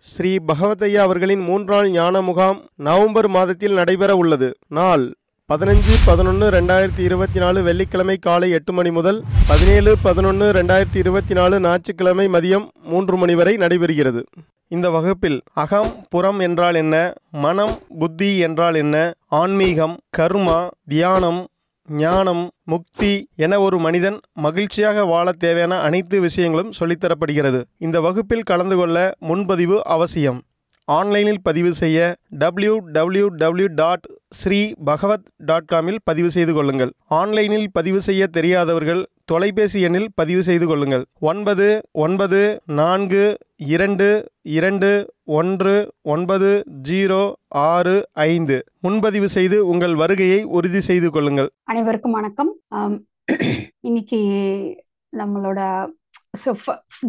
ஸ்ரீ பகவதையா அவர்களின் 3 நாள் ஞான முகாம் நவம்பர் மாதத்தில் நடைபெற உள்ளது. நாள் 15-11-2024 வெள்ளிக்கிழமை காலை 8 மணி முதல் 17-11-2024 ஞாயிற்றுக்கிழமை மதியம் 3 மணி வரை நடைபெறுகிறது. இந்த வகுப்பில் அகம் புறம் என்றால் என்ன, மனம் புத்தி என்றால் என்ன, ஆன்மீகம், கர்மா, தியானம், ஞானம், முக்தி என ஒரு மனிதன் மகிழ்ச்சியாக வாழ தேவையான அனைத்து விஷயங்களும் சொல்லித்தரப்படுகிறது. இந்த வகுப்பில் கலந்து கொள்ள முன்பதிவு அவசியம். ஆன்லைனில் பதிவு செய்ய www.sribhagavat.com பதிவு செய்து கொள்ளுங்கள். ஆன்லைனில் பதிவு செய்ய தெரியாதவர்கள் தொலைபேசி எண்ணில் பதிவு செய்து கொள்ளுங்கள். 9942219065 முன்பதிவு செய்து உங்கள் வருகையை உறுதி செய்து கொள்ளுங்கள். அனைவருக்கும் வணக்கம். இன்னைக்கு நம்மளோட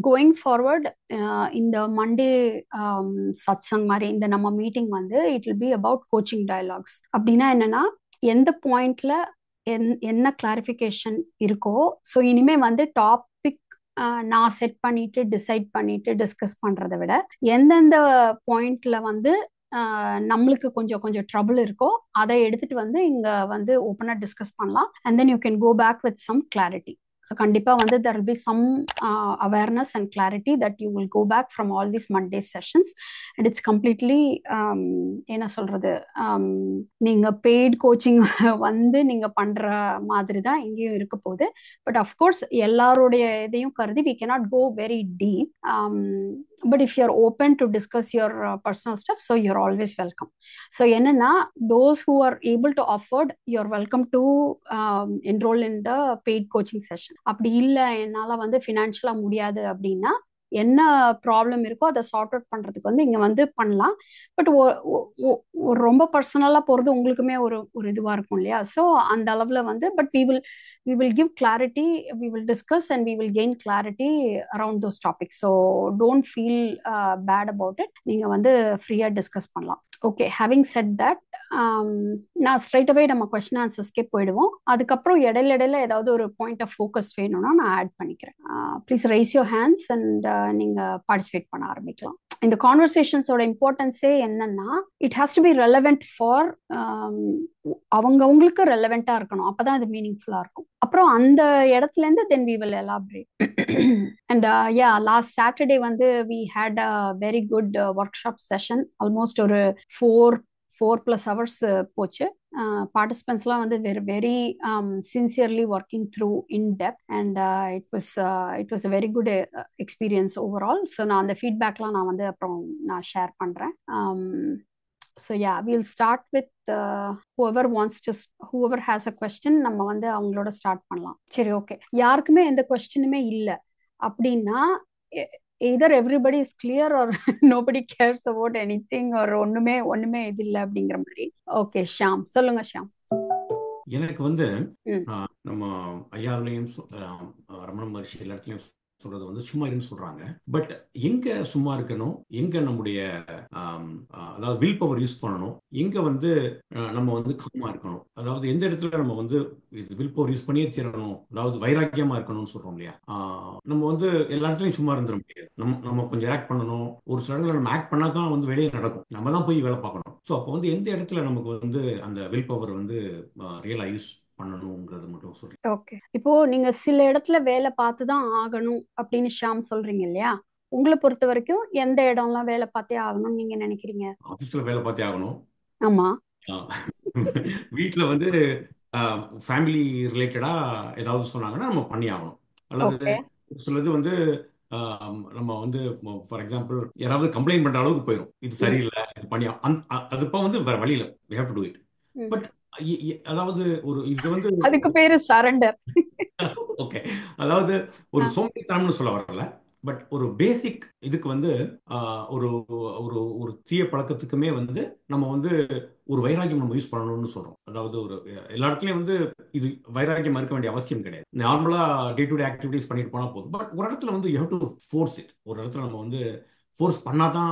கோயிங் ஃபார்வர்ட் இந்த மண்டே சத்சங் மாதிரி இந்த நம்ம மீட்டிங் வந்து it will be about coaching dialogues. அப்படின்னா என்னன்னா, எந்த பாயிண்ட்ல என்ன கிளாரிஃபிகேஷன் இருக்கோ, ஸோ இனிமே வந்து டாபிக் நான் செட் பண்ணிட்டு டிசைட் பண்ணிட்டு டிஸ்கஸ் பண்றதை விட எந்தெந்த பாயிண்ட்ல வந்து நம்மளுக்கு கொஞ்சம் ட்ரபிள் இருக்கோ அதை எடுத்துட்டு வந்து இங்க வந்து ஓப்பனா டிஸ்கஸ் பண்ணலாம். And then you can go back with some clarity. So கண்டிப்பா வந்து there will be some awareness and clarity that you will go back from all these Monday sessions, and it's completely என்ன சொல்றது, நீங்க paid coaching வந்து நீங்க பண்ற மாதிரி தான் இங்கேயும் இருக்க போகுது. பட் அஃப்கோர்ஸ் எல்லாருடைய இதையும் கருதி we cannot go very deep, but if you're open to discuss your personal stuff, so you're always welcome. So என்னன்னா, those who are able to afford, you're welcome to enroll in the paid coaching session. அப்படி இல்லை என்னால வந்து ஃபினான்ஷியலா முடியாது அப்படின்னா என்ன problem இருக்கோ அதை சார்ட் அவுட் பண்றதுக்கு வந்து இங்க வந்து பண்ணலாம். பட் ரொம்ப பர்சனலா போறது உங்களுக்குமே ஒரு இதுவா இருக்கும் இல்லையா? ஸோ அந்த அளவுல வந்து but we will give clarity, we will discuss and we will gain clarity around those topics. So don't feel bad about it. நீங்க வந்து ஃப்ரீயா டிஸ்கஸ் பண்ணலாம். ஓகே, ஹேவிங் செட் தட், நான் ஸ்ட்ரைட் அவே நம்ம கொஸ்டின் ஆன்சர்ஸ்க்கே போயிடுவோம். அதுக்கப்புறம் இடையில ஏதாவது ஒரு பாயிண்ட் ஆஃப் ஃபோக்கஸ் வேணும்னா நான் ஆட் பண்ணிக்கிறேன். Please raise your hands and நீங்க பார்ட்டிசிபேட் பண்ண ஆரம்பிக்கலாம். இந்த கான்வர்சேஷன்ஸோட இம்பார்ட்டன்ஸே என்னன்னா, it has to be relevant for அவங்களுக்கு ரெலவெண்டா இருக்கணும். அப்பதான் அது மீனிங்ஃபுல்லா இருக்கும். அப்புறம் அந்த இடத்துல இருந்து then we will elaborate. And last Saturday வந்து we had a very good workshop session. Almost ஒரு 4+ hours போச்சு. பார்ட்டிசிபென்ட்ஸ்லாம் வந்து very sincerely working through in depth and it was a very good experience overall. So நான் அந்த ஃபீட்பேக்லாம் நான் வந்து அப்புறம் நான் ஷேர் பண்ணுறேன். So yeah, we'll start with whoever has a question. நம்ம வந்து அவங்களோட ஸ்டார்ட் பண்ணலாம். சரி, ஓகே. யாருக்குமே எந்த கொஸ்டினுமே இல்லை அப்படின்னா either everybody is clear or nobody cares about anything or ஒண்ணுமே இது இல்லை அப்படிங்கிற மாதிரி. ஓகே, ஷாம் சொல்லுங்க. ஷாம், எனக்கு வந்து நம்ம ஐயாவிலையும் ரமண மகர்ஷி எல்லா இடத்துலையும் சொல்றது வந்து சும்மா இருன்னு சொல்றாங்க. பட் எங்க சும்மா இருக்கணும், எங்க நம்முடைய அதாவது வில் பவர் யூஸ் பண்ணணும், எங்க வந்து நம்ம வந்து காமா இருக்கணும், அதாவது எந்த இடத்துல நம்ம வந்து வில் பவர் யூஸ் பண்ணியே தீரணும், அதாவது வைராக்கியமா இருக்கணும்னு சொல்றோம் இல்லையா? நம்ம வந்து எல்லா இடத்துலையும் சும்மா இருந்துட முடியாது. நம்ம கொஞ்சம் ஆக்ட் பண்ணணும். ஒரு சில இடத்துல நம்ம ஆக்ட் பண்ணாதான் வந்து வெளியே நடக்கும். நம்ம தான் போய் வேலை பார்க்கணும். ஸோ அப்போ வந்து எந்த இடத்துல நமக்கு வந்து அந்த வில் பவர் வந்து ரியலா யூஸ் பண்ணணுங்கிறது மட்டும் சொல்றேன். ஓகே, இப்போ நீங்க சில இடத்துல வேலை பார்த்துதான் ஆகணும் அப்படின்னு ஷாம் சொல்றீங்க இல்லையா? உங்களை பொறுத்த வரைக்கும் எந்த இடம்லாம் வேலை பார்த்தே ஆகணும்னு நீங்க நினைக்கிறீங்க? ஆபீஸ்ல வேலை பார்த்தே ஆகணும். ஆமா. வீட்டுல வந்து ஃபேமிலி ரிலேட்டடா ஏதாவது சொன்னாங்கன்னா நம்ம பண்ணி ஆகணும். அல்லது சிலது வந்து நம்ம வந்து ஃபார் எக்ஸாம்பிள் யாராவது கம்ப்ளைண்ட் பண்ற அளவுக்கு போயிடும், இது சரியில்லை இது பண்ணி அது இப்போ வந்து வேற வழியில we have to do it. But அதாவது ஒரு இது வந்து அதுக்கு பேரு சரண்டர். ஓகே, அதாவது ஒரு சோம்பேறித்தனம்னு சொல்ல வரல. பட் ஒரு பேசிக் இதுக்கு வந்து ஒரு ஒரு ஒரு தீய பழக்கத்துக்குமே வந்து நம்ம வந்து ஒரு வைராக்கியம் நம்ம யூஸ் பண்ணணும்னு சொல்றோம். அதாவது ஒரு எல்லா இடத்துலயும் வந்து இது வைராக்கியம் இருக்க வேண்டிய அவசியம் கிடையாது. நார்மலா டே டு டே ஆக்டிவிட்டிஸ் பண்ணிட்டு போனா போதும். பட் ஒரு இடத்துல வந்து you have to force it. ஒரு இடத்துல நம்ம வந்து ஃபோர்ஸ் பண்ணாதான்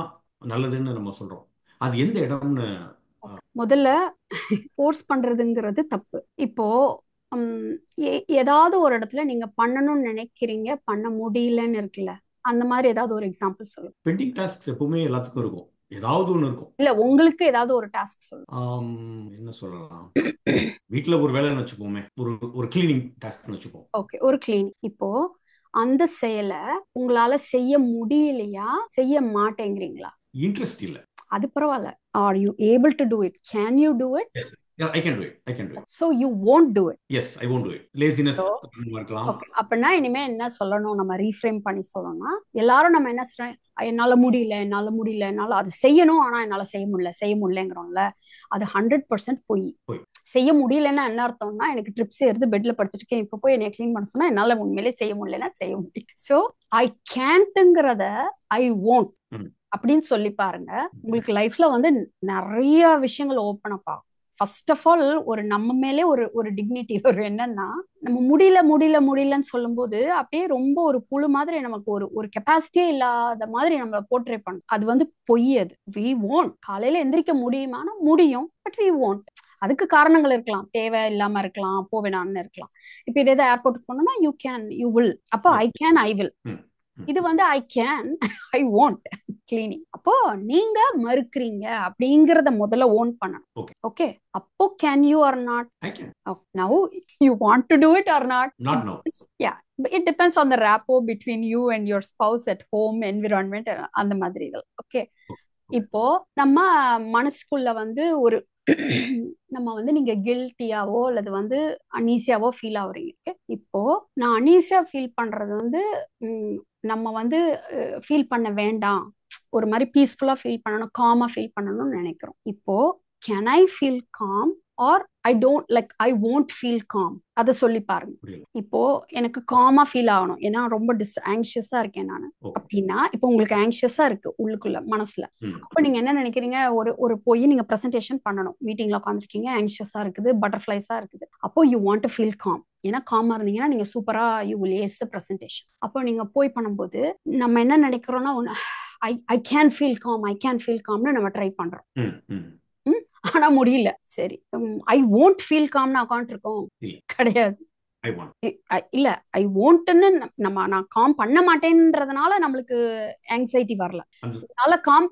நல்லதுன்னு நம்ம சொல்றோம். அது எந்த இடம்னு முதல்ல ஃபோர்ஸ் பண்றதுங்கிறது தப்பு. இப்போ ஏதாவது ஒரு இடத்துல நீங்க பண்ணணும்னு நினைக்கிறீங்க, பண்ண முடியலன்னு இருக்குல்ல, அந்த மாதிரி ஏதாவது ஒரு எக்ஸாம்பிள் சொல்லுங்க. பெண்டிங் டாஸ்க் எப்பவுமே எல்லாத்துக்கும் இருக்கும், ஏதாவது ஒன்று இருக்கும். இல்ல உங்களுக்கு ஏதாவது ஒரு டாஸ்க் சொல்லுங்க. என்ன சொல்லலாம், வீட்டுல ஒரு வேலைன்னு வச்சுப்போமே, ஒரு ஒரு கிளீனிங் டாஸ்க்னு வச்சுப்போம். ஓகே, ஒரு கிளீனிங். இப்போ அந்த செயலை உங்களால செய்ய முடியலையா, செய்ய மாட்டேங்கிறீங்களா? இன்ட்ரெஸ்ட் இல்ல. அது பரவாயில்ல. Are you able to do it? Can you do it? Yes, yeah, I can do it. I can do it. So you won't do it. Yes, I won't do it. Laziness So இருக்கலாம். Okay, அப்படின்னா இனிமே என்ன சொல்லணும், நம்ம reframe பண்ணி சொல்லணும்னா, எல்லாரும் நம்ம என்ன சொல்றோம், என்னால முடியல, என்னால முடியல, என்னால அது செய்யணும், ஆனா என்னால செய்ய முடியலங்கிறோம்ல, அது 100% பொய். போய் செய்ய முடியலன்னா என்ன அர்த்தம்னா, எனக்கு ட்ரிப்ஸ் ஏறுது, பெட்ல படுத்துருக்கேன், இப்ப போய் என்னை கிளீன் பண்ண சொன்னா என்னால உண்மையிலே செய்ய முடியலன்னா செய்ய முடியும். ஸோ ஐ கேன்ட்ங்கிறத ஐ won't ம். அப்படின்னு சொல்லி பாருங்க. உங்களுக்கு லைஃப்ல வந்து நிறைய விஷயங்கள் ஓப்பன் அப் ஆகும். ஃபர்ஸ்ட் ஆஃப் ஆல் ஒரு நம்ம மேலே ஒரு ஒரு டிக்னிட்டி வரும். என்னன்னா, நம்ம முடியலன்னு சொல்லும்போது அப்படியே ரொம்ப ஒரு புழு மாதிரி நமக்கு ஒரு ஒரு கெப்பாசிட்டியே இல்லாத மாதிரி நம்ம போர்ட்ரே பண்ணோம். அது வந்து பொய். அது வி won't. காலையில எந்திரிக்க முடியுமானா முடியும், பட் வி won't. அதுக்கு காரணங்கள் இருக்கலாம், தேவை இல்லாம இருக்கலாம், போவேணான்னு இருக்கலாம். இப்ப இதே ஏர்போர்ட்டுக்கு போனோம்னா யூ கேன், யூ வில். அப்போ ஐ கேன், ஐ வில். இது வந்து I can, I won't cleaning. அப்போ நீங்க மறுக்கிறீங்க அப்படிங்கறத முதல்ல ஓன் பண்ணணும். ஓகே, அப்போ can you are not? I can. Now you want to do it or not? Not now. Yeah, it depends on the rapport between you and your spouse at home environment, அந்த மாதிரி இதெல்லாம். Okay, இப்போ நம்ம மனசுக்குள்ள வந்து ஒரு நம்ம வந்து நீங்க கில்ட்டியாவோ அல்லது வந்து அனீசியாவோ ஃபீல் ஆகுறீங்க. இப்போ நான் அனீசியா ஃபீல் பண்றது வந்து நம்ம வந்து ஃபீல் பண்ண வேண்டாம், ஒரு மாதிரி பீஸ்ஃபுல்லா ஃபீல் பண்ணணும், காமா ஃபீல் பண்ணணும்னு நினைக்கிறோம். இப்போ can I feel calm or I don't, like I won't feel calm? அதை சொல்லி பாருங்க. இப்போ எனக்கு காமா ஃபீல் ஆகணும், ஏன்னா ரொம்ப ஆங்ஷியஸா இருக்கேன் நான் அப்படின்னா, இப்போ உங்களுக்கு ஆங்ஷியஸா இருக்கு உள்ளுக்குள்ள மனசுல. அப்போ நீங்க என்ன நினைக்கிறீங்க, ஒரு போய் நீங்க பிரசன்டேஷன் பண்ணணும், மீட்டிங்ல உட்காந்துருக்கீங்க, ஆங்ஷியஸா இருக்குது, பட்டர்ஃபிளைஸா இருக்குது. அப்போ you want to feel calm. ஏன்னா காமா இருந்தீங்கன்னா நீங்க சூப்பரா you will ace the presentation. அப்போ நீங்க போய் பண்ணும்போது நம்ம என்ன நினைக்கிறோம்னா, I can feel calm, I can feel காம்னு நம்ம ட்ரை பண்றோம். ஆனா முடியல. சரி, ஐ won't ஃபீல் காம்னு அக்கௌண்ட் இருக்கும் கிடையாது. இல்ல, ஐ won'tன்னு நம்ம நான் காம் பண்ண மாட்டேன்றதுனால நம்மளுக்கு ஆங்ஸைட்டி வரல, அதனால காம்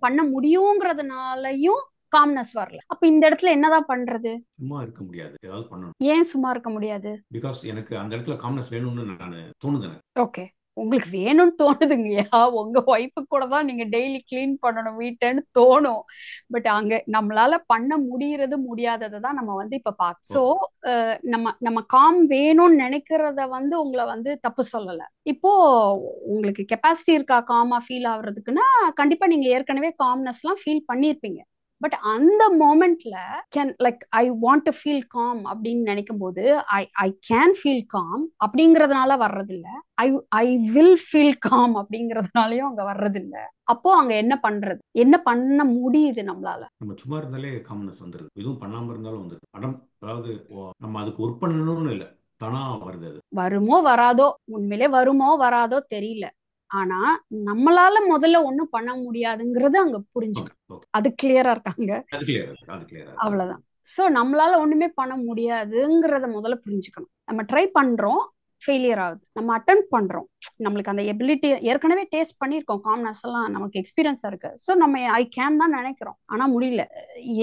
பண்ண முடியுங்கிறதுனாலயும் காம்னஸ் வரல. அப்ப இந்த இடத்துல என்னதான் பண்றது? சும்மா இருக்க முடியாது, ஏதாவது பண்ணணும். ஏன் சும்மா இருக்க முடியாது? பிகாஸ் எனக்கு அந்த இடத்துல காம்னஸ் வேணும்னு நான் தோணுது. ஓகே, உங்களுக்கு வேணும்னு தோணுதுங்கய்யா, உங்க ஒய்ஃபு கூட தான் நீங்க டெய்லி கிளீன் பண்ணணும் வீட்டன்னு தோணும். பட் அங்க நம்மளால பண்ண முடியாததை தான் நம்ம வந்து இப்ப பார்க்க. ஸோ நம்ம காம் வேணும்னு நினைக்கிறத வந்து உங்களை வந்து தப்பு சொல்லல. இப்போ உங்களுக்கு கெப்பாசிட்டி இருக்கா காமா ஃபீல் ஆகுறதுக்குன்னா, கண்டிப்பா நீங்க ஏற்கனவே காம்னஸ் எல்லாம் ஃபீல் பண்ணிருப்பீங்க. பட் அந்த மோமெண்ட்ல can, like I want to feel calm அப்படின்னு நினைக்கும் போது ஐ கேன் ஃபீல் காம் அப்படிங்கறதுனால வர்றது இல்ல, ஐ வில் ஃபீல் காம் அப்படிங்கறதுனாலயும் அங்க வர்றது இல்ல. அப்போ அங்க என்ன பண்றது, என்ன பண்ண முடியுது நம்மளால? நம்ம சும்மா இருந்தாலே காம்னஸ் வந்துருது, எதுவும் பண்ணாம இருந்தாலும் வந்துருது. அதாவது நம்ம அதுக்கு ஒர்க் பண்ணணும்னு இல்ல, தானா வருது. அது வருமோ வராதோ, உண்மையிலே வருமோ வராதோ தெரியல, ஆனா நம்மளால முதல்ல ஒண்ணும் பண்ண முடியாதுங்கிறது அங்க புரிஞ்சுக்கணும். அது கிளியரா இருக்காங்க, அவ்வளவுதான். சோ நம்மளால ஒண்ணுமே பண்ண முடியாதுங்கிறத முதல்ல புரிஞ்சுக்கணும். நம்ம ட்ரை பண்றோம், ஃபெயிலியர் ஆகுது, நம்ம அட்டெம்ப்ட் பண்றோம், நம்மளுக்கு அந்த எபிலிட்டி ஏற்கனவே டேஸ்ட் பண்ணியிருக்கோம், காம்னஸ் எல்லாம் நமக்கு எக்ஸ்பீரியன்ஸா இருக்கு. ஸோ நம்ம ஐ கேன் தான் நினைக்கிறோம், ஆனா முடியல.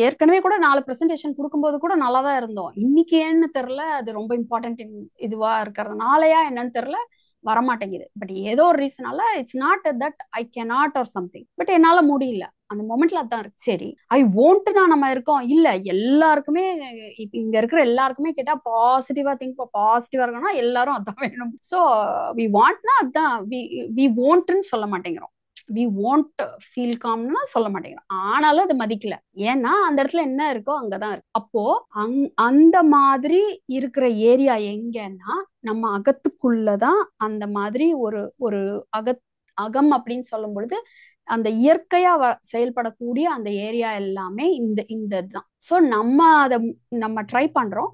ஏற்கனவே கூட 4 பிரசன்டேஷன் கொடுக்கும்போது கூட நல்லா தான் இருந்தோம், இன்னைக்கு ஏன்னு தெரியல, அது ரொம்ப இம்பார்ட்டன்ட் இதுவா இருக்கிறதுனாலயா என்னன்னு தெரியல, வரமாட்டேங்குது. பட் ஏதோ ஒரு ரீசனால it's not that I cannot or something, but என்னால முடியல. அந்த மொமெண்ட்ல அதான் இருக்கு. சரி, ஐ வாண்ட்னா நம்ம இருக்கோம் இல்ல, எல்லாருக்குமே இங்க இருக்கிற எல்லாருக்குமே கேட்டா பாசிட்டிவா திங்க், பாசிட்டிவா இருக்கணும்னா எல்லாரும் அதான் வேணும். ஸோ வி வாண்ட்னா அதான், வி வாண்ட்னு சொல்ல மாட்டேங்கிறோம், வி வாண்ட் ஃபீல் காம்னா சொல்ல மாட்டேங்கிறோம். ஆனாலும் அது மதிக்கல, ஏன்னா அந்த இடத்துல என்ன இருக்கோ அங்கதான் இருக்கு. அப்போ அந்த மாதிரி இருக்கிற ஏரியா எங்கன்னா நம்ம அகத்துக்குள்ளதான் அந்த மாதிரி ஒரு அகம் அப்படின்னு சொல்லும் பொழுது அந்த இயற்கையா செயல்படக்கூடிய அந்த ஏரியா எல்லாமே இந்த இதுதான். ஸோ நம்ம ட்ரை பண்றோம்,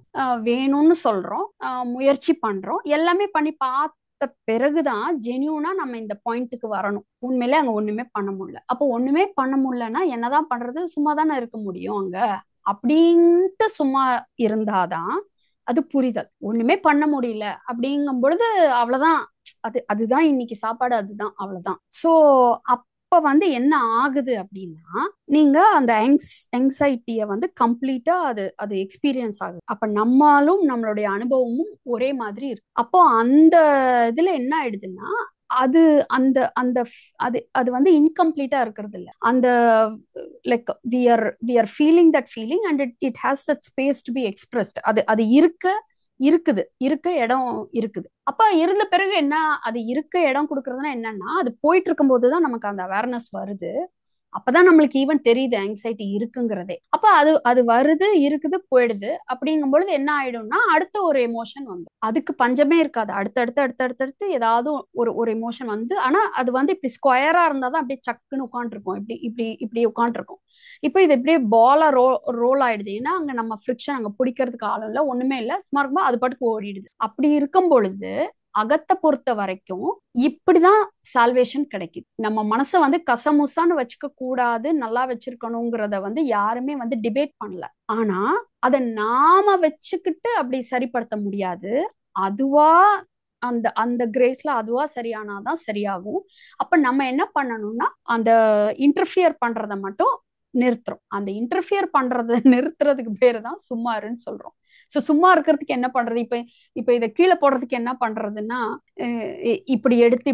வேணும்னு சொல்றோம், முயற்சி பண்றோம், எல்லாமே பண்ணி பார்த்த பிறகுதான் ஜென்யூனா நம்ம இந்த பாயிண்ட்டுக்கு வரணும். உண்மையிலே அங்க ஒண்ணுமே பண்ண முடியல. அப்போ ஒண்ணுமே பண்ண முடியலன்னா என்னதான் பண்றது, சும்மா தானே இருக்க முடியும் அங்க அப்படின்ட்டு சும்மா இருந்தாதான் அது புரிதல். ஒண்ணுமே பண்ண முடியல அப்படிங்கும் பொழுது அவ்வளவுதான், அதுதான் இன்னைக்கு சாப்பாடு, அதுதான், அவ்வளவுதான். ஸோ அப்ப வந்து என்ன ஆகுது அப்படின்னா, நீங்க அந்த எங்ஸைட்டியை வந்து கம்ப்ளீட்டா அது அது எக்ஸ்பீரியன்ஸ் ஆகுது. அப்ப நம்மளும் நம்மளுடைய அனுபவமும் ஒரே மாதிரி இருக்கு. அப்போ அந்த இதுல என்ன ஆயிடுதுன்னா, அது அந்த அந்த அது அது வந்து இன்கம்ப்ளீட்டா இருக்கிறது இல்ல. அந்த like we are feeling that feeling and it has that space to be expressed. அது இருக்க இடம் இருக்குது. அப்ப இருந்த பிறகு என்ன, அது இருக்க இடம் கொடுக்கறதுனா என்னன்னா, அது போயிட்டு இருக்கும் போதுதான் நமக்கு அந்த அவேர்னஸ் வருது. அப்பதான் நம்மளுக்கு ஈவன் தெரியுது ஆங்ஸைட்டி இருக்குங்கிறதே. அப்ப அது அது வருது, இருக்குது, போயிடுது. அப்படிங்கும் பொழுது என்ன ஆயிடும்னா, அடுத்த ஒரு எமோஷன் வந்து அதுக்கு பஞ்சமே இருக்காது. அடுத்தடுத்து ஏதாவது ஒரு எமோஷன் வந்து, ஆனா அது வந்து இப்படி ஸ்கொயரா இருந்தாதான் அப்படியே சக்குன்னு உட்காந்துருக்கும். இப்படி இப்படி இப்படி உட்காந்துருக்கும். இப்போ இது இப்படியே பாலா ரோல் ஆயிடுது. ஏன்னா அங்க நம்ம ஃப்ரிக்ஷன், அங்க பிடிக்கிறதுக்கு ஆளும் இல்லை, ஒண்ணுமே இல்லை, சும்மா இருக்கும்போது அது பாட்டுக்கு ஓடிடுது. அப்படி இருக்கும் பொழுது அகத்தை பொறுத்த வரைக்கும் இப்படிதான் சால்வேஷன் கிடைக்குது. நம்ம மனசை வந்து கசமுசான்னு வச்சுக்க கூடாது, நல்லா வச்சிருக்கணுங்கிறத வந்து யாருமே வந்து டிபேட் பண்ணல. ஆனா அதை நாம வச்சுக்கிட்டு அப்படி சரிப்படுத்த முடியாது. அதுவா அந்த அந்த கிரேஸ்ல அதுவா சரியானாதான் சரியாகும். அப்ப நம்ம என்ன பண்ணணும்னா, அந்த இன்டர்ஃபியர் பண்றதை மட்டும் நிறுத்துறோம். அந்த இன்டர்ஃபியர் பண்றதை நிறுத்துறதுக்கு பேரு தான் சும்மாருன்னு சொல்றோம். ஸோ சும்மா இருக்கிறதுக்கு என்ன பண்றது? இப்ப இதை கீழே போடுறதுக்கு என்ன பண்றதுன்னா, இப்படி எடுத்து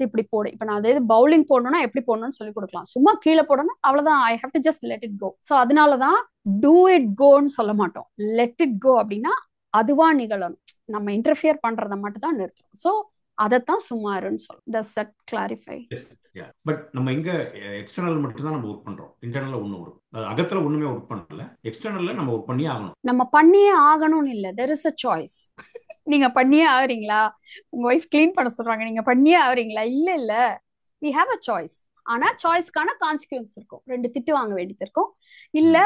இப்படி போடு. இப்ப நான் அதாவது பவுலிங் போடணும்னா எப்படி போடணும்னு சொல்லி கொடுக்கலாம். சும்மா கீழே போடணும், அவ்வளவுதான். I have to just let it go. So அதனாலதான் டூ இட் கோன்னு சொல்ல மாட்டோம். லெட் இட் கோ அப்படின்னா அதுவா நிகழணும். நம்ம இன்டர்ஃபியர் பண்றதை மட்டும் தான் நிறுத்துறோம். ஸோ அதைத்தான் சுமாருன்னு சொல்றோம். Does that clarify? பட் நம்ம இங்க எக்ஸ்டர்னல் மட்டும் தான் நம்ம ஒர்க் பண்றோம். இன்டர்னல்ல ஒண்ணும் அகத்துல ஒண்ணுமே ஒர்க் பண்ணல. எக்ஸ்டர்னல்ல நம்ம ஒர்க் பண்ணியே ஆகணும். நம்ம பண்ணியே ஆகணும்னு இல்ல, there is a choice. நீங்க பண்ணியே ஆகுறீங்களா? உங்க ஒய்ஃப் கிளீன் பண்ண சொல்றாங்க, நீங்க பண்ணியே ஆகுறீங்களா? இல்ல, we have a choice. ஆனா சாய்ஸ்க்கான கான்சிக்வன்ஸ் இருக்கும். 2 திட்டு வாங்க வேண்டியது இருக்கும், இல்ல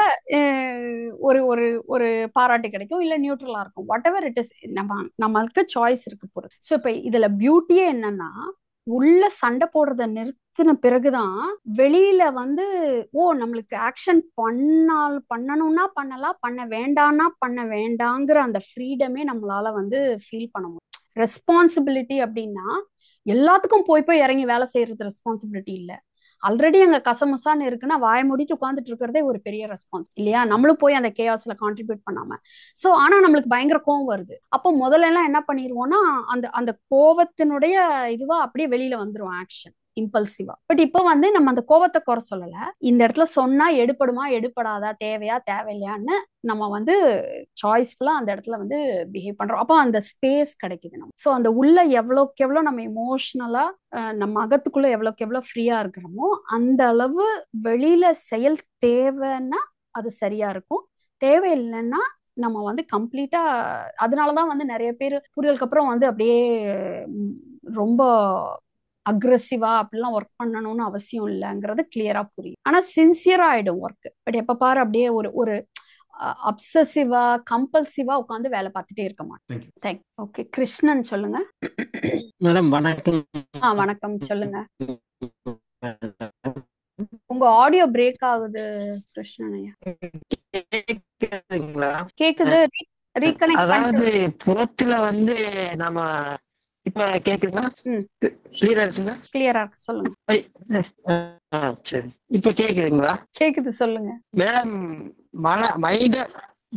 ஒரு ஒரு ஒரு பாராட்டு கிடைக்கும், இல்ல நியூட்ரலா இருக்கும். வாட் எவர் இட் இஸ், நம்மளுக்கு சாய்ஸ் இருக்கு போறது. ஸோ இப்ப இதுல பியூட்டியே என்னன்னா, உள்ள சண்டை போடுறத நிறுத்தின பிறகுதான் வெளியில வந்து நம்மளுக்கு ஆக்ஷன் பண்ணணும்னா பண்ணலாம், பண்ண வேண்டாம்னா பண்ண வேண்டாங்கிற அந்த ஃப்ரீடமே நம்மளால வந்து ஃபீல் பண்ண முடியும். ரெஸ்பான்சிபிலிட்டி அப்படின்னா எல்லாத்துக்கும் போய் இறங்கி வேலை செய்யறது ரெஸ்பான்சிபிலிட்டி இல்ல. ஆல்ரெடி அங்க கசமுசான்னு இருக்குன்னா வாய மூடிட்டு உட்காந்துட்டு இருக்கிறதே ஒரு பெரிய ரெஸ்பான்ஸ் இல்லையா? நம்மளும் போய் அந்த கேஆஸ்ல கான்ட்ரிபியூட் பண்ணாம. சோ ஆனா நம்மளுக்கு பயங்கர கோவம் வருது. அப்போ முதல்ல எல்லாம் என்ன பண்ணிடுவோம்னா, அந்த அந்த கோவத்தினுடைய இதுவா அப்படியே வெளியில வந்துரும் ஆக்ஷன், இம்பல்சிவா. பட் இப்போ வந்து நம்ம அந்த கோவத்தை குறை சொல்லல. இந்த இடத்துல சொன்னா எடுபடுமா எடுபடாதா, தேவையா தேவையில்லையான்னு நம்ம வந்து சாய்ஸ்ஃபுல்லா அந்த இடத்துல வந்து பிஹேவ் பண்றோம். அப்போ அந்த ஸ்பேஸ் கிடைக்குது நம்ம. ஸோ அந்த உள்ள எவ்வளோக்கு எவ்வளோ நம்ம இமோஷனலா நம்ம அகத்துக்குள்ள எவ்வளோக்கு எவ்வளோ ஃப்ரீயா இருக்கிறோமோ அந்த அளவு வெளியில செயல் தேவைன்னா அது சரியா இருக்கும். தேவையில்லைன்னா நம்ம வந்து கம்ப்ளீட்டா, அதனாலதான் வந்து நிறைய பேர் புரியலுக்கு அப்புறம் வந்து அப்படியே ரொம்ப அக்ரெசிவா அப்படிலாம் ஒர்க் பண்ணணும்னு அவசியம் இல்லைங்கிறது கிளியரா புரியும். ஆனா சின்சியரா ஆயிடும் ஒர்க். பட் எப்ப பாரு அப்படியே ஒரு ஒரு அப்சசிவா கம்பல்சிவா உட்காந்து வேலை பார்த்துட்டே இருக்க மாட்டேன். ஓகே, கிருஷ்ணன் சொல்லுங்க. மேடம் வணக்கம். வணக்கம், சொல்லுங்க. உங்க ஆடியோ பிரேக் ஆகுது கிருஷ்ணன் ஐயா. கேக்குதுங்களா? கேக்குது, ரீகனெக்ட். அதாவது புறத்துல வந்து நம்ம இப்ப கேக்குதுங்களா? கிளியரா இருக்குங்களா? கிளியரா இருக்கு, சொல்லுங்க. சரி, இப்ப கேக்குதுங்களா? கேக்குது, சொல்லுங்க. மேடம்,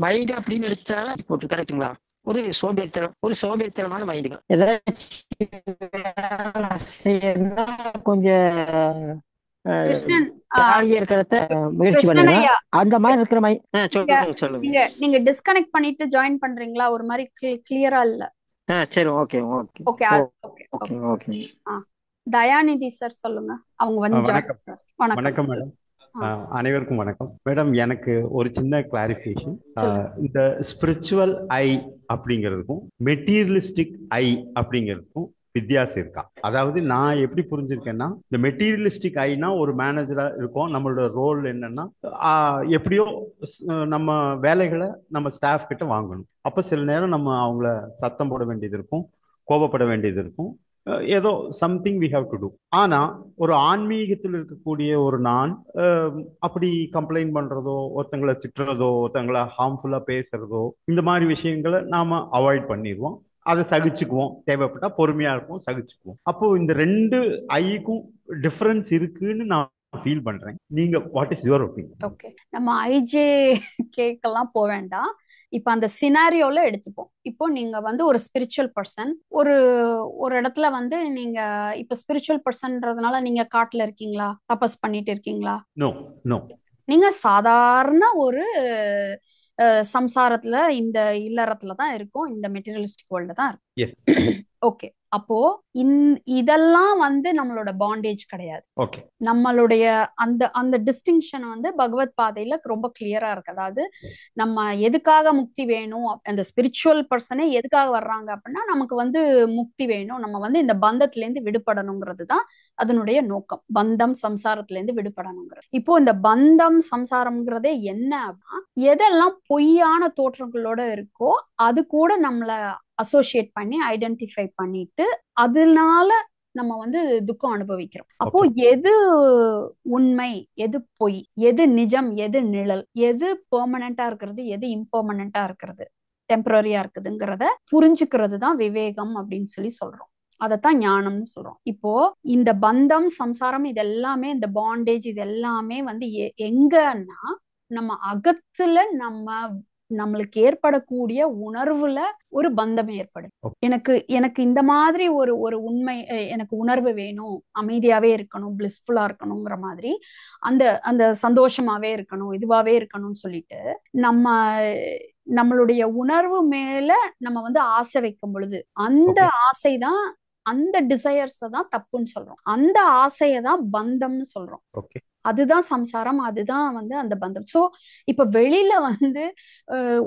மைண்ட் அப்படின்னு எடுத்தா போட்டு கரெக்டுங்களா? ஒரு சோம்பேறித்தனமான மைண்டுங்க. ஏதாச்சும் கொஞ்சம் ஜாலியா இருக்கிறத முயற்சி பண்ணுங்க. அந்த மாதிரி இருக்கிற சொல்லுங்க. நீங்க டிஸ்கனெக்ட் பண்ணிட்டு ஜாயின் பண்றீங்களா? ஒரு மாதிரி கிளியரா இல்ல. சரி, okay okay okay okay. Dayanidhi sir சொல்லுங்க. அவங்க வந்து வணக்கம் மேடம். அனைவருக்கும் வணக்கம் மேடம். எனக்கு ஒரு சின்ன கிளாரிஃபிகேஷன். இந்த ஸ்பிரிச்சுவல் ஐ அப்படிங்கிறதுக்கும் மெட்டீரியலிஸ்டிக் ஐ அப்படிங்கிறதுக்கும் வித்தியாசம் இருக்கா? அதாவது நான் எப்படி புரிஞ்சிருக்கேன்னா, இந்த மெட்டீரியலிஸ்டிக் ஐனா ஒரு மேனேஜரா இருக்கும், நம்மளோட ரோல் என்னன்னா எப்படியோ நம்ம வேலைகளை நம்ம ஸ்டாஃப் கிட்ட வாங்கணும். அப்ப சில நேரம் நம்ம அவங்கள சத்தம் போட வேண்டியது இருக்கும், கோபப்பட வேண்டியது இருக்கும், ஏதோ something we have to do. ஆனா ஒரு ஆன்மீகத்தில் இருக்கக்கூடிய ஒரு நான் அப்படி கம்ப்ளைண்ட் பண்றதோ, ஒருத்தங்களை திட்டுறதோ, ஒருத்தங்களை ஹார்ம்ஃபுல்லா பேசுறதோ, இந்த மாதிரி விஷயங்களை நாம அவாய்ட் பண்ணிடுவோம். அதை சகிச்சுக்குவோம், தேவைப்பட்டா பொறுமையா இருப்போம், சகிச்சுக்குவோம். அப்போ இந்த 2 ஐக்கும் டிஃபரன்ஸ் இருக்குன்னு நான் ஃபீல் பண்றேன். நீங்க what is your opinion? Okay, நம்ம ஐஜே கேக்கெல்லாம் போக வேண்டாம். இப்ப அந்த சினாரியோல எடுத்துப்போம். இப்போ நீங்க வந்து ஒரு ஸ்பிரிச்சுவல் பர்சன், ஒரு ஒரு இடத்துல வந்து நீங்க இப்ப ஸ்பிரிச்சுவல் பர்சன்றதுனால நீங்க காட்டுல இருக்கீங்களா, தபஸ் பண்ணிட்டு இருக்கீங்களா? No no. நீங்க சாதாரண ஒரு சம்சாரத்துல இந்த இல்லறத்துல தான் இருக்கும், இந்த மெட்டீரியலிஸ்டிக் வேர்ல்ட்ல தான் இருக்கும். எஸ். ஓகே, அப்போ இதெல்லாம் வந்து நம்மளோட பாண்டேஜ் கிடையாது. ஓகே. நம்மளுடைய அந்த அந்த டிஸ்டிங்ஷன் வந்து பகவத் பாதையில ரொம்ப கிளியரா இருக்கு. அதாவது நம்ம எதுக்காக முக்தி வேணும், அந்த ஸ்பிரிச்சுவல் பர்சனே எதுக்காக வர்றாங்க அப்படின்னா நமக்கு வந்து முக்தி வேணும், நம்ம வந்து இந்த பந்தத்துல இருந்து விடுபடணுங்கிறது தான் அதனுடைய நோக்கம். பந்தம் சம்சாரத்துல இருந்து விடுபடணுங்கிறது. இப்போ இந்த பந்தம் சம்சாரம்ங்கிறதே என்ன அப்படின்னா, எதெல்லாம் பொய்யான தோற்றங்களோட இருக்கோ அது கூட நம்மள அசோசியேட் பண்ணி ஐடென்டிஃபை பண்ணிட்டு அதனால நம்ம வந்து துக்கம் அனுபவிக்கிறோம். அப்போ எது உண்மை, எது பொய், எது நிஜம், எது நிழல், எது பெர்மனண்டா இருக்கிறது, எது இம்பெர்மனண்டா இருக்கிறது, டெம்பரரியா இருக்குதுங்கிறத புரிஞ்சுக்கிறது தான் விவேகம் அப்படின்னு சொல்லி சொல்றோம். அதத்தான் ஞானம்னு சொல்றோம். இப்போ இந்த பந்தம் சம்சாரம் இது எல்லாமே, இந்த பாண்டேஜ் இது எல்லாமே வந்து எங்கன்னா நம்ம அகத்துல நம்மளுக்கு ஏற்படக்கூடிய உணர்வுல ஒரு பந்தம் ஏற்படும். எனக்கு இந்த மாதிரி ஒரு உண்மை, எனக்கு உணர்வு வேணும், அமைதியாவே இருக்கணும், பிளிஸ்ஃபுல்லா இருக்கணுங்கிற மாதிரி, அந்த சந்தோஷமாவே இருக்கணும், இதுவாவே இருக்கணும்னு சொல்லிட்டு நம்மளுடைய உணர்வு மேல நம்ம வந்து ஆசை வைக்கும் பொழுது அந்த ஆசைதான், அந்த டிசையர்ஸை தான் தப்புன்னு சொல்றோம். அந்த ஆசையை தான் பந்தம்னு சொல்றோம். அதுதான் சம்சாரம், அதுதான் வந்து அந்த பந்தம். சோ இப்ப வெளியில வந்து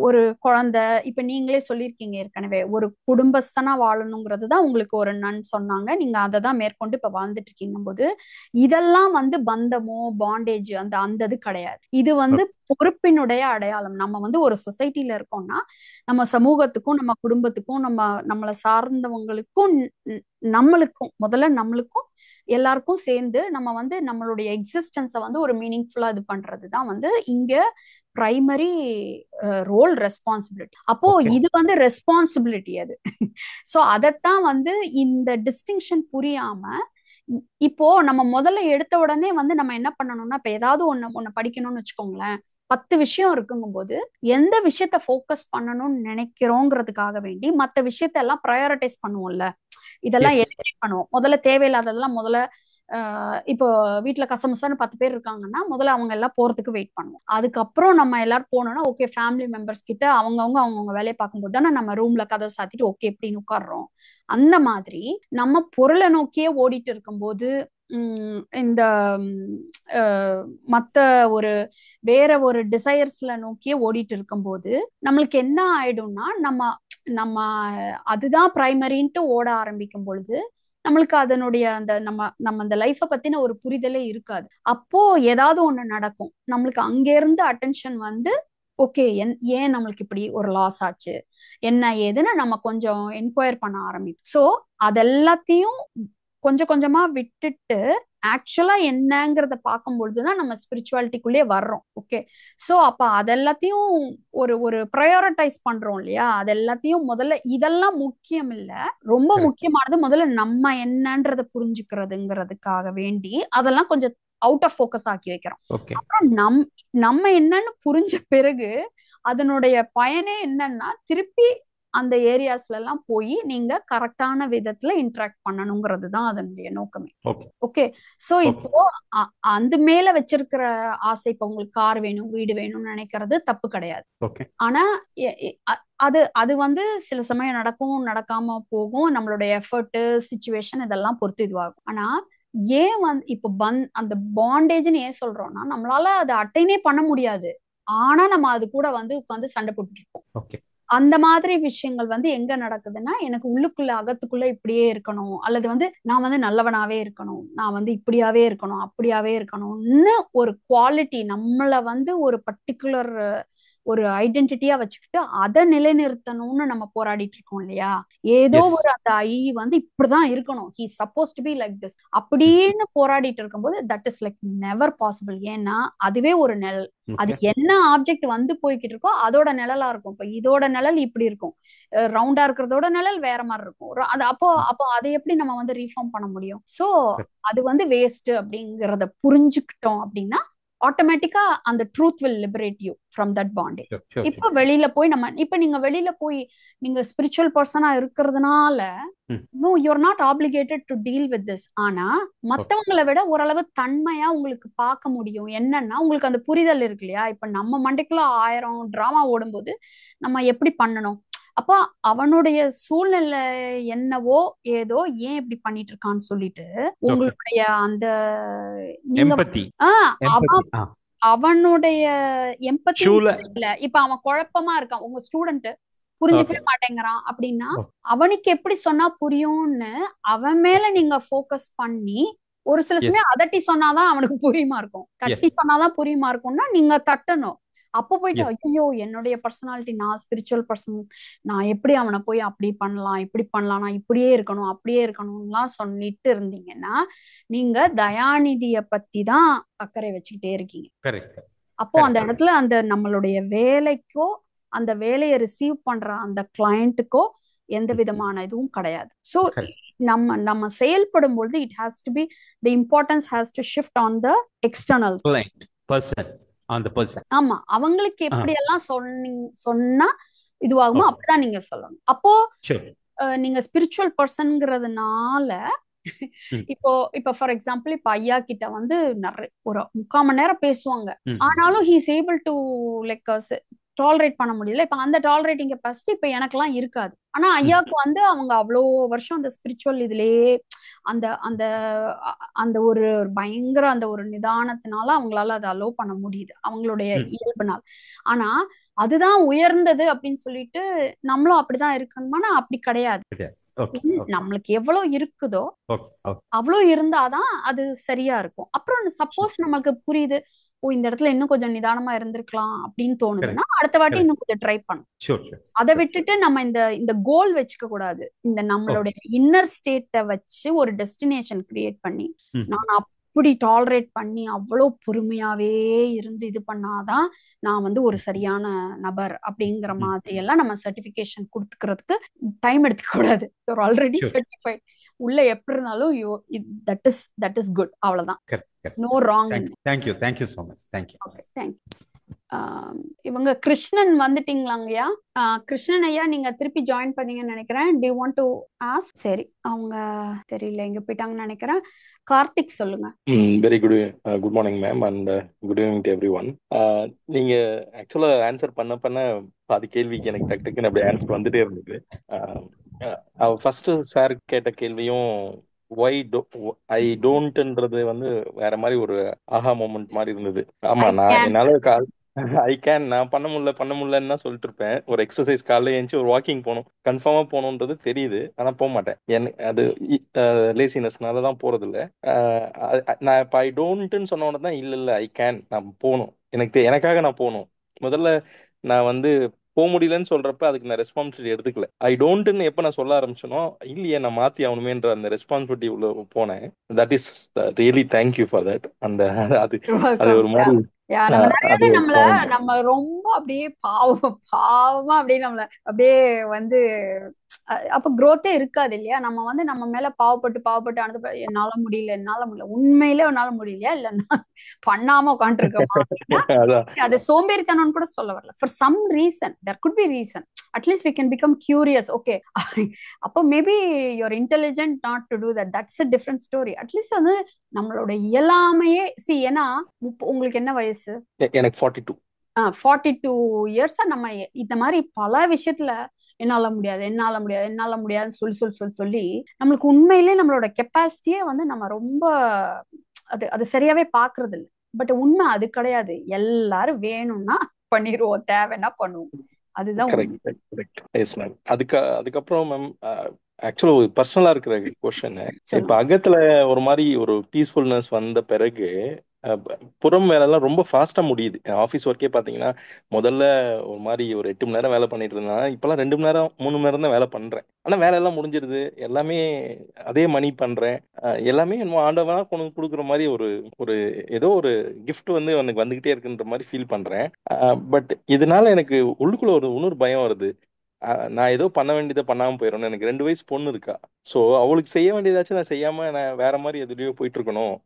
ஒரு குழந்தை, இப்ப நீங்களே சொல்லியிருக்கீங்க ஏற்கனவே, ஒரு குடும்பஸ்தனா வாழணுங்கிறது தான் உங்களுக்கு ஒரு நன் சொன்னாங்க, நீங்க அதை தான் மேற்கொண்டு இப்ப வாழ்ந்துட்டு இருக்கீங்க போது இதெல்லாம் வந்து பந்தமோ பாண்டேஜ் அந்த இது கிடையாது. இது வந்து பொறுப்பினுடைய அடையாளம். நம்ம வந்து ஒரு சொசைட்டில இருக்கோம்னா நம்ம சமூகத்துக்கும் நம்ம குடும்பத்துக்கும் நம்மளை சார்ந்தவங்களுக்கும் நம்மளுக்கும் முதல்ல நம்மளுக்கும் எல்லாருக்கும் சேர்ந்து நம்ம வந்து நம்மளுடைய எக்ஸிஸ்டன்ஸை வந்து ஒரு மீனிங்ஃபுல்லா இது பண்றதுதான் வந்து இங்க பிரைமரி ரோல், ரெஸ்பான்சிபிலிட்டி. அப்போ இது வந்து ரெஸ்பான்சிபிலிட்டி அது. சோ அதைத்தான் வந்து இந்த டிஸ்டிங்ஷன் புரியாம இப்போ நம்ம முதல்ல எடுத்த உடனே வந்து நம்ம என்ன பண்ணணும்னா, இப்ப ஏதாவது ஒண்ணு படிக்கணும்னு வச்சுக்கோங்களேன், 10 விஷயம் இருக்குங்கும் போது எந்த விஷயத்த ஃபோக்கஸ் பண்ணணும்னு நினைக்கிறோங்கிறதுக்காக வேண்டி மற்ற விஷயத்த எல்லாம் ப்ரையாரிட்டைஸ் பண்ணுவோம்ல, இதெல்லாம் எலிமினேட் பண்ணுவோம். முதல்ல தேவையில்லாததெல்லாம் முதல்ல இப்போ வீட்டுல கசமுசான்னு 10 பேர் இருக்காங்கன்னா முதல்ல அவங்க எல்லாம் போறதுக்கு வெயிட் பண்ணுவோம். அதுக்கப்புறம் நம்ம எல்லாரும் போனோம்னா ஓகே, ஃபேமிலி மெம்பர்ஸ் கிட்ட அவங்கவுங்க வேலையை பார்க்கும்போது தானே நம்ம ரூம்ல கதை சாத்திட்டு ஓகே எப்படின்னு உட்கார்றோம். அந்த மாதிரி நம்ம பொருளை நோக்கியே ஓடிட்டு இருக்கும்போது இந்த மத்த வேற ஒரு டிசையர்ஸ்ல நோக்கியே ஓடிட்டு இருக்கும்போது நம்மளுக்கு என்ன ஆயிடும்னா, நம்ம அதுதான் பிரைமரின்ட்டு ஓட ஆரம்பிக்கும் பொழுது நம்மளுக்கு அதனுடைய நம்ம அந்த லைஃபை பத்தின ஒரு புரிதலே இருக்காது. அப்போ ஏதாவது ஒண்ணு நடக்கும், நம்மளுக்கு அங்க இருந்து அட்டென்ஷன் வந்து ஓகே ஏன் நம்மளுக்கு இப்படி ஒரு லாஸ் ஆச்சு, என்ன ஏதுன்னு நம்ம கொஞ்சம் என்கொயர் பண்ண ஆரம்பிப்போம். ஸோ அதெல்லாத்தையும் கொஞ்சம் கொஞ்சமா விட்டுட்டு ஆக்சுவலா என்னங்கிறத பார்க்கும்பொழுதுதான் நம்ம ஸ்பிரிச்சுவாலிட்டிக்குள்ளே வர்றோம். ஓகே, ஸோ அப்ப அதெல்லாத்தையும் ஒரு ப்ரையாரிட்டைஸ் பண்றோம் இல்லையா, அதெல்லாத்தையும் முதல்ல இதெல்லாம் முக்கியம் இல்ல, ரொம்ப முக்கியமானது முதல்ல நம்ம என்னன்றத புரிஞ்சுக்கிறதுங்கிறதுக்காக வேண்டி அதெல்லாம் கொஞ்சம் அவுட் ஆஃப் ஃபோக்கஸ் ஆக்கி வைக்கிறோம். அப்புறம் நம்ம என்னன்னு புரிஞ்ச பிறகு அதனுடைய பயனே என்னன்னா திருப்பி அந்த ஏரியாஸ்ல எல்லாம் போய் நீங்க கரெக்டான விதத்துல இன்டராக்ட் பண்ணணுங்கிறது தான் அதனுடைய நோக்கமே. ஓகே, சோ இப்போ அந்த மேல வச்சிருக்கிற ஆசை, இப்ப உங்களுக்கு கார் வேணும், வீடு வேணும்னு நினைக்கிறது தப்பு கிடையாது. ஆனா அது வந்து சில சமயம் நடக்கும், நடக்காம போகும், நம்மளுடைய எஃபர்ட், சிச்சுவேஷன் இதெல்லாம் பொறுத்து இதுவாகும். ஆனா ஏன் வந்து இப்போ அந்த பாண்டேஜ்னு ஏன் சொல்றோம்னா, நம்மளால அதை அட்டைனே பண்ண முடியாது, ஆனா நம்ம அது கூட வந்து உட்காந்து சண்டை போட்டுட்டு இருக்கோம். அந்த மாதிரி விஷயங்கள் வந்து எங்க நடக்குதுன்னா, எனக்கு உள்ளுக்குள்ள அகத்துக்குள்ள இப்படியே இருக்கணும், அல்லது வந்து நான் வந்து நல்லவனாவே இருக்கணும், நான் வந்து இப்படியாவே இருக்கணும், அப்படியாவே இருக்கணும்னு ஒரு குவாலிட்டி நம்மள வந்து ஒரு பர்டிகுலர் ஒரு ஐடென்டிட்டியா வச்சுக்கிட்டு அதை நிலைநிறுத்தணும்னு நம்ம போராடிட்டு இருக்கோம் இல்லையா. ஏதோ எஸ் ஒரு அந்த ஐ வந்து இப்படிதான் இருக்கணும், he suppose to be like this அப்படின்னு போராடிட்டு இருக்கும்போது that is like never possible. ஏன்னா அதுவே ஒரு நிழல். அது ஓகே என்ன ஆப்ஜெக்ட் வந்து போய்கிட்டு இருக்கோ அதோட நிழலா இருக்கும். இப்ப இதோட நிழல் இப்படி இருக்கும், ரவுண்டா இருக்கிறதோட நிழல் வேற மாதிரி இருக்கும். அது அப்போ அப்போ அதை எப்படி நம்ம வந்து ரீஃபார்ம் பண்ண முடியும்? சோ அது வந்து வேஸ்ட் அப்படிங்கறத புரிஞ்சுக்கிட்டோம் அப்படின்னா ஆட்டோமேட்டிக்கா அந்த truth will liberate you from that bondage. Sure sure இப்ப வெளியில போய் இப்ப நீங்க வெளியில போய் நீங்க ஸ்பிரிச்சுவல் பர்சனா இருக்கிறதுனால hmm no you're not obligated to deal with this. ஆனா ஓகே மத்தவங்களை விட ஓரளவு தன்மையா உங்களுக்கு பார்க்க முடியும். என்னன்னா உங்களுக்கு அந்த புரிதல் இருக்கு இல்லையா. இப்ப நம்ம மண்டைக்குள்ள 1000 டிராமா ஓடும்போது நம்ம எப்படி பண்ணணும், அப்போ அவனுடைய சூழ்நிலை என்னவோ ஏதோ ஏன் இப்படி பண்ணிட்டு இருக்கான்னு சொல்லிட்டு ஓகே உங்களுடைய அந்த நீங்க எம்பத்தி ஆஹ் அவன் எம்பத்தி அவனுடைய எம்பத்தி ஷூல இல்ல. இப்ப அவன் குழப்பமா இருக்கான், உங்க ஸ்டூடெண்ட் ஓகே புரிஞ்சுக்கவே மாட்டேங்கிறான் அப்படின்னா அவனுக்கு எப்படி சொன்னா புரியும்னு அவன் மேல நீங்க ஃபோக்கஸ் பண்ணி ஒரு சில எஸ் சமயம் அதட்டி சொன்னாதான் அவனுக்கு புரியுமா இருக்கும், தட்டி எஸ் சொன்னாதான் புரியுமா இருக்கும்னா நீங்க தட்டணும். அப்போ போயிட்டு எஸ் ஐயோ என்னுடைய பர்சனாலிட்டி, நான் ஸ்பிரிச்சுவல் பர்சன், நான் எப்படி அவனை போய் அப்படி பண்ணலாம் இப்படி பண்ணலாம், நான் இப்படியே இருக்கணும் அப்படியே இருக்கணும்லாம் சொல்லிட்டு இருந்தீங்கன்னா நீங்க தயாநிதியை பத்தி தான் அக்கறை வச்சுக்கிட்டே இருக்கீங்க. கரெக்ட் அப்போ அந்த கரெக்ட் இடத்துல அந்த நம்மளுடைய வேலைக்கோ அந்த வேலையை ரிசீவ் பண்ற அந்த கிளையண்ட்டுக்கோ எந்த விதமான இதுவும் கிடையாது. ஸோ கரெக்ட் நம்ம செயல்படும் பொழுது it has to be the importance has to shift on the external. Client person on the person. ஆமா, அவங்களுக்கு எப்படி எல்லாம் சொன்னா இதுவாகுமோ ஓகே அப்படிதான் நீங்க சொல்லணும். அப்போ ஷூர் நீங்க ஸ்பிரிச்சுவல் பர்சன்ங்கிறதுனால ம் இப்போ இப்ப ஃபார் எக்ஸாம்பிள் இப்ப ஐயா கிட்ட வந்து நிறைய ஒரு 3/4 மணி நேரம் பேசுவாங்க. ம் ஆனாலும் he's able to like tolerate பண்ண முடியல. இப்ப அந்த டாலரேட்டிங் கெப்பாசிட்டி இப்ப எனக்கெல்லாம் இருக்காது. ஆனா ம் ஐயாவுக்கு வந்து அவங்க அவ்வளோ வருஷம் அந்த ஸ்பிரிச்சுவல் இதுலயே அந்த அந்த அந்த ஒரு பயங்கர அந்த ஒரு நிதானத்தினால அவங்களால அதை அலோவ் பண்ண முடியுது அவங்களுடைய ம் இயல்புனால். ஆனா அதுதான் உயர்ந்தது அப்படின்னு சொல்லிட்டு நம்மளும் அப்படிதான் இருக்கணுமானா அப்படி கிடையாது. கிடையாது. ஓகே ஓகே நம்மளுக்கு எவ்வளவு இருக்குதோ ஓகே ஓகே அவ்வளோ இருந்தாதான் அது சரியா இருக்கும். அப்புறம் சப்போஸ் நமக்கு புரியுது, ஓ இந்த இடத்துல இன்னும் கொஞ்சம் நிதானமா இருந்திருக்கலாம் அப்படின்னு தோணுதுன்னா கரெக்ட் அடுத்த வாட்டி கரெக்ட் இன்னும் கொஞ்சம் ட்ரை பண்ணும். ஷூர் ஷூர் அதை ஷூர் விட்டுட்டு நம்ம இந்த கோல் வச்சுக்க கூடாது. இந்த ஓகே நம்மளுடைய இன்னர் ஸ்டேட்டை வச்சு ஒரு டெஸ்டினேஷன் கிரியேட் பண்ணி ம் நான் அப்படி டாலரேட் பண்ணி அவ்வளோ பொறுமையாவே இருந்து இது பண்ணாதான் நான் வந்து ஒரு சரியான நபர் அப்படிங்கிற ம் மாதிரி எல்லாம் நம்ம சர்டிபிகேஷன் கொடுத்துக்கிறதுக்கு டைம் எடுத்துக்க கூடாது. You're already sure certified. உள்ள எப்படி இருந்தாலும் தட் இஸ் குட், அவ்வளவுதான். Correct correct no wrong thinking. Thank you thank you so much thank you. Okay, thank you. இவங்க கிருஷ்ணன் வந்துட்டீங்களாங்கய்யா? கிருஷ்ணன் ஐயா நீங்க திருப்பி ஜாயின் பண்ணீங்கன்னு நினைக்கிறேன். To you want to ask? சரி, அவங்க தெரியல எங்க போயிட்டாங்கன்னு நினைக்கிறேன். கார்த்திக் சொல்லுங்க. Very good morning ma'am and good evening to every one. நீங்க ஆக்சுவலா ஆன்சர் பண்ண பாதி கேள்விக்கு எனக்கு டக்குன்னு அப்படியே ஆன்சர் வந்துட்டே இருந்தது. ஃபர்ஸ்ட் சார் கேட்ட கேள்வியும் ஒய் ஐ டோன்ட்ன்றது வந்து வேற மாதிரி ஒரு ஆஹா மொமெண்ட் மாதிரி இருந்தது. ஆமா, ஐ நான் கேன். என்னால ஐ கேன் நான் பண்ண முடியலன்னு தான் சொல்லிட்டு இருப்பேன். ஒரு எக்ஸசைஸ் காலைல எழுந்துச்சு ஒரு வாக்கிங் போகணும், கன்ஃபார்மா போகணுன்றது தெரியுது, ஆனா போக மாட்டேன். அது லேசினஸ்னால தான் போறது இல்லை. நான் இப்போ ஐ டோன்ட்னு சொன்ன உடனே தான் இல்ல ஐ கேன், நான் போகணும், எனக்காக நான் போகணும். முதல்ல நான் வந்து போக முடியலன்னு சொல்றப்ப அதுக்கு நான் ரெஸ்பான்சிபிலிட்டி எடுத்துக்கல. ஐ டோன்ட்னு எப்ப நான் சொல்ல ஆரம்பிச்சனோ இல்லையே நான் மாத்தி ஆகணுமேன்ற அந்த ரெஸ்பான்சிபிலிட்டி உள்ள போனேன். That is really thank you for that. அந்த அது ஒரு மாதிரி நம்ம நிறைய அது நம்ம ரொம்ப அப்படியே பாவமா அப்படியே நம்மள அப்படியே வந்து அப்ப growth-ஏ இருக்காது இல்லையா. நம்ம வந்து நம்ம மேல பாவப்பட்டு அனுப்ப என்னால முடியல உண்மையிலே என்னால முடியலையா இல்ல நான் பண்ணாம உட்காந்துருக்கோமா அப்படின்னா அதான் அது சோம்பேறித்தனம்னு கூட சொல்ல வரல. For some reason there could be reason. At least we can become curious. Okay, அப்போ maybe you're intelligent not to do that. That's a different story. At least வந்து நம்மளோட இயலாமையே ஏன்னா உங்களுக்கு என்ன வயசு? எனக்கு 42. 42 இயர்ஸா நம்ம இந்த மாதிரி பல விஷயத்துல என்னால முடியாதுன்னு சொல்லி நம்மளுக்கு உண்மையிலே நம்மளோட கெப்பாசிட்டியே வந்து நம்ம ரொம்ப அது சரியாவே பாக்குறது இல்லை. பட் உண்மை அது கிடையாது. எல்லாரும் வேணும்னா பண்ணிடுவோம், தேவைன்னா பண்ணுவோம். அதுதான் உண்மை. Correct yes ma'am. அதுக்கப்புறம் மேம் ஆக்சுவலா ஒரு பர்சனலா இருக்கிற கொஸ்டின். இப்ப அகத்துல ஒரு மாதிரி ஒரு பீஸ்ஃபுல்னஸ் வந்த பிறகு புறம் வேலைலாம் ரொம்ப ஃபாஸ்டா முடியுது. ஆஃபீஸ் ஒர்க்கே பார்த்தீங்கன்னா, முதல்ல ஒரு மாரி ஒரு 8 மணி நேரம் வேலை பண்ணிட்டு இருந்தேன். இப்பலாம் 2 மணி நேரம், 3 மணி நேரம் தான் வேலை பண்றேன். ஆனா வேலையெல்லாம் முடிஞ்சிருது. எல்லாமே அதே மணி பண்றேன். எல்லாமே என்னமோ ஆண்டவனா கொண்டு குடுக்குற மாரி ஒரு ஒரு ஏதோ ஒரு கிஃப்ட் வந்து எனக்கு வந்துகிட்டே இருக்குன்ற மாரி ஃபீல் பண்றேன். பட் இதனால எனக்கு உள்ளுக்குள்ள ஒரு இன்னொரு பயம் வருது. நான் ஏதோ பண்ண வேண்டியதை பண்ணாம போயிடணும். எனக்கு 2 வயசு பொண்ணு இருக்கா. ஸோ அவளுக்கு செய்ய வேண்டியதாச்சும் நான் செய்யாம நான் வேற மாதிரி எதுலயோ போயிட்டு இருக்கணும்.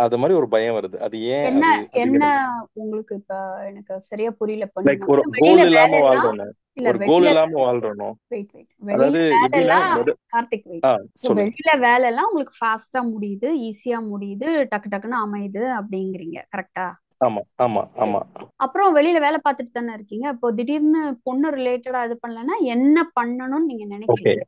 அது மாதிரி ஒரு பயம் வருது. அது ஏன் என்ன அது என்ன அப்படிங்கிறது உங்களுக்கு இப்ப எனக்கு சரியா புரியல. இப்ப லைக் நீங்க ஒரு வந்து கோல் வெளியில இல்லாம வேலையெல்லாம் வாழ்றோம். இல்ல ஒரு கோல் வெளியில இல்லாம வாழ்றோம். வெயிட் வெளியில அதாவது எப்படின்னா வேலைலாம் கார்த்திக் வெயிட். ஸோ சொல்லுங்க. வெளியில வேலைலாம் உங்களுக்கு ஃபாஸ்டா முடியுது, ஈஸியா முடியுது, டக்கு டக்குன்னு அமையுது அப்படிங்கிறீங்க, கரெக்டா? ஆமா ஆமா ஆமா. அப்புறம் வெளியில வேலை பார்த்துட்டு தானே இருக்கீங்க. இப்போ திடீர்னு பொண்ணு ரிலேட்டடா இது பண்ணலன்னா என்ன பண்ணணும்னு நீங்க ஓகே. நினைக்கிறீங்க?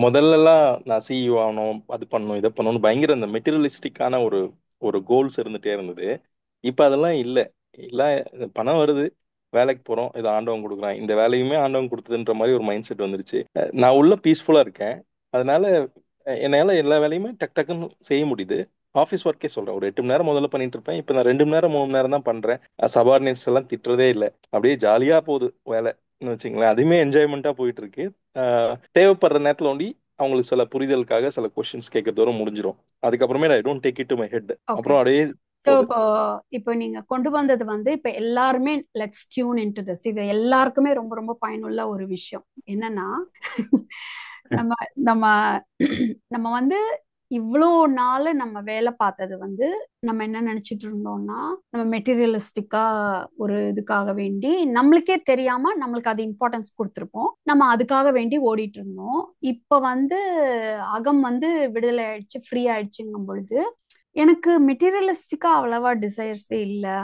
முதல்லலாம் நான் சிஇஓ ஆகணும், அது பண்ணணும், இதை பண்ணணும், பயங்கர இந்த மெட்டீரியலிஸ்டிக்கான ஒரு ஒரு கோல்ஸ் இருந்துட்டே இருந்தது. இப்ப அதெல்லாம் இல்ல. இல்ல, பணம் வருது, வேலைக்கு போறோம், இது ஆண்டவன் கொடுக்குறான், இந்த வேலையுமே ஆண்டவன் கொடுத்ததுன்ற மாதிரி ஒரு மைண்ட் செட் வந்துருச்சு. நான் உள்ள பீஸ்ஃபுல்லா இருக்கேன். அதனால என்னால எல்லா வேலையுமே டக் டக்குன்னு செய்ய முடியுது. ஆஃபீஸ் ஒர்க்கே சொல்றேன், ஒரு 8 மணி நேரம் முதல்ல பண்ணிட்டு இருப்பேன். இப்போ நான் 2 மணி நேரம் 3 மணி நேரம் தான் பண்றேன். சபார்டினேட்ஸ் எல்லாம் திட்டுறதே இல்லை. அப்படியே ஜாலியா போகுது வேலைன்னு வச்சுங்களேன். அதுவுமே என்ஜாய்மெண்ட்டா போயிட்டு இருக்கு. தேவைப்படுற நேரத்துல ஒண்டி அவங்களுக்கு சில புரிதலுக்காக சில கொஸ்டின்ஸ் கேட்கறதோட முடிஞ்சிடும். அதுக்கப்புறமே I don't take it to my head. Okay. அப்புறம் அப்படியே ஸோ போகுது. இப்போ நீங்க கொண்டு வந்தது வந்து இப்போ எல்லாருமே லெட்ஸ் டியூன் இன்டு திஸ். இது எல்லாருக்குமே ரொம்ப ரொம்ப பயனுள்ள ஒரு விஷயம். என்னன்னா நம்ம நம்ம நம்ம வந்து இவ்வளோ நாள் நம்ம வேலை பார்த்தது வந்து நம்ம என்ன நினைச்சிட்டு இருந்தோம்னா, நம்ம மெட்டீரியலிஸ்டிக்கா ஒரு இதுக்காக வேண்டி நம்மளுக்கே தெரியாம நம்மளுக்கு அது இம்பார்ட்டன்ஸ் கொடுத்துருப்போம். நம்ம அதுக்காக வேண்டி ஓடிட்டு இருந்தோம். இப்போ வந்து அகம் வந்து விடுதலை ஆயிடுச்சு, ஃப்ரீ ஆயிடுச்சுங்கும் பொழுது எனக்கு மெட்டீரியலிஸ்டிக்கா அவ்வளவா டிசைர்ஸே இல்லை.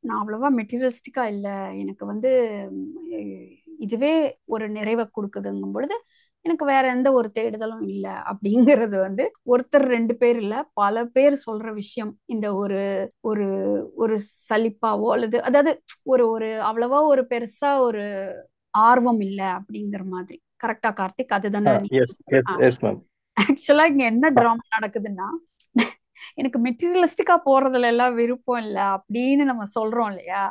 நான் அவ்வளவா மெட்டீரியலிஸ்டிக்கா இல்லை. எனக்கு வந்து இதுவே ஒரு நிறைவை கொடுக்குதுங்கும் பொழுது எனக்கு வேற எந்த ஒரு தேடுதலும் இல்லை அப்படிங்கிறது வந்து ஒருத்தர் 2 பேர் இல்ல, பல பேர் சொல்ற விஷயம். இந்த ஒரு ஒரு ஒரு சலிப்பாவோ அல்லது அதாவது ஒரு ஒரு அவ்வளவா ஒரு பெருசா ஒரு ஆர்வம் இல்லை அப்படிங்கிற மாதிரி. கரெக்டா கார்த்திக்? அதுதானே? Yes yes yes ma'am. ஆக்சுவலா இங்க என்ன டிராமா நடக்குதுன்னா, எனக்கு மெட்டீரியலிஸ்டிக்கா போறதுல எல்லாம் விருப்பம் இல்லை அப்படின்னு நம்ம சொல்றோம் இல்லையா,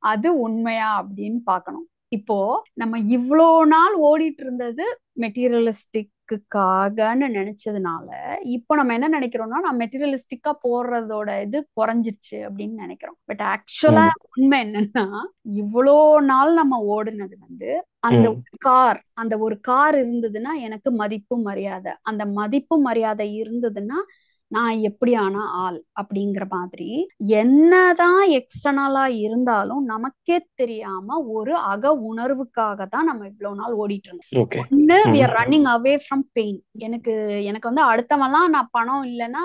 அது உண்மையா அப்படின்னு பார்க்கணும். இப்போ நம்ம இவ்வளோ நாள் ஓடிட்டு இருந்தது மெட்டீரியலிஸ்டிக்குக்காகன்னு நினைச்சதுனால இப்போ நம்ம என்ன நினைக்கிறோம்னா, நான் மெட்டீரியலிஸ்டிக்கா போறதோட இது குறைஞ்சிருச்சு அப்படின்னு நினைக்கிறோம். பட் ஆக்சுவலா உண்மை என்னன்னா, இவ்வளோ நாள் நம்ம ஓடுனது வந்து அந்த ஒரு கார் இருந்ததுன்னா எனக்கு மதிப்பு மரியாதை, அந்த மதிப்பு மரியாதை இருந்ததுன்னா நான் எப்படியான ஆள் அப்படிங்கிற மாதிரி என்னதான் எக்ஸ்டர்னலா இருந்தாலும் நமக்கே தெரியாம ஒரு அக உணர்வுக்காக தான் நம்ம இவ்வளவு நாள் ஓடிட்டு இருந்தோம். ஓகே. ஒண்ணு we are running away from pain. எனக்கு வந்து அடுத்தவன்லாம் நான் பணம் இல்லைன்னா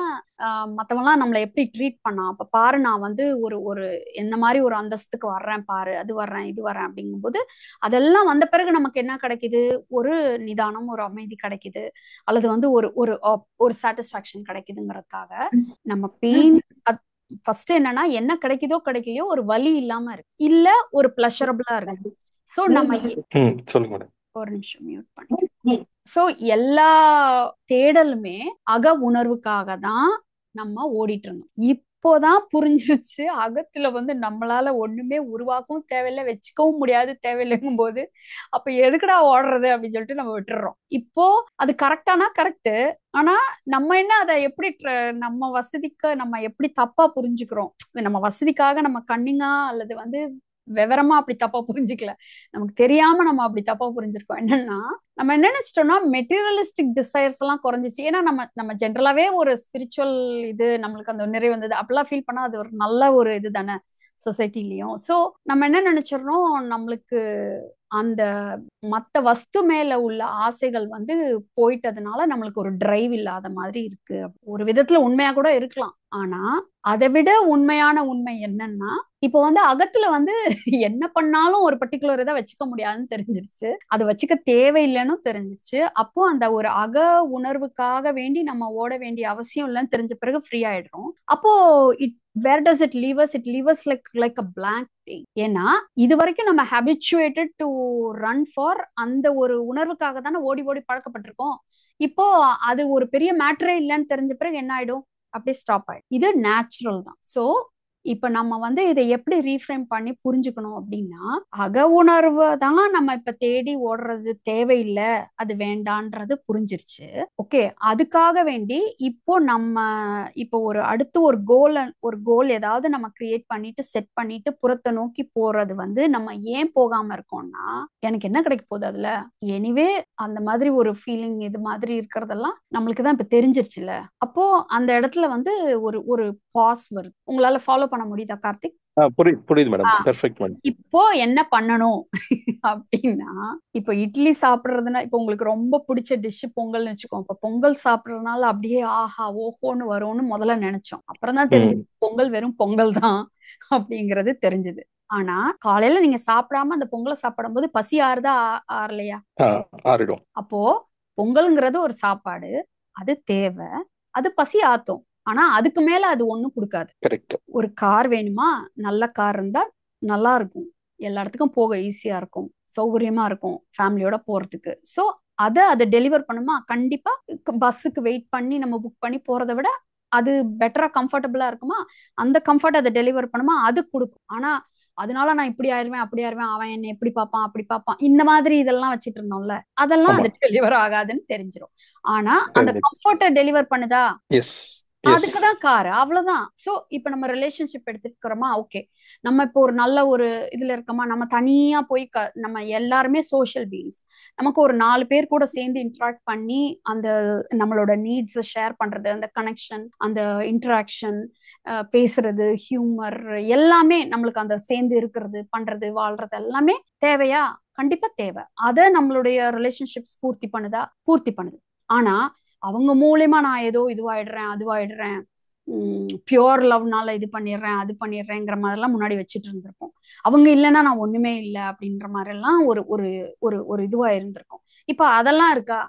மத்தவன்லாம் நம்மளை எப்படி ட்ரீட் பண்ணான், அப்ப பாரு நான் வந்து ஒரு ஒரு எந்த மாதிரி ஒரு அந்தஸ்துக்கு வர்றேன் பாரு, அது வர்றேன் இது வர்றேன் அப்படிங்கும்போது அதெல்லாம் வந்த பிறகு நமக்கு என்ன கிடைக்குது? ஒரு நிதானம், ஒரு அமைதி கிடைக்குது, அல்லது வந்து ஒரு ஒரு ஒரு சாட்டிஸ்பாக்சன் கிடைக்குதுங்கிறதுக்காக நம்ம பெயின் ஃபர்ஸ்ட் என்னன்னா என்ன கிடைக்குதோ கிடைக்கலையோ ஒரு வலி இல்லாம இருக்கு, இல்ல ஒரு பிளஷரபிளா இருக்கு. சோ நம்ம சொல்லுங்க மேடம். ஒரு நிமிஷம் மியூட் பண்ணிக்கிறேன். சோ எல்லா தேடலுமே அக உணர்வுக்காக தான் நம்ம ஓடிட்டு இருந்தோம். இப்போதான் புரிஞ்சிருச்சு அகத்துல வந்து நம்மளால ஒண்ணுமே உருவாக்கவும் தேவையில்லை, வச்சுக்கவும் முடியாது தேவையில்லைங்கும் போது அப்ப எதுக்குடா ஓடுறது அப்படின்னு சொல்லிட்டு நம்ம விட்டுறோம். இப்போ அது கரெக்டானா கரெக்ட், ஆனா நம்ம என்ன அதை எப்படி நம்ம வசதிக்கு நம்ம எப்படி தப்பா புரிஞ்சுக்கிறோம். நம்ம வசதிக்காக நம்ம கண்ணிங்கா அல்லது வந்து விவரமா அப்படி தப்பா புரிஞ்சுக்கல, நமக்கு தெரியாம நம்ம அப்படி தப்பா புரிஞ்சிருக்கோம். என்னன்னா நம்ம என்ன நினைச்சிட்டோம்னா மெட்டீரியலிஸ்டிக் டிசைர்ஸ் எல்லாம் குறைஞ்சிச்சு. ஏன்னா நம்ம ஜென்ரலாவே ஒரு ஸ்பிரிச்சுவல் இது நம்மளுக்கு அந்த நிறைவு வந்தது அப்படிலாம் ஃபீல் பண்ணா அது ஒரு நல்ல ஒரு இது தானே சொசைட்டிலையும். ஸோ நம்ம என்ன நினைச்சிடறோம், நம்மளுக்கு அந்த மத்த வஸ்து மேல உள்ள ஆசைகள் வந்து போயிட்டதுனால நம்மளுக்கு ஒரு டிரைவ் இல்லாத மாதிரி இருக்கு. ஒரு விதத்துல உண்மையா கூட இருக்கலாம். ஆனா அதை விட உண்மையான உண்மை என்னன்னா, இப்போ வந்து அகத்துல வந்து என்ன பண்ணாலும் ஒரு பர்டிகுலர் இதை வச்சுக்க முடியாதுன்னு தெரிஞ்சிருச்சு, அதை வச்சுக்க தேவையில்லைன்னு தெரிஞ்சிருச்சு. அப்போ அந்த ஒரு அக உணர்வுக்காக வேண்டி நம்ம ஓட வேண்டிய அவசியம் இல்லைன்னு தெரிஞ்ச பிறகு ஃப்ரீ ஆயிடுறோம். அப்போ where does it leave us? It leaves us like a blank thing. ஏன்னா இது வரைக்கும் நம்ம habituated to run for அந்த ஒரு உணர்வுக்காக தானே ஓடி ஓடி பழக்கப்பட்டிருக்கோம். இப்போ அது ஒரு பெரிய மேட்டரே இல்லைன்னு தெரிஞ்ச பிறகு என்ன ஆயிடும், அப்படியே ஸ்டாப் ஆயிடும். இது நேச்சுரல் தான். ஸோ இப்ப நம்ம வந்து இதை எப்படி ரீஃப்ரேம் பண்ணி புரிஞ்சுக்கணும் அப்படின்னா, அக உணர்வை தான் நம்ம இப்ப தேடி ஓடுறது தேவையில்லை, அது வேண்டான்றது புரிஞ்சிருச்சு. ஓகே, அதுக்காக வேண்டி இப்போ நம்ம இப்போ அடுத்து ஒரு கோல் ஏதாவது நம்ம கிரியேட் பண்ணிட்டு செட் பண்ணிட்டு புறத்தை நோக்கி போறது வந்து நம்ம ஏன் போகாம இருக்கோம்னா, எனக்கு என்ன கிடைக்க போகுது அதுல, எனிவே அந்த மாதிரி ஒரு ஃபீலிங் இது மாதிரி இருக்கிறதெல்லாம் நம்மளுக்கு தான் இப்ப தெரிஞ்சிருச்சுல. அப்போ அந்த இடத்துல வந்து ஒரு ஒரு பாஸ் வருது. உங்களால ஃபாலோ பண்ண முடியுதா கார்த்திக்? புரியுது மேடம், பெர்ஃபெக்ட் மேடம். இப்போ என்ன பண்ணணும் அப்படின்னா, இப்போ இட்லி சாப்பிடுறதுனா, இப்போ உங்களுக்கு ரொம்ப பிடிச்ச டிஷ் பொங்கல்னு வச்சுக்கோ. இப்போ பொங்கல் சாப்பிடுறதுனால அப்படியே ஆஹா ஓஹோன்னு வரும்னு முதல்ல நினைச்சோம். அப்புறம் தான் தெரிஞ்சது பொங்கல் வெறும் பொங்கல் தான் அப்படிங்கிறது தெரிஞ்சது. ஆனா காலையில நீங்க சாப்பிடாம அந்த பொங்கலை சாப்பிடும்போது பசி ஆறுதா ஆறலையா? ஆறிடும். அப்போ பொங்கல்ங்கிறது ஒரு சாப்பாடு, அது தேவை, அது பசி ஆத்தும். ஆனா அதுக்கு மேல அது ஒண்ணும் கொடுக்காது. கரெக்ட். ஒரு கார் வேணுமா, நல்ல கார் இருந்தா நல்லா இருக்கும், எல்லா இடத்துக்கும் போக ஈஸியா இருக்கும், சௌகரியமா இருக்கும் ஃபேமிலியோட போறதுக்கு. ஸோ அதை டெலிவர் பண்ணுமா, கண்டிப்பா பஸ்ஸுக்கு வெயிட் பண்ணி நம்ம புக் பண்ணி போறதை விட அது பெட்டரா கம்ஃபர்டபுளா இருக்குமா, அந்த கம்ஃபர்ட் அதை டெலிவர் பண்ணுமா, அது கொடுக்கும். ஆனா அதனால நான் இப்படி ஆயிடுவேன் அப்படி ஆயிடுவேன், அவன் என்ன எப்படி பார்ப்பான் அப்படி பார்ப்பான், இந்த மாதிரி இதெல்லாம் வச்சிட்டு இருந்தோம்ல, அதெல்லாம் அது டெலிவர் ஆகாதுன்னு தெரிஞ்சிடும். ஆனா அந்த கம்ஃபர்ட்டை டெலிவர் பண்ணுதா, அதுக்குதான் காரு, அவ்வளவுதான். சோ இப்ப நம்ம ரிலேஷன்ஷிப் எடுத்துக்கிறோமா, ஓகே, நம்ம இப்போ ஒரு நல்ல ஒரு இதுல இருக்கோமா, நம்ம தனியா போய் நம்ம எல்லாருமே சோஷியல் பீயிங்ஸ், நமக்கு ஒரு 4 பேர் கூட சேர்ந்து இன்டராக்ட் பண்ணி அந்த நம்மளோட நீட்ஸ் ஷேர் பண்றது, அந்த கனெக்ஷன், அந்த இன்டராக்ஷன், பேசுறது, ஹியூமர், எல்லாமே நம்மளுக்கு அந்த சேர்ந்து இருக்கிறது, பண்றது, வாழ்றது எல்லாமே தேவையா? கண்டிப்பா தேவை. அதை நம்மளுடைய ரிலேஷன்ஷிப்ஸ் பூர்த்தி பண்ணுது. ஆனா அவங்க மூலியமா நான் ஏதோ இதுவாயிடுறேன் அதுவாயிடுறேன், பியோர் லவ்னால இது பண்ணிடுறேன் அது பண்ணிடுறேங்கிற மாதிரிலாம் முன்னாடி வச்சுட்டு இருந்திருப்போம். அவங்க இல்லைன்னா நான் ஒண்ணுமே இல்லை அப்படின்ற மாதிரி எல்லாம் ஒரு ஒரு ஒரு ஒரு இதுவா இருந்திருக்கும். இப்ப அதெல்லாம் இருக்கா?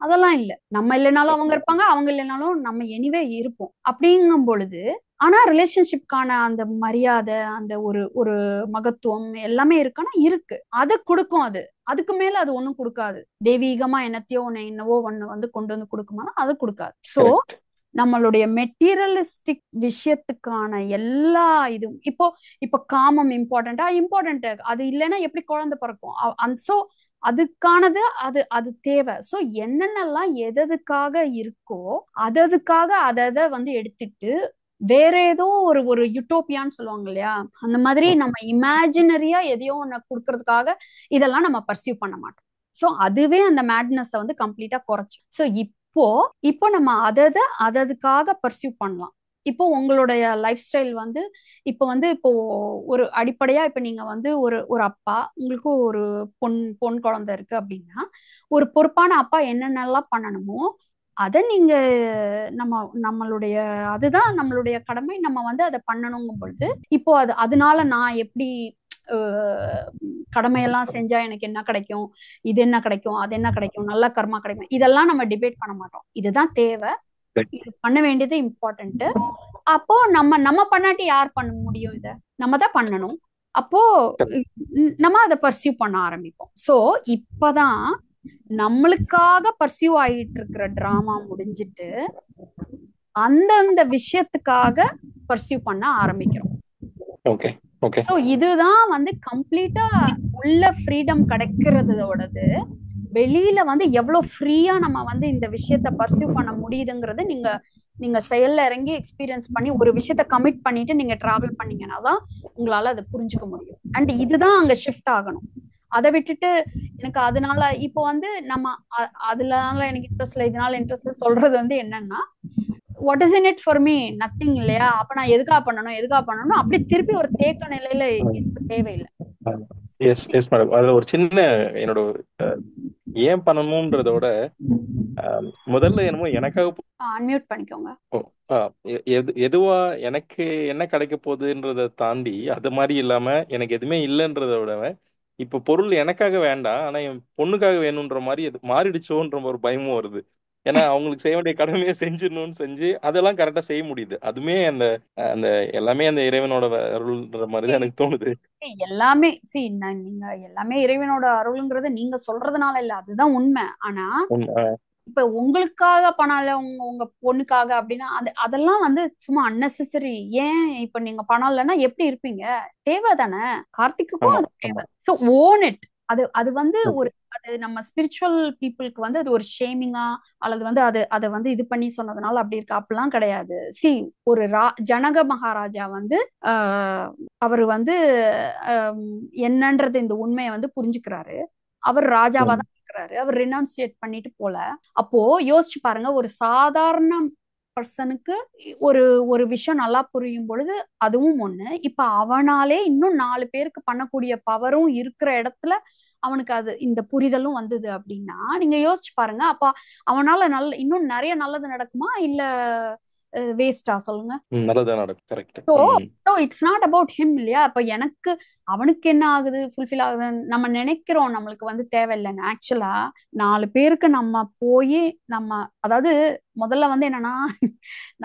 அதெல்லாம் இல்லை. நம்ம இல்லைனாலும் அவங்க இருப்பாங்க, அவங்க இல்லைனாலும் நம்ம எனிவே இருப்போம். அப்படிங்கும் பொழுது ஆனா ரிலேஷன்ஷிப்கான அந்த மரியாதை, அந்த ஒரு ஒரு மகத்துவம் எல்லாமே இருக்கானா இருக்கு, அதை கொடுக்கும். அதுக்கு மேல அது ஒண்ணும் கொடுக்காது. தெய்வீகமா என்னவோ ஒண்ணு வந்து கொண்டு வந்து கொடுக்குமானா அது கொடுக்காது. சோ நம்மளுடைய மெட்டீரியலிஸ்டிக் விஷயத்துக்கான எல்லா இதுவும் இப்போ காமம் இம்பார்ட்டன்ட், அது இல்லைன்னா எப்படி குழந்தை பிறக்கும்? சோ அதுக்கானது அது தேவை. சோ என்னென்னலாம் எதுக்காக இருக்கோ அதுக்காக அதை வந்து எடுத்துட்டு வேற ஏதோ ஒரு யூட்டோப்பியான்னு சொல்லுவாங்க இல்லையா, அந்த மாதிரி நம்ம இமேஜினரியா எதையோ ஒண்ணு கொடுக்கறதுக்காக இதெல்லாம் நம்ம பர்சியூ பண்ண மாட்டோம். சோ அதுவே அந்த மேட்னஸ வந்து கம்ப்ளீட்டா குறைச்சு. சோ இப்போ நம்ம அதுக்காக பர்சியூ பண்ணலாம். இப்போ உங்களுடைய லைஃப் ஸ்டைல் வந்து இப்போ ஒரு அடிப்படையா இப்ப நீங்க வந்து ஒரு அப்பா, உங்களுக்கு ஒரு பொன் குழந்தை இருக்கு அப்படின்னா, ஒரு பொறுப்பான அப்பா என்னென்னலாம் பண்ணணுமோ அதை நீங்க நம்மளுடைய அதுதான் நம்மளுடைய கடமை, நம்ம வந்து அதை பண்ணணுங்கும் பொழுது இப்போ அதனால நான் எப்படி கடமையெல்லாம் செஞ்சா எனக்கு என்ன கிடைக்கும், இது என்ன கிடைக்கும், அது என்ன கிடைக்கும், நல்ல கர்மா கிடைக்கும், இதெல்லாம் நம்ம டிபேட் பண்ண மாட்டோம். இதுதான் தேவை, இது பண்ண வேண்டியது இம்பார்ட்டன்ட். அப்போ நம்ம பண்ணாட்டி யார் பண்ண முடியும்? இதை நம்ம தான் பண்ணணும். அப்போ நம்ம அதை பர்சியூ பண்ண ஆரம்பிப்போம். சோ இப்பதான் நம்மளுக்காக பர்சியூ ஆகிட்டு இருக்கிற டிராமா முடிஞ்சிட்டு அந்தந்த விஷயத்துக்காக பர்சியூ பண்ண ஆரம்பிக்கிறோம். சோ இதுதான் வந்து கம்ப்ளீட்டா உள்ள ஃப்ரீடம் கிடைக்கிறதோடது. வெளியில வந்து எவ்வளவு ஃப்ரீயா நம்ம வந்து இந்த விஷயத்த பர்சியூ பண்ண முடியுதுங்கிறது நீங்க செயல்ல இறங்கி எக்ஸ்பீரியன்ஸ் பண்ணி ஒரு விஷயத்த கமிட் பண்ணிட்டு நீங்க டிராவல் பண்ணீங்கன்னா தான் உங்களால அதை புரிஞ்சுக்க முடியும். அண்ட் இதுதான் அங்க ஷிஃப்ட் ஆகணும். அதை விட்டுட்டு எனக்கு அதனால இப்போ வந்து நம்ம அதனால எனக்கு இன்ட்ரெஸ்ட் இல்லை, இதனால இன்ட்ரெஸ்ட் இல்லை சொல்றது வந்து என்னன்னா, what is in it for me, nothing இல்லையா? அப்ப நான் எதுக்கா பண்ணணும் அப்படி திருப்பி ஒரு தேக்க நிலையில தேவையில்லை. எஸ் மேடம், அதுல ஒரு சின்ன என்னோட ஏன் பண்ணணும்ன்றதோட முதல்ல என்னமோ எனக்காக அன்மியூட் பண்ணிக்கோங்க. எதுவா எனக்கு என்ன கிடைக்க போகுதுன்றத தாண்டி அது மாதிரி இல்லாம எனக்கு எதுவுமே இல்லைன்றத விட இப்ப பொருள் எனக்காக வேண்டாம், ஆனா என் பொண்ணுக்காக வேணும்ன்ற மாதிரி அது மாறிடுச்சோன்ற ஒரு பயமும் வருது. ஏன்னா அவங்களுக்கு செய்ய வேண்டிய கடமையை செஞ்சு அதெல்லாம் கரெக்டா செய்ய முடியுது. அதுமே அந்த அந்த எல்லாமே அந்த இறைவனோட அருள்ன்ற மாதிரிதான் எனக்கு தோணுது. எல்லாமே நீங்க எல்லாமே இறைவனோட அருள்ங்கிறது நீங்க சொல்றதுனால இல்ல, அதுதான் உண்மை. ஆனா இப்ப உங்களுக்காக பணம் இல்ல, உங்க உங்க பொண்ணுக்காக அப்படின்னா அதெல்லாம் வந்து சும்மா அன்னெசரி. ஏன் இப்ப நீங்க பணம் இல்லைன்னா எப்படி இருப்பீங்க? தேவை தானே. கார்த்திக்குக்கும் ஆமா அது ஆமா தேவை. So own it. அது அது வந்து ஓகே அது நம்ம ஸ்பிரிச்சுவல் பீப்புளுக்கு வந்து அது ஒரு ஷேமிங்கா அல்லது வந்து அதை வந்து இது பண்ணி சொன்னதுனால அப்படி இருக்கு அப்படிலாம் கிடையாது. சி, ஒரு ஜனக மகாராஜா வந்து அவர் வந்து ஆஹ் என்னன்றது இந்த உண்மையை வந்து புரிஞ்சுக்கிறாரு. அவர் ராஜாவா தான் இருக்கிறாரு. அவர் ரினவுன்சியேட் பண்ணிட்டு போல. அப்போ யோசிச்சு பாருங்க, ஒரு சாதாரண பர்சனுக்கு ஒரு ஒரு விஷயம் நல்லா புரியும் பொழுது அதுவும் ஒண்ணு. இப்ப அவனாலே இன்னும் 4 பேருக்கு பண்ணக்கூடிய பவரும் இருக்கிற இடத்துல அவனுக்கு அது இந்த புரிதலும் வந்தது அப்படின்னா நீங்க யோசிச்சு பாருங்க. அப்ப அவனால இன்னும் நிறைய நல்லது நடக்குமா இல்ல வேஸ்டா சொல்லுங்க? நல்லதா நடக்கும். Correct. So so it's not about him இல்லையா? அப்ப அவனுக்கு என்ன ஆகுது, ஃபுல்ஃபில் ஆகுது நம்ம நினைக்கிறோம் நம்மளுக்கு வந்து தேவையில்லைன்னு. ஆக்சுவலா 4 பேருக்கு நம்ம போய் அதாவது முதல்ல வந்து என்னன்னா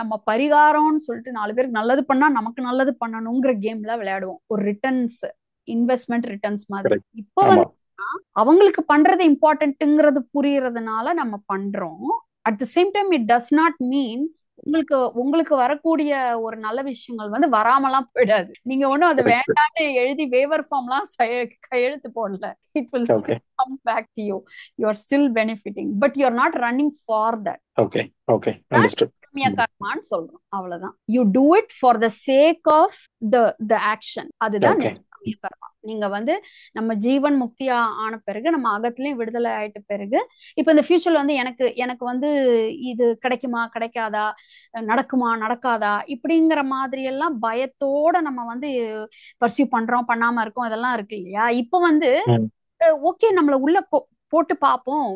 நம்ம பரிகாரம்னு சொல்லிட்டு 4 பேருக்கு நல்லது பண்ணா நமக்கு நல்லது பண்ணணுங்கிற கேம்ல விளையாடுவோம். ஒரு ரிட்டர்ன்ஸ், இன்வெஸ்ட்மெண்ட் ரிட்டர்ன்ஸ் மாதிரி. கரெக்ட். இப்போ ஆமா வந்து அவங்களுக்கு பண்றது இம்பார்ட்டன்ட்ங்கிறது புரியறதுனால நம்ம பண்றோம். At the same time it does not mean உங்களுக்கு வரக்கூடிய ஒரு நல்ல விஷயங்கள் வந்து வராமலாம் போயிடாது. நீங்க ஒண்ணும் அது கரெக்ட். வேண்டான்னு எழுதி வேவர் ஃபார்ம்லாம் கையெழுத்து போடல. It will okay still come back to you. You are still benefiting but you are not running for that. Okay okay understood. கர்மான்னு சொல்றோம், அவ்வளவுதான். You do it for the sake of the action. அதுதான் okay karma. நீங்க வந்து நம்ம ஜீவன் முக்தியா ஆன பிறகு, நம்ம அகத்திலயும் விடுதலை ஆயிட்ட பிறகு, இப்ப இந்த ஃபியூச்சர்ல வந்து எனக்கு வந்து இது கிடைக்குமா கிடைக்காதா, நடக்குமா நடக்காதா, இப்படிங்கிற மாதிரி எல்லாம் பயத்தோட நம்ம வந்து பர்சியூ பண்றோம், பண்ணாம இருக்கோம், இதெல்லாம் இருக்கு இல்லையா? இப்ப வந்து ஓகே, நம்மள உள்ள போட்டு பார்ப்போம்,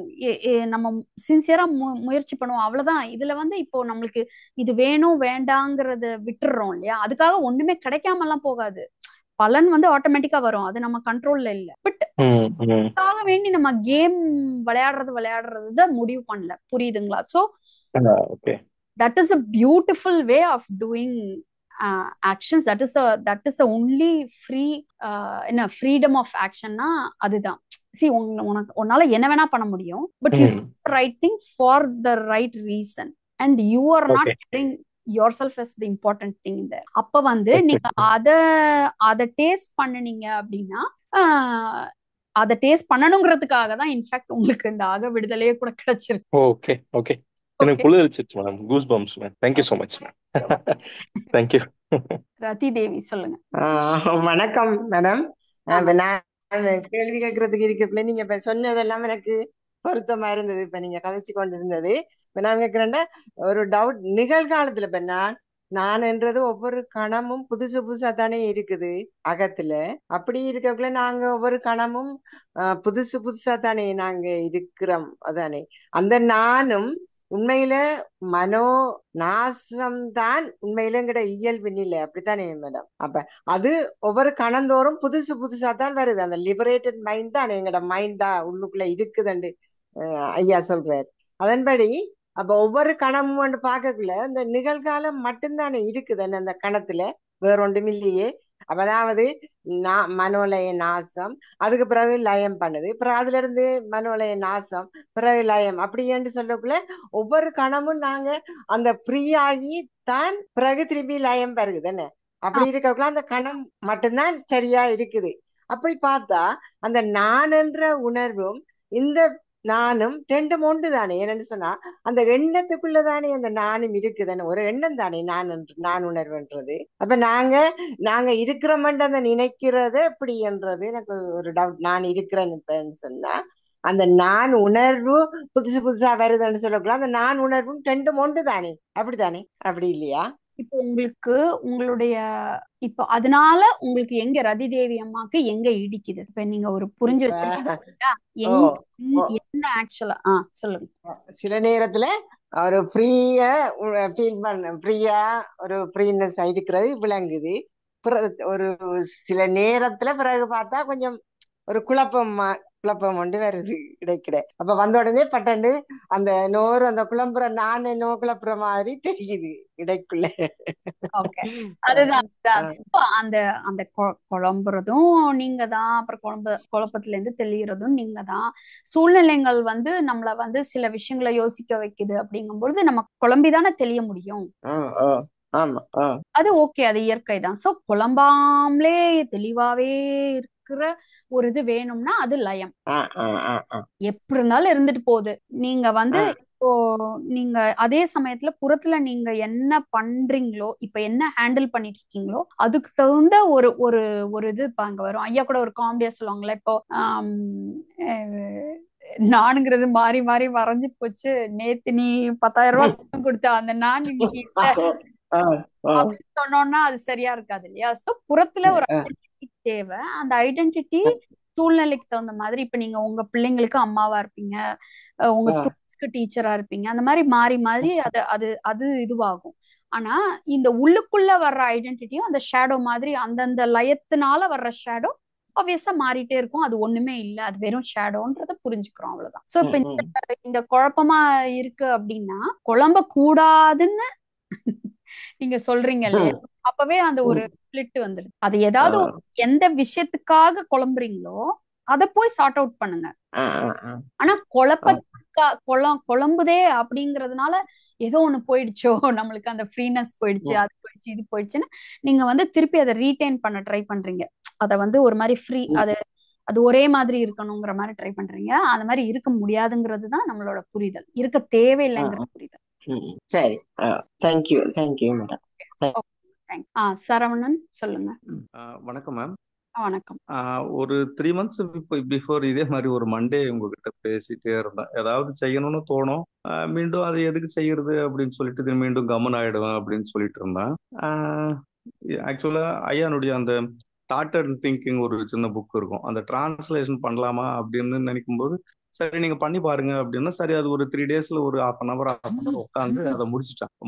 நம்ம சின்சியரா முயற்சி பண்ணுவோம், அவ்வளவுதான். இதுல வந்து இப்போ நம்மளுக்கு இது வேணும் வேண்டாங்கிறத விட்டுடுறோம் இல்லையா? அதுக்காக ஒண்ணுமே கிடைக்காம எல்லாம் போகாது. பலன் வந்து ஆட்டோமேட்டிக்கா வரும், அது நம்ம கண்ட்ரோல்ல இல்ல. பட் அதுக்காக வேண்டி நம்ம கேம் விளையாடுறது தான் முடிவு பண்ணல. புரியுதுங்களா? So okay that is a beautiful way of doing actions. that is the only free freedom of action னா அதுதான். see, உன்னால என்ன வேணா பண்ண முடியும், but you do the right thing for the right reason and you are not getting yourself as the important thing in there. அப்ப வந்து நீங்க அத டேஸ்ட் பண்ணுனீங்க அப்படின்னா அதை டேஸ்ட் பண்ணணுங்கிறதுக்காக தான் இன்ஃபேக்ட் உங்களுக்கு இந்த ஆக விடுதலையே கூட கிடைச்சிருக்கு. ஓகே ஓகே எனக்கு புரிஞ்சிருச்சு madam. Goose bumps ma'am. Thank you so much ma'am. Thank you. Rathi Devi சொல்லுங்க. வணக்கம் மேடம். நான் கேள்வி கேட்கறதுக்கு இருக்கக்குள்ள நீங்க இப்ப சொன்னதெல்லாம் எனக்கு பொருத்தமா இருந்தது. இப்ப நீங்க கதைச்சு கொண்டு இருந்தது. இப்ப நான் கேட்கிறேன்னா ஒரு டவுட். நிகழ்காலத்துல இப்ப நான் என்றது ஒவ்வொரு கணமும் புதுசு புதுசா தானே இருக்குது அகத்துல. அப்படி இருக்கக்குள்ள நாங்க ஒவ்வொரு கணமும் புதுசு புதுசா தானே நாங்க இருக்கிறோம். அதானே அந்த நானும் உண்மையில மனோ நாசம்தான் உண்மையிலங்கிற இயல்பு இல்லை. அப்படித்தானே மேடம்? அப்ப அது ஒவ்வொரு கணந்தோறும் புதுசு புதுசா தான் வருது. அந்த லிபரேட்டட் மைண்ட் தான் எங்கட மைண்டா உள்ளுக்குள்ள இருக்குதுண்டு ஐயா சொல்றாரு. அதன்படி அப்ப ஒவ்வொரு கணமும் வந்து பார்க்கக்குள்ள இந்த நிகழ்காலம் மட்டும்தானே இருக்குது அந்த கணத்துல, வேற ஒன்றும் இல்லையே. அதாவது மனோலய நாசம், அதுக்கு பிறகு லயம் பண்ணுது, பிறகு அதுல இருந்து மனோலய நாசம், பிறகு லயம், அப்படியேன்னு சொல்லக்குள்ள ஒவ்வொரு கணமும் நாங்க அந்த ஃப்ரீயாகி தான் பிறகு திரும்பி லயம் வருகுது என்ன. அப்படி இருக்கக்குள்ள அந்த கணம் மட்டும்தான் சரியா இருக்குது. அப்படி பார்த்தா அந்த நான் என்ற உணர்வும் இந்த நானும் ரெண்டும் ஒன்று தானே. என்னன்னு சொன்னா அந்த எண்ணத்துக்குள்ளதானே அந்த நானும் இருக்குதுன்னு ஒரு எண்ணம் தானே நான் உணர்வுன்றது. அப்ப நாங்க இருக்கிறோம்ன்ற அந்த நினைக்கிறது எப்படி என்றது எனக்கு ஒரு டவுட். நான் இருக்கிறேன்னு இப்பன்னு சொன்னா அந்த நான் உணர்வு புதுசு புதுசா வருதுன்னு சொல்லக்கூடாது. அந்த நான் உணர்வும் ரெண்டும் ஒன்று தானே. அப்படித்தானே? அப்படி இல்லையா? இப்போ உங்களுடைய இப்போ அதனால உங்களுக்கு எங்க ரதி தேவி அம்மாக்கு எங்க இடிக்குது? இப்ப நீங்க ஒரு புரிஞ்சு வச்சிருக்கீங்க என்ன ஆக்சுவலா சொல்லுங்க. சில நேரத்துல ஒரு ஃப்ரீயா ஃபீல் ஃப்ரீயா ஒரு ஃப்ரீனஸ் இருக்கிறது விளங்குது. ஒரு சில நேரத்துல பிறகு பார்த்தா கொஞ்சம் ஒரு குழப்பம் குழப்பம் ஒன்று வருது இடைக்கிட. அப்ப வந்த உடனே பட்டண்டு அந்த நோறு அந்த குழம்புற நான் என்னவோ குழப்புற மாதிரி தெரியுது இடைக்குள்ள. ஓகே, அதுதான் ஆ, So, அந்த அந்த குழம்புறதும் நீங்க தான், அப்புறம் குழப்பத்துல இருந்து தெளியறதும் நீங்க தான். சூழ்நிலைகள் வந்து நம்மள வந்து சில விஷயங்களை யோசிக்க வைக்குது அப்படிங்கும்பொழுது நம்ம குழம்பிதானே தெளிய முடியும். ஆ, ஆ, ஆமா. ஆ, அது ஓகே, அது இயற்கை தான். சோ குழம்பாமலே தெளிவாவே இருக்கிற ஒரு இது வேணும்னா அது லயம். ஆ, ஆ, ஆ, ஆ, எப்படி இருந்தாலும் இருந்துட்டு போகுது. நீங்க வந்து ஆ, இப்போ நீங்க அதே சமயத்துல புறத்துல நீங்க என்ன பண்றீங்களோ, இப்ப என்ன ஹேண்டில் பண்ணிட்டு இருக்கீங்களோ அதுக்கு தகுந்த ஒரு ஒரு ஒரு இது இப்ப அங்க வரும். ஐயா கூட ஒரு காமெடியா சொல்லுவாங்கல்ல, இப்போ நானுங்கிறது மாறி மாறி வரைஞ்சு போச்சு, நேத்து நீ 10,000 ரூபாய் கடன் கொடுத்த அந்த நான் இன்னைக்கு இல்ல ஆ, ஆ, அப்படின்னு சொன்னோம்னா அது சரியா இருக்காது இல்லையா? சோ புறத்துல ஒரு ஆ, ஐடென்டிட்டி தேவை. அந்த ஐடென்டிட்டி சூழ்நிலைக்கு தகுந்த மாதிரி, இப்ப நீங்க உங்க பிள்ளைங்களுக்கு அம்மாவா இருப்பீங்க, உங்க ஆ, ஸ்டூடெண்ட்ஸ்க்கு டீச்சரா இருப்பீங்க, அந்த மாதிரி மாறி மாறி அது அது அது இதுவாகும். ஆனா இந்த உள்ளுக்குள்ள வர்ற ஐடென்டிட்டியும் அந்த ஷேடோ மாதிரி அந்தந்த லயத்தினால வர்ற ஷேடோ ஆப்வியஸா மாறிட்டே இருக்கும். அது ஒண்ணுமே இல்ல, அது வெறும் ஷேடோன்றத புரிஞ்சுக்கிறோம், அவ்வளவுதான். சோ இப்ப ம், இந்த குழப்பமா இருக்கு அப்படின்னா குழம்ப கூடாதுன்னு நீங்க சொல்றீங்க இல்லையா? ம், அப்பவே அந்த ஒரு ம், ஸ்பிளிட் வந்துடுது. அது ஆ, ஏதாவது எந்த விஷயத்துக்காக குழம்புறீங்களோ அத போய் சார்ட் அவுட் பண்ணுங்க. ஆ, ஆ, ஆனா ஆ, குழம்புதே அப்படிங்கறதுனால ஏதோ ஒண்ணு போயிடுச்சோ, நம்மளுக்கு அந்த ஃப்ரீனஸ் போயிடுச்சு, ம், அது போயிடுச்சு, இது போயிடுச்சுன்னு நீங்க வந்து திருப்பி அதை ரீடைன் பண்ண ட்ரை பண்றீங்க. அத வந்து ஒரு மாதிரி ஃப்ரீ, ம், அது அது ஒரே மாதிரி இருக்கணுங்கிற மாதிரி ட்ரை பண்றீங்க. அந்த மாதிரி இருக்க முடியாதுங்கிறது தான் நம்மளோட புரிதல், இருக்க ஆ, தேவையில்லைங்கிற புரிதல். சரி. Thank you madam. Okay, thanks. Saravanan சொல்லுங்க. வணக்கம் மேம். வணக்கம். ஒரு 3 months பிஃபோர் இதே மாதிரி ஒரு மண்டே உங்ககிட்ட பேசிட்டே இருந்தேன். ஏதாவது செய்யணும்னு தோணும், மீண்டும் அது எதுக்கு செய்யறது அப்படின்னு சொல்லிட்டு இது மீண்டும் கமன் ஆயிடுவேன் அப்படின்னு சொல்லிட்டு இருந்தேன். ஆக்சுவலா ஐயானுடைய அந்த தாட் அண்ட் திங்கிங் ஒரு சின்ன புக் இருக்கும், அந்த டிரான்ஸ்லேஷன் பண்ணலாமா அப்படின்னு நினைக்கும் போது சரி நீங்க பண்ணி பாருங்க அப்படின்னா, சரி அது ஒரு 3 daysல ஒரு half an hour உட்காந்து அதை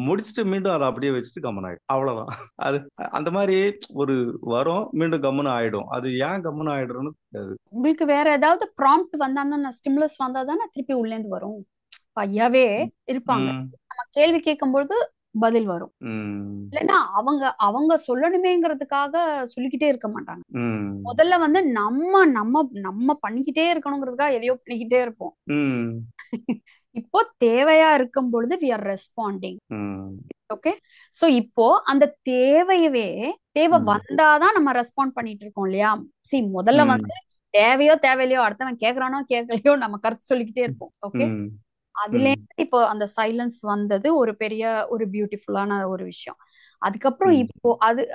முடிச்சுட்டு மீண்டும் அதை அப்படியே வச்சுட்டு கம்மன் ஆயிடும், அவ்வளவுதான். அது அந்த மாதிரி ஒரு வரும், மீண்டும் கம்முன்னு ஆயிடும். அது ஏன் கம்முன்னு ஆயிடுறோன்னு தெரியாது. உங்களுக்கு வேற ஏதாவது ப்ராம்ப்ட் வந்தாங்கன்னா, ஸ்டிமுலஸ் வந்தா தானே திருப்பி உள்ள இருந்து வரும். ஐயாவே இருப்பாங்க, ம், நம்ம கேள்வி கேட்கும்போது பதில் வரும். ம், இல்லைன்னா அவங்க அவங்க சொல்லணுமேங்கிறதுக்காக சொல்லிக்கிட்டே இருக்க மாட்டாங்க. ம், முதல்ல வந்து நம்ம நம்ம நம்ம பண்ணிக்கிட்டே இருக்கணுங்கிறதுக்காக எதையோ பண்ணிக்கிட்டே இருப்போம். ம், இப்போ தேவையா இருக்கும் பொழுது we are responding. ம், ஓகே, சோ இப்போ அந்த தேவை ம், வந்தாதான் நம்ம ரெஸ்பாண்ட் பண்ணிட்டு இருக்கோம் இல்லையா? முதல்ல ம், வந்து தேவையோ தேவையிலையோ அடுத்தவன் கேக்குறானோ கேட்கலையோ நம்ம கருத்து சொல்லிக்கிட்டே இருப்போம். ஓகே, ம், அதுல ம், இருந்து இப்போ அந்த சைலன்ஸ் வந்தது ஒரு பெரிய ஒரு பியூட்டிஃபுல்லான ஒரு விஷயம். அதுக்கப்புறம் ம், இப்போ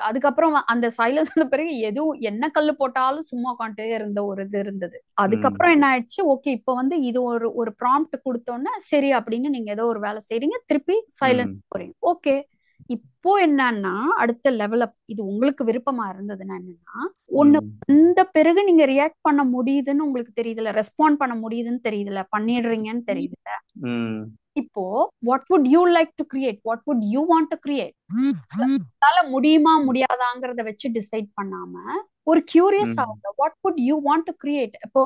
அதுக்கப்புறம் அந்த சைலன்ஸ் வந்த பிறகு எதுவும் என்ன கல்லு போட்டாலும் சும்மா உட்காந்துட்டே இருந்த ஒரு இது இருந்தது. அதுக்கப்புறம் என்ன ஆயிடுச்சு, ஓகே இப்போ வந்து இது ஒரு ஒரு ப்ராம்ப்ட் கொடுத்தோன்னே சரி அப்படின்னு நீங்க ஏதோ ஒரு வேலை செய்றீங்க, திருப்பி சைலன்ஸ் ம், போறீங்க. ஓகே, இப்போ என்னன்னா அடுத்த லெவல் அப், இது உங்களுக்கு விருப்பமா இருந்ததுன்னா என்னன்னா, ஒண்ணு ம், வந்த பிறகு நீங்க ரியாக்ட் பண்ண முடியுதுன்னு உங்களுக்கு தெரியுதுல, ரெஸ்பாண்ட் பண்ண முடியுதுன்னு தெரியுதுல, பண்ணிடுறீங்கன்னு தெரியுதுல. ம், இப்போ what would you like to create, what would you want to create? உங்களால முடியுமா முடியாதாங்கிறத வச்சு டிசைட் பண்ணாம ஒரு கியூரியஸ் ம், ஆகுங்க, what would you want to create? இப்போ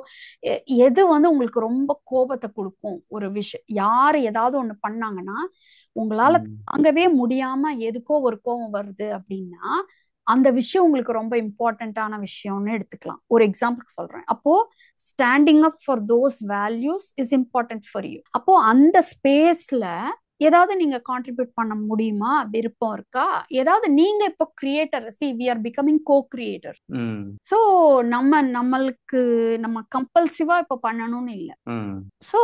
எது வந்து உங்களுக்கு ரொம்ப கோபத்தை கொடுக்கும் ஒரு விஷயம், யாரு ஏதாவது ஒண்ணு பண்ணாங்கன்னா உங்களால ம், தாங்கவே முடியாம எதுக்கோ ஒரு கோபம் வருது அப்படின்னா அந்த விஷயம் உங்களுக்கு ரொம்ப இம்பார்ட்டன்டான விஷயம்னு எடுத்துக்கலாம். ஒரு எக்ஸாம்பிளுக்கு சொல்றேன். அப்போ standing up for those values is important for you. அப்போ அந்த ஸ்பேஸ்ல ஏதாவது நீங்க கான்ட்ரிபியூட் பண்ண முடியுமா, விருப்பம் இருக்கா? ஏதாவது நீங்க இப்போ creator, we are becoming co-creator. ம், சோ நம்மளுக்கு நம்ம கம்பல்சிவா இப்ப பண்ணணும்னு இல்ல. ம், so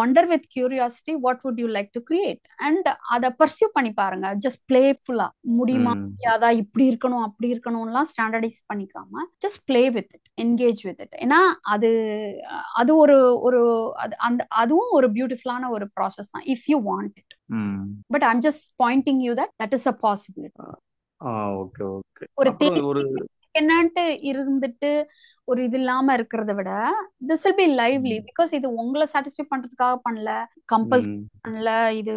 wonder with curiosity what would you like to create and அதை பர்சியூ பண்ணி பாருங்க. ஜஸ்ட் பிளேஃபுல்லா, முடியுமா ம், முடியாதா, இப்படி இருக்கணும் அப்படி இருக்கணும்லாம் ஸ்டாண்டர்டைஸ் பண்ணிக்காம just play with it, engage with it. ஏன்னா அது அது ஒரு ஒரு அதுவும் ஒரு பியூட்டிஃபுல்லான ஒரு ப்ராசஸ் தான் if you want it. Hmm. But I'm just pointing you that is a possibility. Okay okay. ஒரு அப்புறம் ஒரு என்னன்ட்டு இருந்துட்டு ஒரு இது இல்லாம இருக்கிறத விட this will be lively, because இது உங்களை சாட்டிஸ்ஃபை பண்றதுக்காக பண்ணல, கம்பல்சரி ம், பண்ணல. இது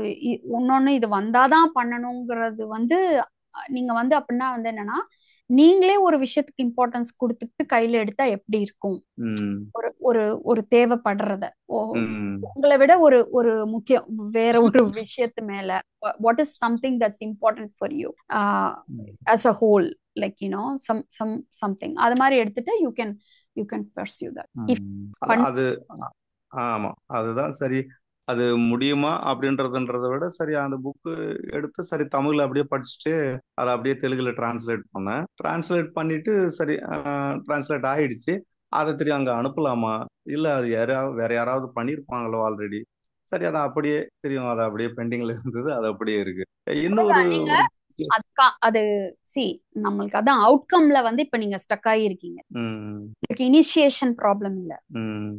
ஒன்னொன்னு இது வந்தாதான் பண்ணணுங்கிறது வந்து நீங்க வந்து அப்படின்னா வந்து என்னன்னா நீங்களே ஒரு விஷயத்துக்கு இம்பார்ட்டன்ஸ் கொடுத்துட்டு கையில எடுத்தா எப்படி இருக்கும்? ம் ஒரு ஒரு ஒரு தேவைப்படுறத ம் உங்களை விட ஒரு ஒரு முக்கியம் வேற ஒரு விஷயத்து மேல what is something that's important for you as a whole, like something அது மாதிரி எடுத்துட்டு you can pursue that if அது ஆமா அதுதான் சரி. அது முடியுமா அப்படின்றதுன்றத விட சரி அந்த புக்கு எடுத்து சரி தமிழ்ல அப்படியே படிச்சுட்டு அதை அப்படியே தெலுங்குல டிரான்ஸ்லேட் பண்ணேன். டிரான்ஸ்லேட் பண்ணிட்டு சரி டிரான்ஸ்லேட் ஆயிடுச்சு. அதை திரும்பி அங்க அனுப்பலாமா இல்ல அது வேற யாராவது பண்ணியிருப்பாங்களோ ஆல்ரெடி. சரி அதை அப்படியே தெரியும், அது அப்படியே பெண்டிங்ல இருந்தது, அது அப்படியே இருக்கு. இன்னொரு நீங்க ஒரு அது நம்மளுக்கு அதான் அவுட்கம்ல வந்து இப்ப நீங்க ஸ்டக் ஆகிருக்கீங்க. ம் இனிஷியேஷன் ப்ராப்ளம் இல்ல, ம்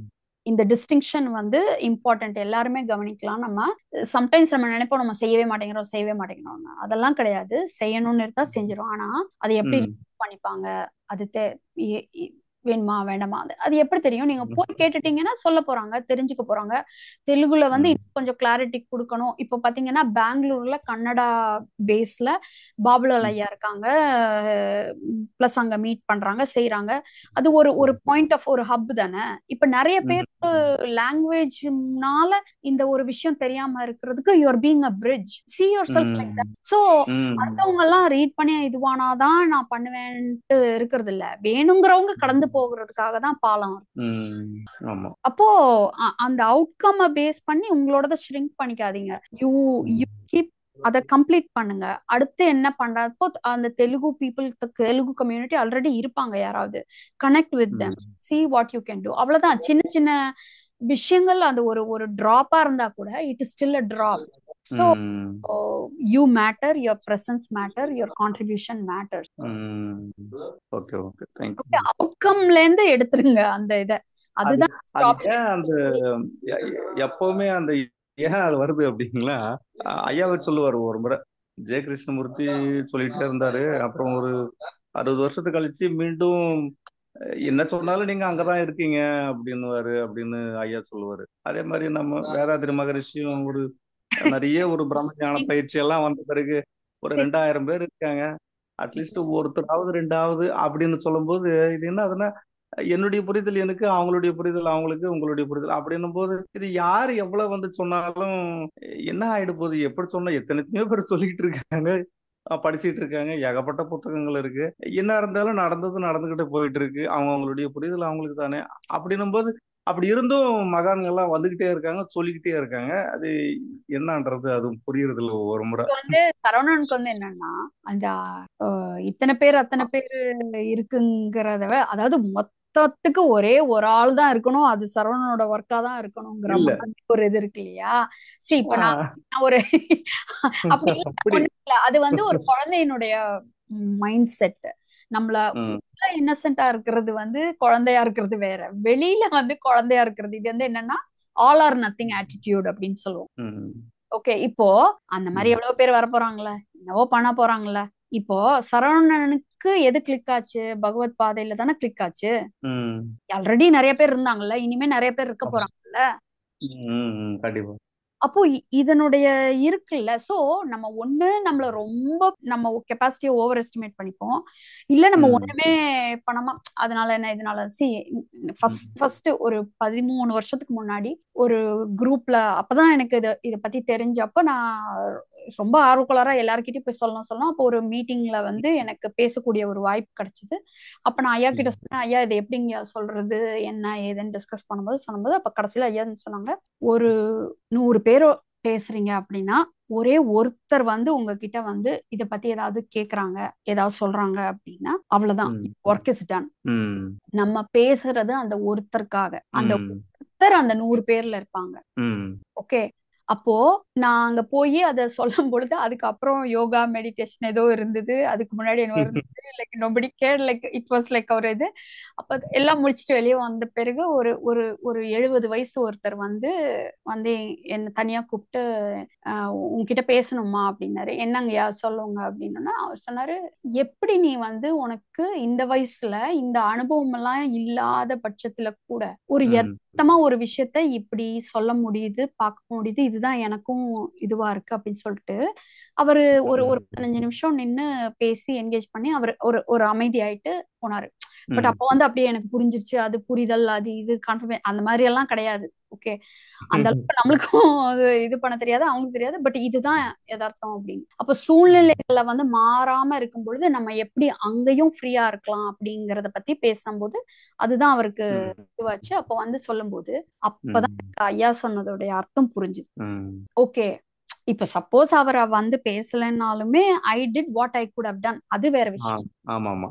இந்த டிஸ்டிங்ஷன் வந்து இம்பார்ட்டன்ட், எல்லாருமே கவனிக்கலாம். நம்ம சம்டைம்ஸ் நம்ம நினைப்போம் நம்ம செய்யவே மாட்டேங்கிறோம். அதெல்லாம் கிடையாது, செய்யணும்னு இருந்தா செஞ்சிடும். ஆனா அது எப்படி ம் பண்ணிப்பாங்க, அது வேணுமா வேண்டாமா, அது எப்படி தெரியும்? நீங்க போய் கேட்டுட்டீங்கன்னா சொல்ல போறாங்க, தெரிஞ்சுக்க போறாங்க. தெலுங்குல வந்து இன்னும் கொஞ்சம் கிளாரிட்டி கொடுக்கணும். இப்போ பாத்தீங்கன்னா பெங்களூர்ல கன்னடா பேஸ்ல பாபுலால் ஐயா இருக்காங்க, பிளஸ் அங்க மீட் பண்றாங்க, செய்யறாங்க. அது ஒரு ஒரு பாயிண்ட் ஆஃப் ஒரு ஹப் தானே. இப்ப நிறைய பேருக்கு லாங்குவேஜ்னால இந்த ஒரு விஷயம் தெரியாம இருக்கிறதுக்கு you are being a bridge, see yourself like that. So மத்தவங்க எல்லாம் ரீட் பண்ணி இதுவானாதான் நான் பண்ணுவேன்ட்டு இருக்கிறது இல்ல, வேணுங்கிறவங்க கடந்து போகிறதுக்காக தான் பாலம். ஆமா அப்போ அந்த அவுட்கம் பேஸ் பண்ணி உங்களோடத ஷ்ரிங்க் பண்ணிக்காதீங்க. யூ யூ கீப் அதை கம்ப்ளீட் பண்ணுங்க. அடுத்து என்ன பண்றப்போ அந்த Telugu people, Telugu community already இருப்பாங்க, யாராவது connect with them, see what you can do. அவ்வளவுதான். சின்ன சின்ன விஷயங்கள் அந்த ஒரு ஒரு டிராப்பா இருந்தா கூட it is still a drop. So you matter, your presence matter, your contribution matters. Okay okay thank you. அவுட்கம்ல இருந்து எடுத்துருங்க அந்த இத. அதுதான் அது ஏன் அந்த எப்பவுமே அந்த ஏன் அது வருது அப்படிங்களா? ஐயாவே சொல்லுவாரு ஒரு முறை, ஜெய கிருஷ்ணமூர்த்தி சொல்லிட்டே இருந்தாரு. அப்புறம் ஒரு 60 வருஷத்துக்கு கழிச்சு மீண்டும் என்ன சொன்னாலும் நீங்க அங்கதான் இருக்கீங்க அப்படின்னு ஐயா சொல்லுவாரு. அதே மாதிரி நம்ம வேதாத்திரி மகரிஷியும் நிறைய பிரம்ம ஞான பயிற்சி எல்லாம் வந்த பிறகு ஒரு 2000 பேர் இருக்காங்க, அட்லீஸ்ட் ஒருத்தராவது ரெண்டாவது அப்படின்னு சொல்லும்போது இது என்ன ஆகுதுன்னா, என்னுடைய புரிதல் எனக்கு, அவங்களுடைய புரிதல் அவங்களுக்கு, உங்களுடைய புரிதல் அப்படின்னும் போது இது யாரு எவ்வளவு சொன்னாலும் என்ன ஆயிடு போகுது? எப்படி சொன்னா எத்தனையோ பேர் சொல்லிட்டு இருக்காங்க, படிச்சுட்டு இருக்காங்க, ஏகப்பட்ட புத்தகங்கள் இருக்கு. என்ன இருந்தாலும் நடந்தது நடந்துகிட்டு போயிட்டு இருக்கு. அவங்களுடைய புரிதல் அவங்களுக்கு தானே. அப்படின்னும் போது அப்படி இருந்தும் மகான்கள்லாம் வந்துகிட்டே இருக்காங்க, சொல்லிக்கிட்டே இருக்காங்க. அது என்னன்றது அது புரியுறது இல்லை ஒவ்வொரு முறை. சரவணனுக்கு என்னன்னா அந்த இத்தனை பேர் அத்தனை பேர் இருக்குங்கிறத அதாவது மொத்தத்துக்கு ஒரே ஒரு ஆள் தான் இருக்கணும், அது சரவணனோட ஒர்க்கா தான் இருக்கணுங்கிற ஒரு இது இருக்கு இல்லையா? இப்ப நான் ஒரு அப்படி இல்ல, அது வந்து ஒரு குழந்தையினுடைய மைண்ட் செட். நம்மள இன்னசென்டா இருக்கிறது வந்து குழந்தையா இருக்கிறது வேற, வெளியில வந்து குழந்தையா இருக்கிறது இது வந்து என்னன்னா ஆல் ஆர் நத்திங் ஆட்டிடியூட் அப்படின்னு சொல்லுவோம். ஓகே, இப்போ அந்த மாதிரி எவ்வளவு பேர் வர போறாங்களே, என்னவோ பண்ண போறாங்களே. இப்போ சரவணனுக்கு எது கிளிக் ஆச்சு? பகவத் பாதையில தானே கிளிக் ஆச்சு. ஆல்ரெடி நிறைய பேர் இருந்தாங்கல்ல, இனிமே நிறைய பேர் இருக்க போறாங்கல்ல. கண்டிப்பா. அப்போ இதனுடைய இருக்குல்ல. சோ நம்ம ஒண்ணு நம்மள ரொம்ப நம்ம கெப்பாசிட்டியை ஓவர் எஸ்டிமேட் பண்ணிப்போம், இல்ல நம்ம ஒண்ணுமே பண்ணாம அதனால என்ன இதனால ஃபர்ஸ்ட் ஒரு 13 வருஷத்துக்கு முன்னாடி ஒரு குரூப்ல, அப்பதான் எனக்கு இத பத்தி தெரிஞ்சப்ப நான் ரொம்ப ஆர்வக்குள்ளாரா எல்லார்கிட்டயும் போய் சொல்லணும். அப்போ ஒரு மீட்டிங்ல வந்து எனக்கு பேசக்கூடிய ஒரு வாய்ப்பு கிடைச்சது. அப்ப நான் ஐயா கிட்ட சொன்னேன், ஐயா இது எப்படிங்க சொல்றது, என்ன ஏதுன்னு டிஸ்கஸ் பண்ணும்போது அப்ப கடைசியில ஐயா சொன்னாங்க, ஒரு 100 பேர் பேசுறீங்க அப்படின்னா ஒரே ஒருத்தர் வந்து உங்ககிட்ட வந்து இத பத்தி ஏதாவது கேக்குறாங்க, ஏதாவது சொல்றாங்க அப்படின்னா அவ்வளவுதான், ஒர்க் இஸ் டன். நம்ம பேசுறது அந்த ஒருத்தருக்காக, அந்த ஒருத்தர் அந்த 100 பேர்ல இருப்பாங்க. ஓகே, அப்போ நான் அங்க போய் அதை சொல்லும் பொழுது அதுக்கப்புறம் யோகா மெடிடேஷன் ஏதோ இருந்தது, அதுக்கு முன்னாடி என்ன இருந்தது, like nobody care, like it was like ஒரு இது. அப்ப எல்லாம் முடிச்சுட்டு வெளியே வந்த பிறகு ஒரு ஒரு ஒரு 70 வயசு ஒருத்தர் வந்து என்ன தனியா கூப்பிட்டு உங்ககிட்ட பேசணுமா அப்படின்னாரு. என்னங்கய்யா சொல்லுங்க அப்படின்னா, அவர் சொன்னாரு, எப்படி நீ வந்து உனக்கு இந்த வயசுல இந்த அனுபவம் எல்லாம் இல்லாத பட்சத்துல கூட ஒரு மொத்தமா ஒரு விஷயத்த இப்படி சொல்ல முடியுது, பார்க்க முடியுது, இதுதான் எனக்கும் இதுவா இருக்கு அப்படின்னு சொல்லிட்டு அவரு ஒரு ஒரு 15 நிமிஷம் நின்னு பேசி என்கேஜ் பண்ணி அவர் ஒரு ஒரு அமைதியாயிட்டு போனாரு. பட் அப்போ வந்து அப்படியே எனக்கு புரிஞ்சிருச்சு, அது புரிதல், அது இது கான்ஃபிடன்ஸ் அந்த மாதிரி எல்லாம் கிடையாது. ஓகே, அந்த அளவுக்கு நம்மளுக்கும் அது இது பண்ண தெரியாது, அவங்களுக்கு தெரியாது. பட் இதுதான் யதார்த்தம் அப்படின்னு. அப்ப சூழ்நிலைகளை வந்து மாறாம இருக்கும் பொழுது நம்ம எப்படி அங்கேயும் ஃப்ரீயா இருக்கலாம் அப்படிங்கறத பத்தி பேசும்போது அதுதான் அவருக்கு இதுவாச்சு. அப்போ வந்து சொல்லும்போது அப்பதான் எனக்கு ஐயா சொன்னதோடைய அர்த்தம் புரிஞ்சுது. ஓகே, இப்ப சப்போஸ் அவர் வந்து பேசலைன்னாலுமே I did what I could have done, அது வேற விஷயம். ஆமாமா.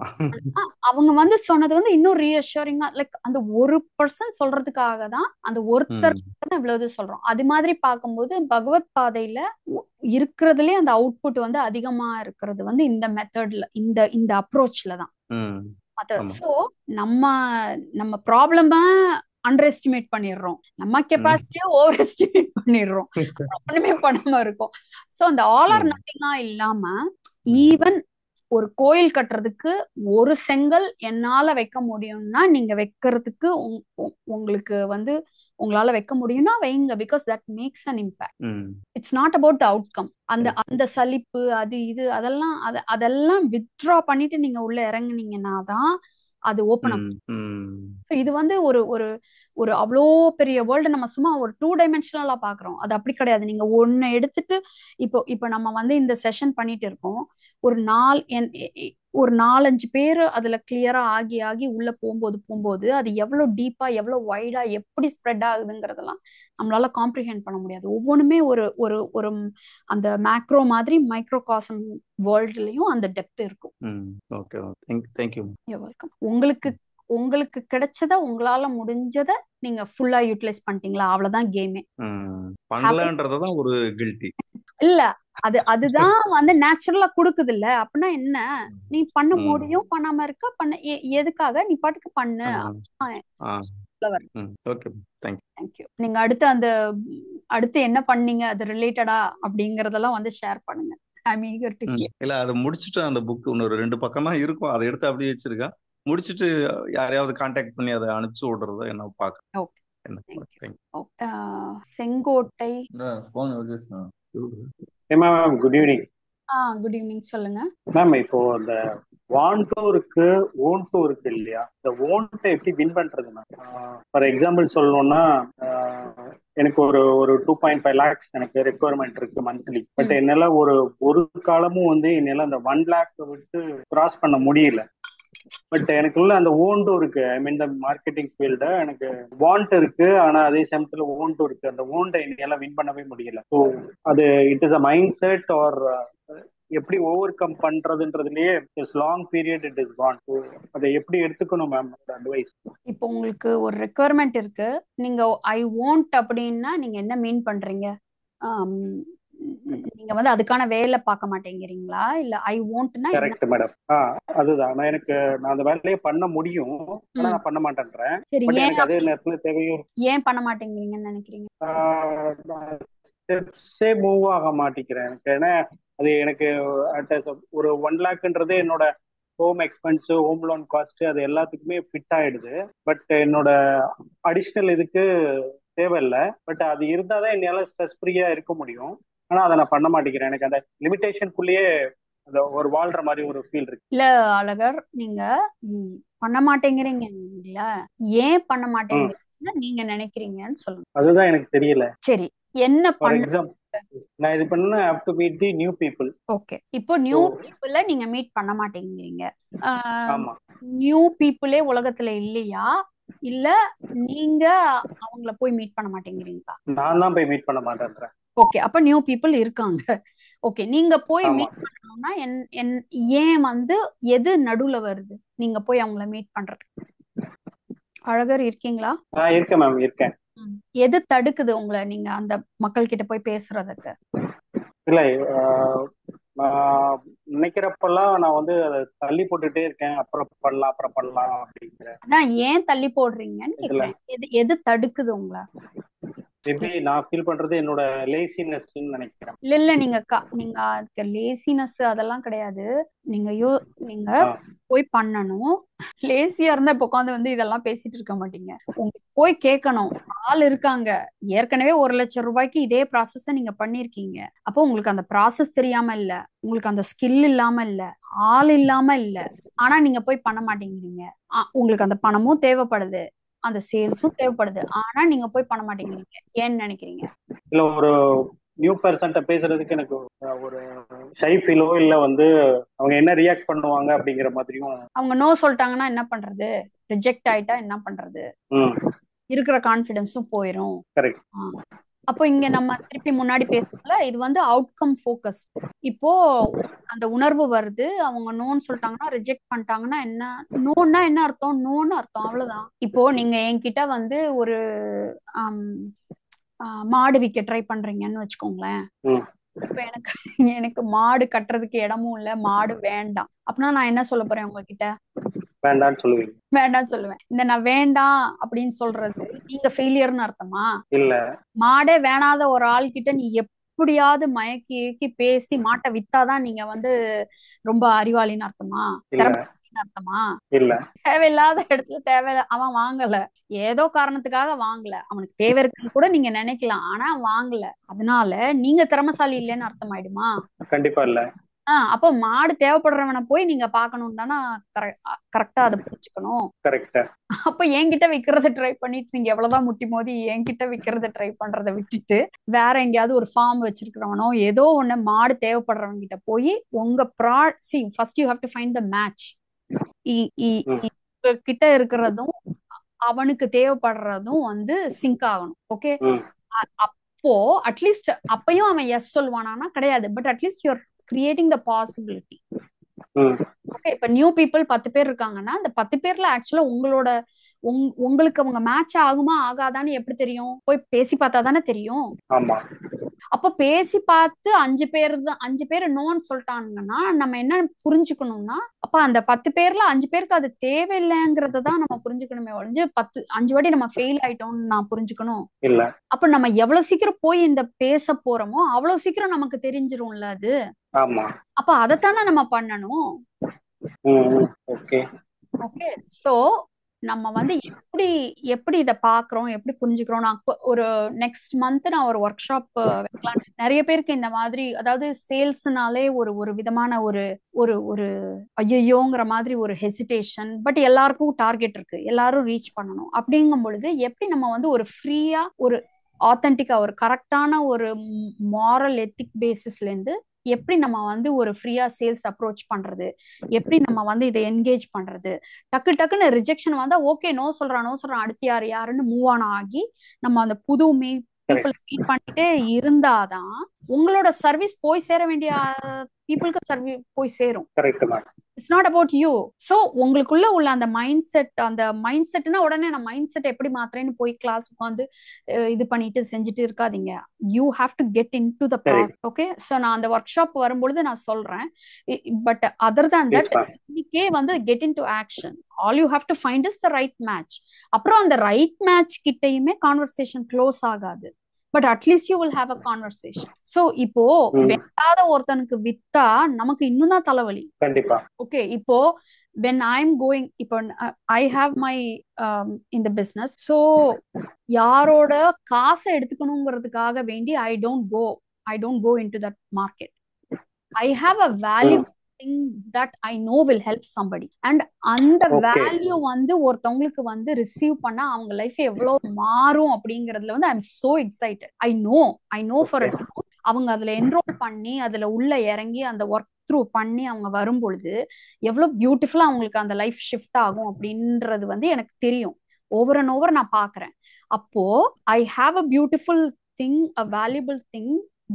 அவங்க வந்து சொன்னது வந்து இன்னும் ரீஅஷூரிங்கா, லைக் அந்த ஒரு பர்சன் சொல்றதுக்காக தான், அந்த ஒருத்தர் இவ்வளவு சொல்றோம். அது மாதிரி பார்க்கும்போது பகவத் பாதையில இருக்கிறதுலே அந்த அவுட்புட் வந்து அதிகமா இருக்கிறது வந்து இந்த மெத்தட்ல, இந்த இந்த அப்ரோச்ல தான். சோ நம்ம நம்ம ப்ராப்ளம அண்டர் எஸ்டிமேட் பண்ணிடுறோம், நம்ம கெப்பாசிட்டியை ஓவர் எஸ்டிமேட் பண்ணிடுறோம், ஒண்ணுமே பண்ணாம இருக்கும். சோ அந்த ஆல் ஆர் நத்திங்கா இல்லாம ஈவன் ஒரு கோயில் கட்டுறதுக்கு ஒரு செங்கல் என்னால வைக்க முடியும்னா நீங்க வைக்கிறதுக்கு உங்களுக்கு வந்து உங்களால வைக்க முடியும்னா வைங்க, because that makes an impact. It's not about the outcome. அந்த அந்த சலிப்பு அது இது அதெல்லாம் அதெல்லாம் வித்ட்ரா பண்ணிட்டு நீங்க உள்ள இறங்குனீங்கன்னா தான் அது ஓப்பன் அப். இது வந்து ஒரு ஒரு ஒரு அவ்வளோ பெரிய வேர்ல்டு நம்ம சும்மா ஒரு 2 டைமென்ஷனலா பாக்குறோம். அது அப்படி கிடையாது. நீங்க ஒன்னு எடுத்துட்டு இப்போ நம்ம வந்து இந்த செஷன் பண்ணிட்டு இருக்கோம், ஒரு 4-5 பேர் அதுல கிளியரா ஆகி ஆகி உள்ள போகும்போது அது எவ்வளவு டீப்பா எவ்வளவு வைடா எப்படி ஸ்ப்ரெட் ஆகுதுங்கிறதெல்லாம் நம்மளால காம்ப்ரிஹெண்ட் பண்ண முடியாது. ஒவ்வொன்றுமே ஒரு ஒரு ஒரு அந்த மேக்ரோ மாதிரி மைக்ரோ காசம் வேர்ல்ட்லயும் அந்த டெப்த் இருக்கும். Okay, thank you. You welcome. உங்களுக்கு கிடைச்சத உங்களால முடிஞ்சத நீங்க ஃபுல்லா யூட்டிலைஸ் பண்ணிட்டீங்களா, அவ்வளவுதான் கேமே. பண்ணலன்றதுதான் ஒரு கில்ட்டி இல்ல, அதுதான் வந்து நேச்சுரலா கொடுக்குது இல்ல. அப்படின்னா என்ன, நீ பண்ண முடியும், பண்ணாம இருக்க, பண்ண எதுக்காக நீ பாட்டுக்கு பண்ணு. தேங்க்யூ. நீங்க அடுத்து என்ன பண்ணீங்க, அது ரிலேட்டடா அப்படிங்கறதெல்லாம் வந்து ஷேர் பண்ணுங்க. இல்ல அதை முடிச்சுட்டு அந்த புக் இன்னொரு 2 பக்கம் தான் இருக்கும், அதை எடுத்து அப்படியே வச்சிருக்கேன். முடிச்சுட்டு யாரையாவது கான்டாக்ட் பண்ணி அதை அனுப்பிச்சு விடுறத என்ன பாக்க. Sengottai. Ma'am good evening. Good evening, சொல்லுங்க மேம். இப்போ இந்த வாண்டும் இருக்கு, ஓன்ட்டும் இருக்கு இல்லையா? இந்த ஓன்ட்டை எப்படி வின் பண்றது மேம்? ஃபார் எக்ஸாம்பிள் சொல்லணும்னா, எனக்கு ஒரு 2.5 lakhs எனக்கு ரெக்குவயர்மெண்ட் இருக்கு மந்த்லி. பட் என்னால ஒரு காலமும் வந்து என்னால அந்த 1 lakh விட்டு கிராஸ் பண்ண முடியல. பட் எனக்குள்ள அந்த ஓன்ட்டும் இருக்கு. ஐ மீன் த மார்க்கெட்டிங் ஃபீல்ட எனக்கு வாண்ட் இருக்கு, ஆனா அதே சமயத்துல ஓன்ட்டும் இருக்கு. அந்த ஓன்ட்டை என்னால வின் பண்ணவே முடியல. ஸோ அது it is a mindset or எப்படி ஓவர் கம் பண்றதுன்றதுலயே long period it is gone. அதை எப்படி எடுத்துக்கணும் மேம், அட்வைஸ்? இப்போ உங்களுக்கு ஒரு ரெக்குவயர்மெண்ட் இருக்கு, நீங்க ஐ வாண்ட் அப்படின்னா நீங்க என்ன மீன் பண்றீங்க? நீங்க வந்து அதுக்கான வேலை பார்க்க மாட்டேங்கிறீங்களா, இல்ல ஐ வாண்ட்னா? Correct madam. அதுதான் நான் அந்த வேலையை பண்ண முடியும், ஆனா நான் பண்ண மாட்டேன்றேன். பட் எனக்கு அதே நேரத்துல தேவையும். ஏன் பண்ண மாட்டேங்கிறீங்கன்னு நினைக்கிறீங்க? ஸ்டெப்ஸே மூவ் ஆக மாட்டேங்கிறேன் எனக்கு. ஏன்னா அது எனக்கு ஒரு 1 lakhன்றது என்னோட home expense, home loan cost, அது எல்லாத்துக்குமே ஃபிட் ஆயிடுது. பட் என்னோட அடிஷ்னல் இதுக்கு தேவையில்லை. பட் அது இருந்தாதான் என்னால ஸ்ட்ரெஸ் ஃப்ரீயா இருக்க முடியும். ஆனா அதை நான் பண்ண மாட்டேங்கிறேன். எனக்கு அந்த லிமிடேஷனுக்குள்ளேயே அந்த ஒரு வாழ்ற மாதிரி ஒரு ஃபீல் இருக்கு. இல்ல அழகர், நீங்க பண்ண மாட்டேங்கிறீங்க இல்ல, ஏன் பண்ண மாட்டேங்கிறீங்கன்னு நீங்க நினைக்கிறீங்கன்னு சொல்லுங்க. அதுதான் எனக்கு தெரியல. சரி, என்ன பண்ண நான் இது பண்ண have to meet the new people. Okay, இப்போ நியூ பீப்புள நீங்க மீட் பண்ண மாட்டேங்கிறீங்க. நியூ பீப்புளே உலகத்துல இல்லையா, இல்ல நீங்க அவங்கள போய் மீட் பண்ண மாட்டேங்கிறீங்களா? நான் தான் போய் மீட் பண்ண மாட்டேன்றேன். ஓகே, அப்ப நியூ பீப்புள் இருக்காங்க. ஓகே, நீங்க போய் மீட் பண்ணணும்னா ஏன் வந்து எது நடுவுல வருது நீங்க போய் அவங்கள மீட் பண்றதுக்கு? அழகர் இருக்கீங்களா? இருக்கேன் மேம், இருக்கேன். எது தடுக்குது உங்களை நீங்க அந்த மக்கள் கிட்ட போய் பேசுறதுக்கு? இல்ல, நான் நினைக்கிறப்பெல்லாம் நான் வந்து அதை தள்ளி போட்டுட்டே இருக்கேன். அப்புறம் பண்ணலாம் அப்படிங்கிற. அதான் ஏன் தள்ளி போடுறீங்கன்னு கேக்குறேன். எது தடுக்குது உங்களை? நான் ஃபீல் பண்றது என்னோட லேசினஸ் நினைக்கிறேன். இல்ல நீங்க லேசினஸ் அதெல்லாம் கிடையாது. நீங்க போய் பண்ணணும். லேசியா இருந்தா இப்ப உட்காந்து வந்து இதெல்லாம் பேசிட்டு இருக்க மாட்டீங்க. உங்களுக்கு போய் கேட்கணும். ஆள் இருக்காங்க. ஏற்கனவே 1,00,000 ரூபாய்க்கு இதே ப்ராசஸ நீங்க பண்ணிருக்கீங்க. அப்போ உங்களுக்கு அந்த ப்ராசஸ் தெரியாம இல்ல, உங்களுக்கு அந்த ஸ்கில் இல்லாம இல்ல, ஆள் இல்லாம இல்ல. ஆனா நீங்க போய் பண்ண மாட்டேங்கிறீங்க. உங்களுக்கு அந்த பணமும் தேவைப்படுது, அந்த சேல்ஸும் தேவைப்படுது. ஆனா நீங்க போய் பண்ண மாட்டேங்கிறீங்க. ஏன்னு நினைக்கிறீங்க? இல்ல ஒரு நியூ பர்சன்ட்ட பேசுறதுக்கு எனக்கு ஒரு ஷை ஃபீலோ இல்ல வந்து அவங்க என்ன ரியாக்ட் பண்ணுவாங்க அப்படிங்கிற மாதிரியும். அவங்க நோ சொல்லிட்டாங்கன்னா என்ன பண்றது? ரிஜெக்ட் ஆயிட்டா என்ன பண்றது? இருக்கிற கான்ஃபிடன்ஸும் போயிரும். கரெக்ட். அப்போ இங்க நம்ம திருப்பி முன்னாடி பேசல, இது வந்து அவுட்கம் ஃபோக்கஸ். இப்போ அந்த உணர்வு வருது, அவங்க நோன்னு சொல்லிட்டாங்கன்னா, ரிஜெக்ட் பண்ணிட்டாங்கன்னா என்ன? நோன்னா என்ன அர்த்தம்? நோன்னு அர்த்தம், அவ்வளவுதான். இப்போ நீங்க என்கிட்ட வந்து ஒரு மாடு விற்க ட்ரை பண்றீங்கன்னு வச்சுக்கோங்களேன். இப்ப எனக்கு எனக்கு மாடு கட்டுறதுக்கு இடமும் இல்ல, மாடு வேண்டாம் அப்படின்னா நான் என்ன சொல்ல போறேன் உங்ககிட்ட? வேண்டாம்னு சொல்லுவீங்க. வேண்டாம்னு சொல்லுவேன். இந்த நான் வேண்டாம் அப்படின்னு சொல்றது நீங்க ஃபெயிலியர்னு அர்த்தமா? இல்ல. மாடே வேணாத ஒரு ஆள் கிட்ட நீ எப்படியாவது மயக்கி ஏக்கி பேசி மாட்டை வித்தாதான் நீங்க வந்து ரொம்ப அறிவாளின்னு அர்த்தமா? திறமைன்னு அர்த்தமா? இல்ல. தேவையில்லாத இடத்துல தேவையில்ல, அவன் வாங்கல, ஏதோ காரணத்துக்காக வாங்கல, அவனுக்கு தேவை இருக்குன்னு கூட நீங்க நினைக்கலாம், ஆனா வாங்கல, அதனால நீங்க திறமைசாலி இல்லைன்னு அர்த்தம் ஆயிடுமா? கண்டிப்பா இல்ல. அப்போ மாடு தேவைப்படுறவனை போய் நீங்க பாக்கணும் தானே, கரெக்டா அதை புரிஞ்சுக்கணும். கரெக்ட். அப்ப என்கிட்ட விக்கிறத ட்ரை பண்ணிட்டு நீங்க எவ்வளவுதான் முட்டி மோதி என்கிட்ட விக்கிறத ட்ரை பண்றதை விட்டுட்டு வேற எங்கேயாவது ஒரு ஃபார்ம் வச்சிருக்கிறவனோ ஏதோ ஒண்ணு மாடு தேவைப்படுறவங்க கிட்ட போய் உங்க first you have to find the match. கிட்ட இருக்கிறதும் அவனுக்கு தேவைப்படுறதும் வந்து சிங்க் ஆகணும். ஓகே, அப்போ அட்லீஸ்ட் அப்பயும் அவன் எஸ் சொல்லுவானா? கிடையாது. But at least you're creating the possibility. Okay, இப்ப நியூ பீப்புள் 10 பேர் இருக்காங்கன்னா அந்த 10 பேர்ல ஆக்சுவலா உங்களுக்கு அவங்க மேட்ச் ஆகுமா ஆகாதான்னு எப்படி தெரியும்? போய் பேசி பார்த்தா தானே தெரியும். அப்ப பேசி பார்த்து 5 பேர் நோன்னு சொல்லிட்டாங்கன்னா நம்ம என்ன புரிஞ்சுக்கணும்னா, அப்ப அந்த 10 பேர்ல 5 பேருக்கு அது தேவையில்லைங்கிறத தான் நம்ம புரிஞ்சுக்கணுமே ஒழிஞ்சு 5 வாட்டி நம்ம ஃபெயில் ஆயிட்டோம்னு நான் புரிஞ்சுக்கணும் இல்ல. அப்ப நம்ம எவ்வளவு சீக்கிரம் போய் இந்த பேச போறோமோ அவ்வளவு சீக்கிரம் நமக்கு தெரிஞ்சிரும்ல அது. அப்ப அதைத்தானே நம்ம பண்ணணும். ஓகே, சோ நம்ம வந்து எப்படி இதை பாக்குறோம், எப்படி புரிஞ்சுக்கிறோம். நான் ஒரு நெக்ஸ்ட் மந்த் நான் ஒரு ஒர்க் ஷாப் வைக்கலாம். நிறைய பேருக்கு இந்த மாதிரி, அதாவது சேல்ஸ்னாலே ஒரு விதமான ஒரு ஒரு ஒரு ஐயோங்கிற மாதிரி ஒரு ஹெசிடேஷன். பட் எல்லாருக்கும் டார்கெட் இருக்கு, எல்லாரும் ரீச் பண்ணணும். அப்படிங்கும் பொழுது எப்படி நம்ம வந்து ஒரு ஃப்ரீயா, ஒரு ஆத்தென்டிக்கா, ஒரு கரெக்டான ஒரு மாரல் எத்திக் பேசிஸ்ல இருந்து எப்படி நம்ம வந்து ஒரு ஃப்ரீயா சேல்ஸ் அப்ரோச் பண்றது, எப்படி நம்ம வந்து இதை என்கேஜ் பண்றது. டக்குன்னு ரிஜெக்ஷன் வந்தா ஓகே, நோ சொல்றான் அடுத்து யாருன்னு மூவ் ஆன் ஆகி நம்ம அந்த புது பீப்புள் மீட் பண்ணிட்டே இருந்தாதான் உங்களோட சர்வீஸ் போய் சேர வேண்டிய பீப்புளுக்கு சர்வீஸ் போய் சேரும். It's not about you. So உங்களுக்குள்ள உள்ள அந்த மைண்ட் செட்னா உடனே நான் மைண்ட் செட் எப்படி மாத்துறேன்னு போய் கிளாஸ் வந்து இது பண்ணிட்டு செஞ்சுட்டு இருக்காதீங்க. You have to get in to the process. Okay, so நான் அந்த ஒர்க் ஷாப் வரும்பொழுது நான் சொல்றேன். பட் அதர் தேன் தட் இன்னைக்கே வந்து get in to action. All you have to find is the right match. அப்புறம் அந்த ரைட் மேட்ச் கிட்டையுமே கான்வர்சேஷன் க்ளோஸ் ஆகாது. But at least you will have a conversation. So இப்போ வெட்டாத ஒருத்தனுக்கு வித்தா நமக்கு இன்னும் தான் தலைவலி. கண்டிப்பா. ஓகே, இப்போ when I'm going, இப்போ I have my in the business, so யாரோட காசை எடுத்துக்கணுங்கிறதுக்காக வேண்டி I don't go into that market. I have a value that I know will help somebody, and அந்த வேல்யூ வந்து ஒருத்தவங்களுக்கு வந்து ரிசீவ் பண்ணா அவங்க லைஃப் எவ்வளவு மாறும் அப்படிங்கறதுல வந்து I'm so excited. I know for a truth. அவங்க அதுல என்ரோல் பண்ணி அதுல உள்ள இறங்கி அந்த ஒர்க் த்ரூ பண்ணி அவங்க வரும்பொழுது எவ்வளவு பியூட்டிஃபுல்லா அவங்களுக்கு அந்த லைஃப் ஷிஃப்ட் ஆகும் அப்படின்றது வந்து எனக்கு தெரியும். ஓவர் அண்ட் ஓவர் நான் பாக்குறேன். அப்போ I have a beautiful thing, a valuable thing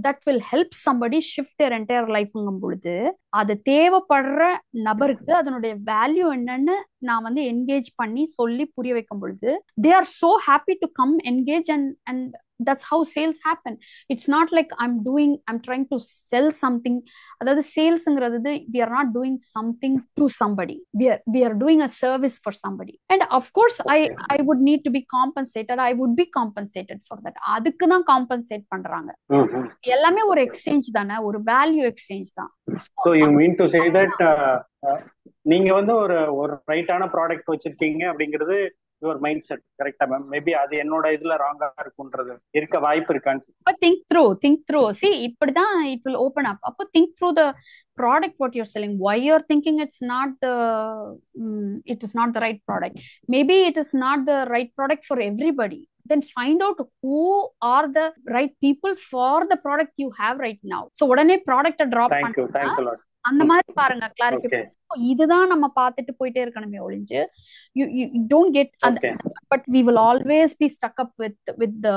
that will help somebody shift their entire lifeங்கும் பொழுது அது தேவைப்படுற நபருக்கு அதனுடைய வேல்யூ என்னன்னு நான் வந்து என்கேஜ் பண்ணி சொல்லி புரிய வைக்கும் பொழுது they are so happy to come engage and that's how sales happen. It's not like I'm trying to sell something. அதாவது சேல்ஸ்ங்கிறது we are not doing something to somebody. We are doing a service for somebody, and of course I would need to be compensated. I would be compensated for that. அதுக்கு தான் compensate பண்றாங்க. எல்லாமே ஒரு exchange தானே, ஒரு value exchange தான். So you mean to say that நீங்க வந்து ஒரு ஒரு ரைட்டான ப்ராடக்ட் வச்சிருக்கீங்க அப்படிங்கிறது யுவர் மைண்ட் செட் கரெக்டா மேம்? மேபி அது என்னோட இதுல ராங்கா இருக்குன்றது இருக்க வாய்ப்பு இருக்கான்னு. But think through. See, இப்படிதான் it will open up. அப்போ think through the product what you're selling. Why you're thinking it is not the right product. Maybe it is not the right product for everybody. Then find out who are the right people for the product you have right now. So உடனே ப்ராடக்ட்டை drop thank you பண்ணா thank you lot. அந்த மாதிரி பாருங்க, clarify okay இதுதான் நம்ம பார்த்துட்டு போயிட்டே இருக்கணுமே ஒழிஞ்சு you don't get and okay but we will always be stuck up with the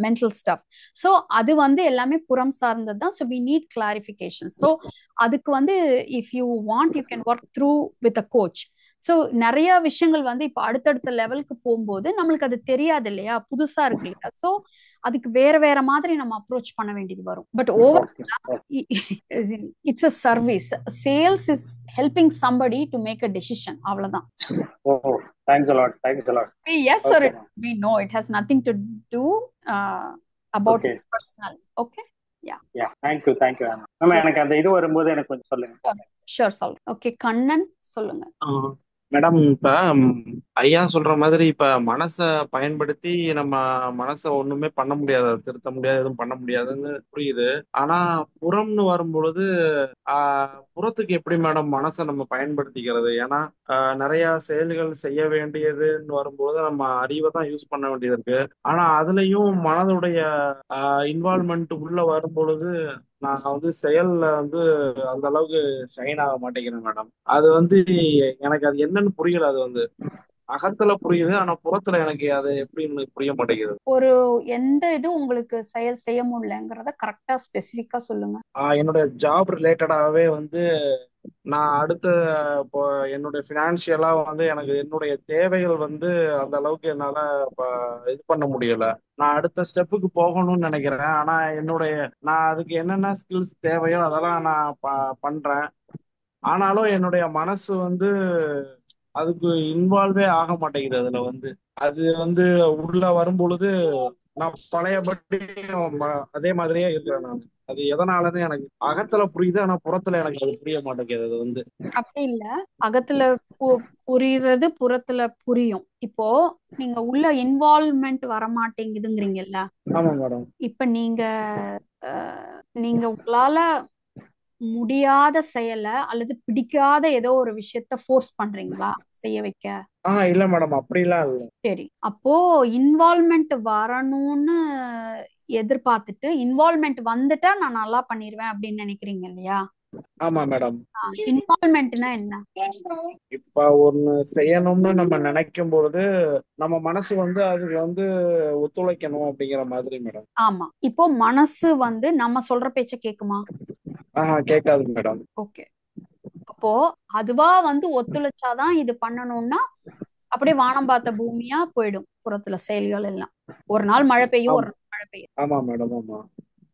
mental stuff. So அது வந்து எல்லாமே புறம் சார்ந்தது தான். So we need clarification. So அதுக்கு வந்து if you want you can work through with a coach. So நிறைய விஷயங்கள் வந்து இப்போ அடுத்தடுத்த லெவலுக்கு போகும்போது நம்மளுக்கு அது தெரியாது இல்லையா, புதுசா இருக்கு இல்லையா. ஸோ அதுக்கு வேற வேற மாதிரி நம்ம அப்ரோச் பண்ண வேண்டியது வரும். But over it's a service. Sales is helping somebody to make a decision, அவ்வளவுதான். Oh thanks a lot, thanks a lot. Yes or okay we know it has nothing to do about okay personal. Okay, yeah, yeah thank you thank you ma'am. yeah, எனக்கு அந்த இது வரும்போது எனக்கு கொஞ்சம் சொல்லுங்க. sure சொல்றேன். Okay, Kannan சொல்லுங்க. மேடம், இப்ப ஐயா சொல்ற மாதிரி இப்ப மனசை பயன்படுத்தி நம்ம மனசை ஒண்ணுமே பண்ண முடியாது, திருத்த முடியாது, எதுவும் பண்ண முடியாதுன்னு புரியுது. ஆனா புறம்னு வரும்பொழுது புறத்துக்கு எப்படி மேடம் மனசை நம்ம பயன்படுத்திக்கிறது? ஏன்னா நிறைய செயல்கள் செய்ய வேண்டியதுன்னு வரும்போது நம்ம அறிவை தான் யூஸ் பண்ண வேண்டியது இருக்கு. ஆனா அதுலயும் மனதுடைய இன்வால்மெண்ட் உள்ள வரும்பொழுது நான் வந்து செயல்ல வந்து அந்த அளவுக்கு ஷைன் ஆக மாட்டேங்கிறேன் மேடம். அது வந்து எனக்கு அது என்னன்னு புரியல. அது வந்து அகத்துல புரியுது, ஆனா புறத்துல எனக்கு அது எப்படின்னு புரிய மாட்டேங்குது. ஒரு எந்த இது உங்களுக்கு செயல் செய்ய முடியலங்கிறத கரெக்டா ஸ்பெசிஃபிக்கா சொல்லுங்க. என்னுடைய ஜாப் ரிலேட்டடாவே வந்து நான் அடுத்த இப்போ என்னுடைய ஃபினான்ஷியலா வந்து எனக்கு என்னுடைய தேவைகள் வந்து அந்த அளவுக்கு என்னால இது பண்ண முடியல. நான் அடுத்த ஸ்டெப்புக்கு போகணும்னு நினைக்கிறேன். ஆனா நான் அதுக்கு என்னென்ன ஸ்கில்ஸ் தேவையோ அதெல்லாம் நான் பண்றேன். ஆனாலும் என்னுடைய மனசு வந்து அதுக்கு இன்வால்வே ஆக மாட்டேங்குது. அதுல வந்து அது வந்து உள்ள வரும்பொழுது நான் பழையபடி அதே மாதிரியே இருக்கிறேன் நான். அது எதனாலன்னு எனக்கு அகத்துல புரியுது, ஆனா புறத்துல எனக்கு அது புரிய மாட்டேங்குது. அது வந்து அப்படி இல்ல, அகத்துல புரியுறது புறத்துல புரியும். இப்போ நீங்க உள்ள இன்வால்வ்மெண்ட் வர மாட்டேங்குதுங்கிறீங்கல்ல. ஆமா மேடம். இப்ப நீங்க உங்களால முடியாத செயலை அல்லது பிடிக்காத ஏதோ ஒரு விஷயத்த ஃபோர்ஸ் பண்றீங்களா செய்ய வைக்க? இல்ல மேடம், அப்படிலாம் இல்ல. சரி, அப்போ இன்வால்வ்மெண்ட் வரணும்னு எதிர்பார்த்துட்டு இன்வால்வ்மெண்ட் வந்துட்டா நான் நல்லா பண்ணிடுவேன் அப்படின்னு நினைக்கிறீங்க இல்லையா? ஆமா மேடம். இன்வால்வ்மெண்ட்னா என்ன? இப்ப ஒண்ணு செய்யணும்னு நம்ம நினைக்கும் பொழுது நம்ம மனசு வந்து அதுக்கு வந்து ஒத்துழைக்கணும் அப்படிங்கிற மாதிரி மேடம். ஆமா, இப்போ மனசு வந்து நம்ம சொல்ற பேச்ச கேக்குமா? கேட்காது மேடம். ஓகே, அப்போ அதுவா வந்து ஒத்துழைச்சாதான் இது பண்ணணும்னா அப்படியே வானம் பார்த்த பூமியா போயிடும் புறத்துல செயல்கள் எல்லாம். ஒரு நாள் மழை பெய்யும், ஒரு நாள் மழை பெய்யும். ஆமா மேடம். ஆமா.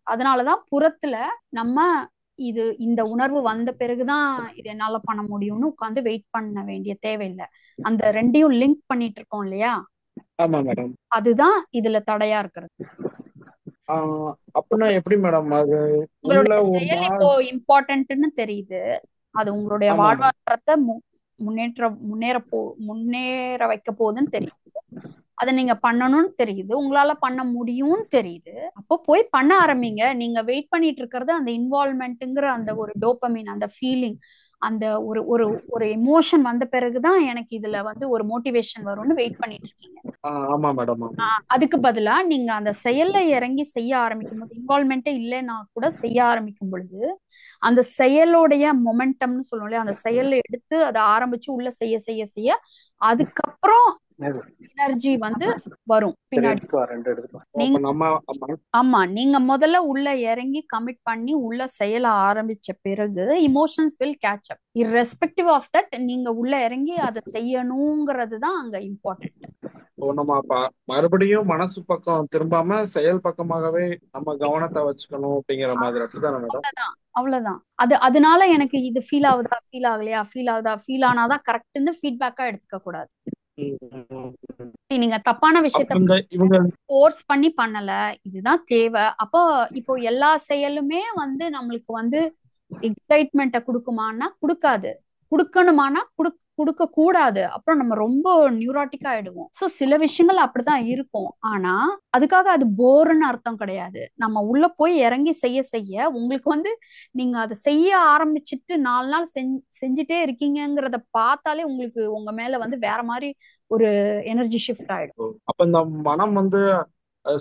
அதனாலதான் புறத்துல நம்ம இந்த உணர்வு வந்த பிறகுதான் இது என்னால பண்ண முடியும்னு உட்காந்து வெயிட் பண்ண வேண்டிய தேவையில்லை. அந்த ரெண்டையும் லிங்க் பண்ணிட்டு இருக்கோம் இல்லையா? ஆமா மேடம். அதுதான் இதுல தடையா இருக்கிறது. அப்படின்னா எப்படி மேடம் அது உங்களுடைய செயல் இப்போ இம்பார்ட்டன்ட்னு தெரியுது, அது உங்களுடைய வாழ்வாதாரத்தை முன்னேற வைக்க போகுதுன்னு தெரியுது, அதை நீங்க பண்ணணும்னு தெரியுது, உங்களால பண்ண முடியும்னு தெரியுது. அப்போ போய் பண்ண ஆரம்பிங்க. நீங்க வெயிட் பண்ணிட்டு இருக்கிறது அந்த இன்வால்வ்மெண்ட்ங்கிற அந்த ஒரு டோபமின், அந்த ஃபீலிங், அந்த ஒரு ஒரு ஒரு எமோஷன் வந்த பிறகுதான் எனக்கு இதுல வந்து ஒரு மோட்டிவேஷன் வரும்னு வெயிட் பண்ணிட்டு இருக்கீங்க. ஆமா மேடம். அதுக்கு பதிலா நீங்க அந்த செயல்ல இறங்கி செய்ய ஆரம்பிக்கும் போது, இன்வால்வ்மெண்ட்டே இல்லைன்னா கூட செய்ய ஆரம்பிக்கும் பொழுது அந்த செயலோடைய மொமெண்டம்னு சொல்லுவோம் இல்லையா, அந்த செயல்ல எடுத்து அதை ஆரம்பிச்சு உள்ள செய்ய செய்ய செய்ய அதுக்கப்புறம் எனர்ஜி வந்து வரும் பின்னாடி. ஆமா, நீங்க முதல்ல உள்ள இறங்கி கமிட் பண்ணி உள்ள செயல ஆரம்பிச்ச பிறகு emotions will catch up. Irrespective of that நீங்க உள்ள இறங்கி அதை செய்யணுங்கிறது தான் அங்க இம்பார்ட்டன்ட். நம்ம மறுபடியும் மனசு பக்கம் திரும்பாம செயல் பக்கமாகவே நம்ம கவனத்தை வச்சுக்கணும் அப்படிங்கிற மாதிரி. அப்படிதானே மேடம்? அவ்வளவுதான். அதனால எனக்கு இது ஃபீல் ஆகுதா, ஃபீல் ஆகலையா, ஃபீல் ஆனாதான் கரெக்ட்னு ஃபீட்பேக்கா எடுத்துக்க கூடாது. நீங்க தப்பான விஷயத்த ஃபோர்ஸ் பண்ணி பண்ணல, இதுதான் தேவை. அப்போ இப்போ எல்லா செயலுமே வந்து நம்மளுக்கு வந்து எக்ஸைட்மெண்ட்டை கொடுக்குமான்னா கொடுக்காது. கொடுக்கணுமானா கொடுக்க கூடாது. அப்புறம் நம்ம ரொம்ப நியூராட்டிக்கா ஆயிடுவோம். சோ சில விஷயங்கள் அப்படிதான் இருக்கும். ஆனா அதுக்காக அது போர்னு அர்த்தம் கிடையாது. நம்ம உள்ள போய் இறங்கி செய்ய செய்ய உங்களுக்கு வந்து நீங்க அதை செய்ய ஆரம்பிச்சுட்டு 4 நாள் செஞ்சுட்டே இருக்கீங்கங்கிறத பார்த்தாலே உங்களுக்கு உங்க மேல வந்து வேற மாதிரி ஒரு எனர்ஜி ஷிஃப்ட் ஆயிடும். அப்ப இந்த மனம் வந்து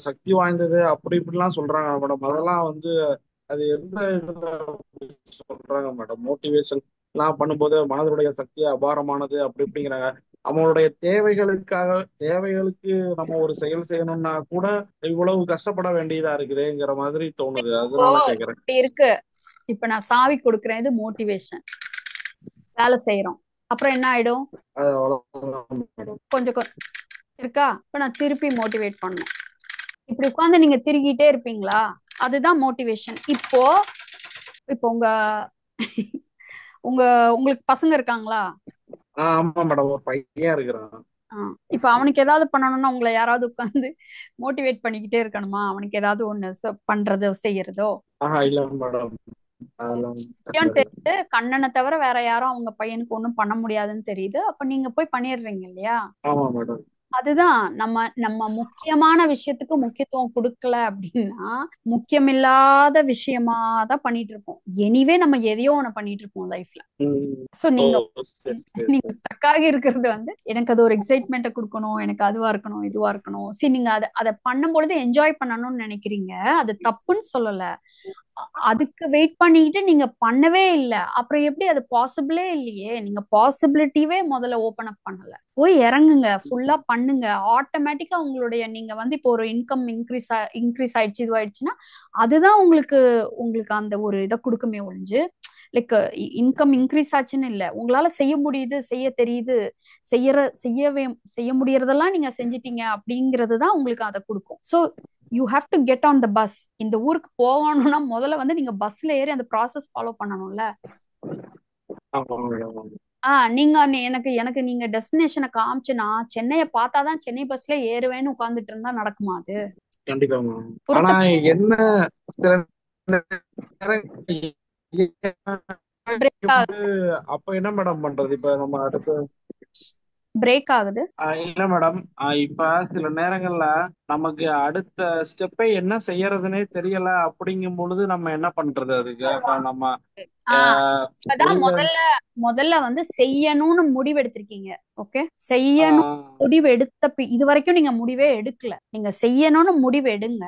சக்தி வாய்ந்தது அப்படி இப்படிலாம் சொல்றாங்க மேடம். அதெல்லாம் வந்து அது எந்த இதுல சொல்றாங்க மேடம்? மோட்டிவேஷன் எல்லாம் பண்ணும்போது மனதுடைய சக்தி அபாரமானது அப்படி இப்படிங்கிறாங்க. நம்மளுடைய தேவைகளுக்கு நம்ம ஒரு செயல் செய்யணும்னா கூட இவ்வளவு கஷ்டப்பட வேண்டியதா இருக்குதுங்கிற மாதிரி தோணுது. அதனால கேக்குறேன். இப்படி இருக்கு. இப்ப நான் சாவி கொடுக்குறேன், இது மோட்டிவேஷன். வேலை செய்யறோம், அப்புறம் என்ன ஆயிடும்? அது அவ்வளவுதான் மேடம். கொஞ்சம் இருக்கா? இப்ப நான் திருப்பி மோட்டிவேட் பண்ணேன். இப்படி உட்காந்து நீங்க திருகிட்டே இருப்பீங்களா? அதுதான் மோட்டிவேஷன். இப்போ உங்க உங்களுக்கு பசங்க இருக்காங்களா? ஆமா மேடம், ஒரு பையன் இருக்கிறான். இப்ப அவனுக்கு ஏதாவது பண்ணணும்னா உங்களை யாராவது உட்காந்து மோட்டிவேட் பண்ணிக்கிட்டே இருக்கணுமா? அவனுக்கு ஏதாவது ஒண்ணு பண்றதோ செய்யறதோ? இல்ல மேடம். தெரியுது, கண்ணனை தவிர வேற யாரும் அவங்க பையனுக்கு ஒண்ணும் பண்ண முடியாதுன்னு தெரியுது. அப்ப நீங்க போய் பண்ணிடுறீங்க இல்லையா? ஆமா மேடம். அதுதான் நம்ம முக்கியமான விஷயத்துக்கு முக்கியத்துவம் கொடுக்கல அப்படின்னா முக்கியமில்லாத விஷயமா தான் பண்ணிட்டு இருக்கோம். எனிவே நம்ம எதையோ ஒண்ணு பண்ணிட்டு இருக்கோம் லைஃப்ல. சோ நீங்க ஸ்டக் ஆகி இருக்கிறது வந்து எனக்கு அது ஒரு எக்ஸைட்மெண்ட்டை கொடுக்கணும், எனக்கு அதுவா இருக்கணும், இதுவா இருக்கணும். சரி, நீங்க அதை பண்ணும் பொழுது என்ஜாய் பண்ணணும்னு நினைக்கிறீங்க. அது தப்புன்னு சொல்லல. அதுக்கு வெயிட் பண்ணிக்கிட்டு நீங்க பண்ணவே இல்லை, அப்புறம் எப்படி அது பாசிபிளே இல்லையே? நீங்க பாசிபிலிட்டிவே முதல்ல ஓபன் அப் பண்ணல. போய் இறங்குங்க, ஃபுல்லா பண்ணுங்க. ஆட்டோமேட்டிக்கா உங்களுடைய நீங்க வந்து இப்போ ஒரு இன்கம் இன்க்ரீஸ் ஆயிடுச்சு, இதுவாயிடுச்சுன்னா அதுதான் உங்களுக்கு அந்த ஒரு இதை கொடுக்குமே ஒழிஞ்சு லைக் இன்கம் இன்க்ரீஸ் ஆச்சுன்னு இல்லை. உங்களால செய்ய முடியுது, செய்ய தெரியுது, செய்ய முடியறதெல்லாம் நீங்க செஞ்சிட்டீங்க அப்படிங்கிறது தான் உங்களுக்கு அதை கொடுக்கும். So you have to get on the bus. இந்த ஊருக்கு போகணும்னா முதல்ல வந்து நீங்க பஸ்ல ஏறி அந்த ப்ராசஸ் ஃபாலோ பண்ணணும்ல. நீங்க எனக்கு நீங்க டெஸ்டினேஷனை காமிச்சு நான் சென்னையை பார்த்தாதான் சென்னை பஸ்ல ஏறுவேன்னு உட்கார்ந்துட்டு இருந்தா நடக்குமா? அது கண்டிப்பா. ஆனா என்ன அப்ப என்ன மேடம் பண்றது? இப்ப நம்ம அடுத்து பிரேக் ஆகுது. இல்ல மேடம், இப்ப சில நேரங்கள்ல நமக்கு அடுத்த ஸ்டெப்பை என்ன செய்யறதுன்னே தெரியல. அப்படிங்கும் பொழுது நம்ம என்ன பண்றது? அதுக்கு நம்ம முதல்ல வந்து செய்யணும்னு முடிவு எடுத்திருக்கீங்க. ஓகே, செய்யணும் முடிவு எடுத்த இது வரைக்கும் நீங்க முடிவே எடுக்கல. நீங்க செய்யணும்னு முடிவு எடுங்க.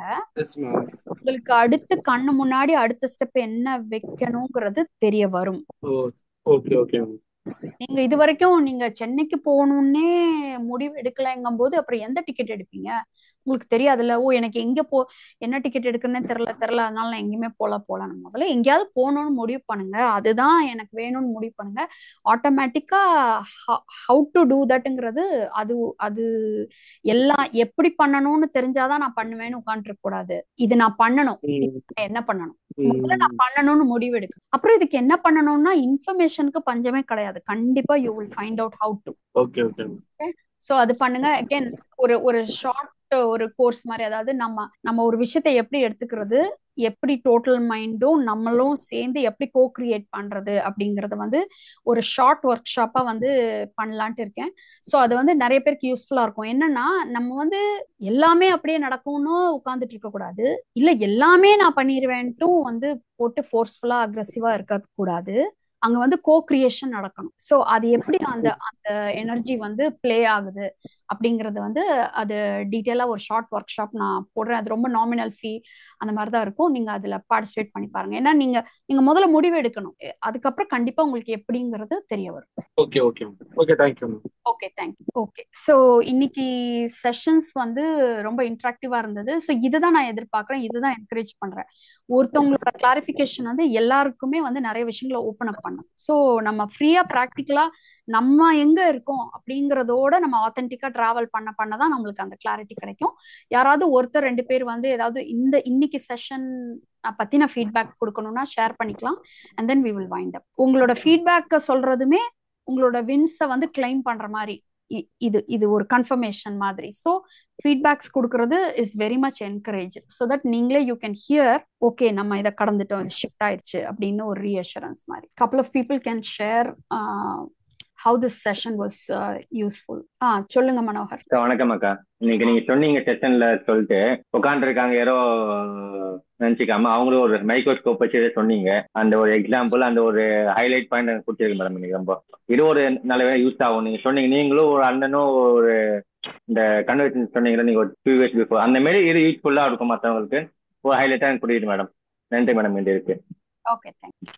உங்களுக்கு அடுத்து கண்ணு முன்னாடி அடுத்த ஸ்டெப் என்ன வைக்கணுங்கிறது தெரிய வரும். நீங்க இது வரைக்கும் நீங்க சென்னைக்கு போகணும்னே முடிவு எடுக்கலங்கும் போது அப்புறம் எந்த டிக்கெட் எடுப்பீங்க? உங்களுக்கு தெரியாதுல்ல. எனக்கு எங்க என்ன டிக்கெட் எடுக்கணும்னே தெரியல, அதனால நான் எங்கேயுமே போலாம். முதல்ல எங்கேயாவது போகணும்னு முடிவு பண்ணுங்க. அதுதான் எனக்கு வேணும்னு முடிவு பண்ணுங்க. ஆட்டோமேட்டிக்கா ஹவு டு டூ தட்ங்கிறது அது எல்லாம் எப்படி பண்ணணும்னு தெரிஞ்சாதான் நான் பண்ணுவேன்னு உட்காந்துருக்க கூடாது. இது நான் பண்ணணும், என்ன பண்ணணும், முதல்ல நான் பண்ணணும்னு முடிவு எடுக்க. அப்புறம் இதுக்கு என்ன பண்ணணும்னா இன்ஃபர்மேஷனுக்கு பஞ்சமே கிடையாது. கண்டிப்பா you will find out how to. Okay. So அது பண்ணுங்க. அகைன் ஒரு ஷார்ட் ஒரு கோர்ஸ் மாதிரி, அதாவது நம்ம ஒரு விஷயத்தை எப்படி எடுத்துக்கிறது, எப்படி டோட்டல் மைண்டும் நம்மளும் சேர்ந்து எப்படி கோ கிரியேட் பண்றது அப்படிங்கறது வந்து ஒரு ஷார்ட் ஒர்க் ஷாப்பா வந்து பண்ணலான்ட்டு இருக்கேன். ஸோ அது வந்து நிறைய பேருக்கு யூஸ்ஃபுல்லா இருக்கும். என்னன்னா நம்ம வந்து எல்லாமே அப்படியே நடக்கும்னு உட்கார்ந்துட்டு இருக்க கூடாது, இல்ல எல்லாமே நான் பண்ணிடுவேன்ட்டும் வந்து போட்டு ஃபோர்ஸ்ஃபுல்லா அக்ரெசிவா இருக்க கூடாது. அங்க வந்து கோ கிரியேஷன் நடக்கணும். ஸோ அது எப்படி அந்த எனர்ஜி வந்து பிளே ஆகுது அப்படிங்கறது வந்து அது டீட்டெயிலா ஒரு ஷார்ட் ஒர்க் ஷாப் நான் போடுறேன். அது ரொம்ப நாமினல் ஃபீ அந்த மாதிரி தான் இருக்கும். நீங்க அதுல பார்ட்டிசிபேட் பண்ணி பாருங்க. ஏன்னா நீங்க முதல்ல முடிவு எடுக்கணும், அதுக்கப்புறம் கண்டிப்பா உங்களுக்கு எப்படிங்கிறது தெரிய வரும். Okay thank you. ஓகே. ஸோ இன்னைக்கு செஷன்ஸ் வந்து ரொம்ப இன்ட்ராக்டிவா இருந்தது. ஸோ இதுதான் நான் எதிர்பார்க்கறேன், இதுதான் என்கரேஜ் பண்றேன். ஒருத்தவங்களோட கிளாரிஃபிகேஷன் வந்து எல்லாருக்குமே வந்து நிறைய விஷயங்களை ஓப்பன் அப் பண்ணும். ஸோ நம்ம ஃப்ரீயா ப்ராக்டிக்கலா நம்ம எங்க இருக்கோம் அப்படிங்கறதோட நம்ம ஆத்தென்டிக்கா டிராவல் பண்ணதான் நம்மளுக்கு அந்த கிளாரிட்டி கிடைக்கும். யாராவது ஒருத்தர் 2 பேர் வந்து ஏதாவது இன்னைக்கு செஷன் பத்தின ஃபீட்பேக் கொடுக்கணும்னா ஷேர் பண்ணிக்கலாம். And then we will wind up. உங்களோட ஃபீட்பேக்க சொல்றதுமே உங்களோட வின்ஸை வந்து கிளைம் பண்ற மாதிரி. இது இது ஒரு கன்ஃபர்மேஷன் மாதிரி. ஸோ ஃபீட்பேக்ஸ் கொடுக்கறது is very much encourage, so that நீங்களே யூ கேன் ஹியர் ஓகே நம்ம இதை கடந்துட்டோம், இது ஷிஃப்ட் ஆயிடுச்சு அப்படின்னு ஒரு ரீஅஷூரன்ஸ் மாதிரி. Couple of people can share how this session was useful. சொல்லுங்க மனோகர். வணக்கம் அக்கா. இன்னைக்கு நீங்க சொன்னீங்க செஷன்ல சொல்லிட்டு உட்காந்துருக்காங்க யாரோ நினைச்சுக்காம அவங்களும் ஒரு மைக்ரோஸ்கோப் வச்சு சொன்னீங்க. அந்த ஒரு எக்ஸாம்பிள், அந்த ஒரு ஹைலைட் பாயிண்ட் எனக்கு கொடுத்துருக்கு மேடம். இன்னைக்கு ரொம்ப இது ஒரு நல்ல யூஸ் ஆகும். நீங்க சொன்னீங்க, நீங்களும் ஒரு அண்ணனும் ஒரு இந்த கன்வென்ஷன் சொன்னீங்களா நீங்க ஒரு 2 years பிஃபோர், அந்த மாதிரி இது யூஸ்ஃபுல்லா இருக்கும் மற்றவங்களுக்கு. ஒரு ஹைலைட்டா எனக்கு புரியுது மேடம். நன்றி மேடம். இந்த இருக்கு. Okay, thank you.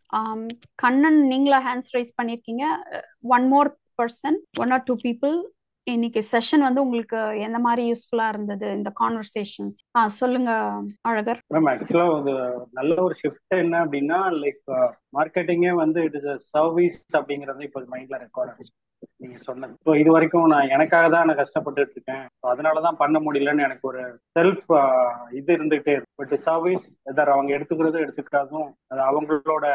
கண்ணன், நீங்களா ஹேண்ட்ஸ் ரைஸ் பண்ணிருக்கீங்க. One more person, 1 or 2 people. இன்னைக்கு செஷன் வந்து உங்களுக்கு எந்த மாதிரி யூஸ்ஃபுல்லா இருந்தது இந்த கான்வர்சேஷன்ஸ்? சொல்லுங்க அழகர். மேம் ஆக்சுவலா ஒரு நல்ல ஒரு ஷிஃப்ட் என்ன அப்படின்னா, லைக் மார்க்கெட்டிங்கே வந்து இட் இஸ் அ சர்வீஸ் அப்படிங்கறது இப்போ மைண்ட்ல ரெக்கார்ட் ஆச்சு நீங்க சொன்னது. ஸோ இது வரைக்கும் நான் எனக்காக தான் நான் கஷ்டப்பட்டுட்டு இருக்கேன், அதனாலதான் பண்ண முடியலன்னு எனக்கு ஒரு செல்ஃப் இது இருந்துகிட்டே இருக்கு. பட் சர்வீஸ் எதார் அவங்க எடுத்துக்கிறதும் எடுத்துக்காதும் அது அவங்களோட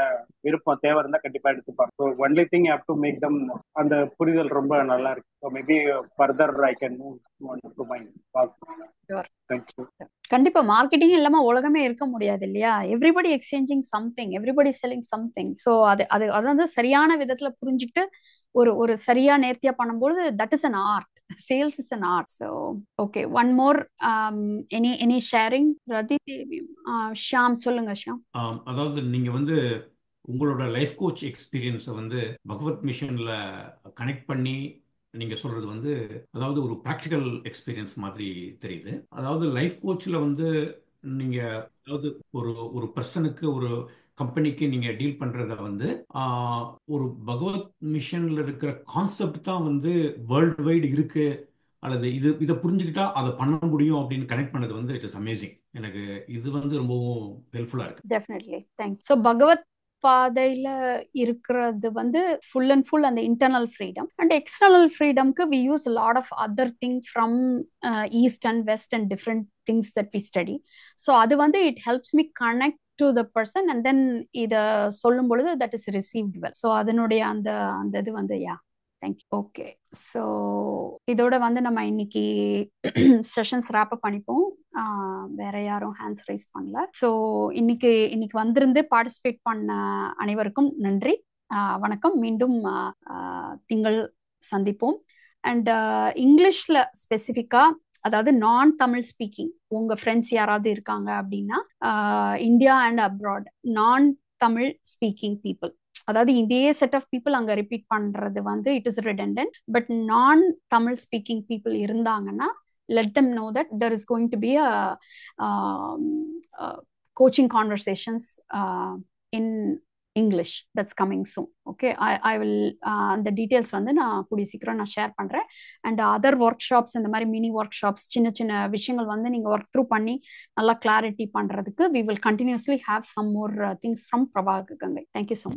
விருப்பம், தேவை இருந்தா கண்டிப்பா எடுத்துப்பாங்க. So only thing have to make them. அந்த புரிதல் ரொம்ப நல்லா இருக்கு. So maybe further I can move to my path. கண்டிப்பா மார்க்கெட்டிங் இல்லாம உலகமே இருக்க முடியாது இல்லையா? Everybody exchanging something, everybody selling something. So அது வந்து சரியான விதத்துல புரிஞ்சுக்கிட்டு ஒரு சரியா நேர்த்தியா பண்ணும்போது that is an art. Sales is an art. So okay, one more any sharing? Rathi Devi, Shyam சொல்லுங்க. ஷியாம், அதாவது நீங்க வந்து உங்களோட லைஃப் கோச் எக்ஸ்பீரியன்ஸை வந்து பகவத் மிஷன்ல கனெக்ட் பண்ணி நீங்க சொல்றது வந்து அதாவது ஒரு ப்ராக்டிக்கல் எக்ஸ்பீரியன்ஸ் மாதிரி தெரியுது. அதாவது லைஃப் கோச்ல வந்து நீங்க அதாவது ஒரு ஒரு பர்சனுக்கு ஒரு கம்பெனிக்கு நீங்க டீல் பண்றத வந்து ஒரு பகவத் மிஷன்ல இருக்கிற கான்செப்ட் தான் வந்து வேர்ல்டு வைடு இருக்கு, அல்லது இதை புரிஞ்சுக்கிட்டா அதை பண்ண முடியும் அப்படின்னு கனெக்ட் பண்ணது வந்து இட் இஸ் அமேசிங். எனக்கு இது வந்து ரொம்பவும் ஹெல்ப்ஃபுல்லா இருக்கு. Definitely, thanks. ஸோ பகவத் பாதையில இருக்கிறது வந்து ஃபுல் அண்ட் ஃபுல் அந்த இன்டர்னல் ஃப்ரீடம். அண்ட் எக்ஸ்டர்னல் ஃப்ரீடம்க்கு we use lot of other thing from east and west and different things that we study. So அது வந்து it helps me connect to the person and then இதை சொல்லும் பொழுது that is received well. So அதனுடைய அந்த இது வந்து thank you. Okay, so இதோட வந்து நம்ம இன்னைக்கு செஷன்ஸ் ரேப் அப் பண்ணிப்போம். வேற யாரும் ஹேண்ட்ஸ் ரைஸ் பண்ணல. ஸோ இன்னைக்கு வந்திருந்து பார்ட்டிசிபேட் பண்ண அனைவருக்கும் நன்றி, வணக்கம். மீண்டும் திங்கள் சந்திப்போம். அண்ட் இங்கிலீஷ்ல ஸ்பெசிஃபிக்கா, அதாவது நான் தமிழ் ஸ்பீக்கிங் உங்க ஃப்ரெண்ட்ஸ் யாராவது இருக்காங்க அப்படின்னா, இந்தியா அண்ட் அப்ராட் நான் தமிழ் ஸ்பீக்கிங் பீப்புள், அதாவது இதே செட் ஆஃப் பீப்புள் அங்க ரிப்பீட் பண்றது வந்து இட் இஸ் ரிடண்டன்ட். பட் நான் தமிழ் ஸ்பீக்கிங் பீப்புள் இருந்தாங்கன்னா let them know that there is going to be a coaching conversations in English that's coming soon. Okay, I will the details வந்து நான் கூடிய சீக்கிரம் நான் ஷேர் பண்றேன். அண்ட் அதர் ஒர்க் ஷாப்ஸ், இந்த மாதிரி மினி ஒர்க் ஷாப்ஸ், சின்ன சின்ன விஷயங்கள் வந்து நீங்க ஒர்க் த்ரூ பண்ணி நல்லா கிளாரிட்டி பண்றதுக்கு we will continuously have some more things from Prabhakar Gangai. Thank you so much.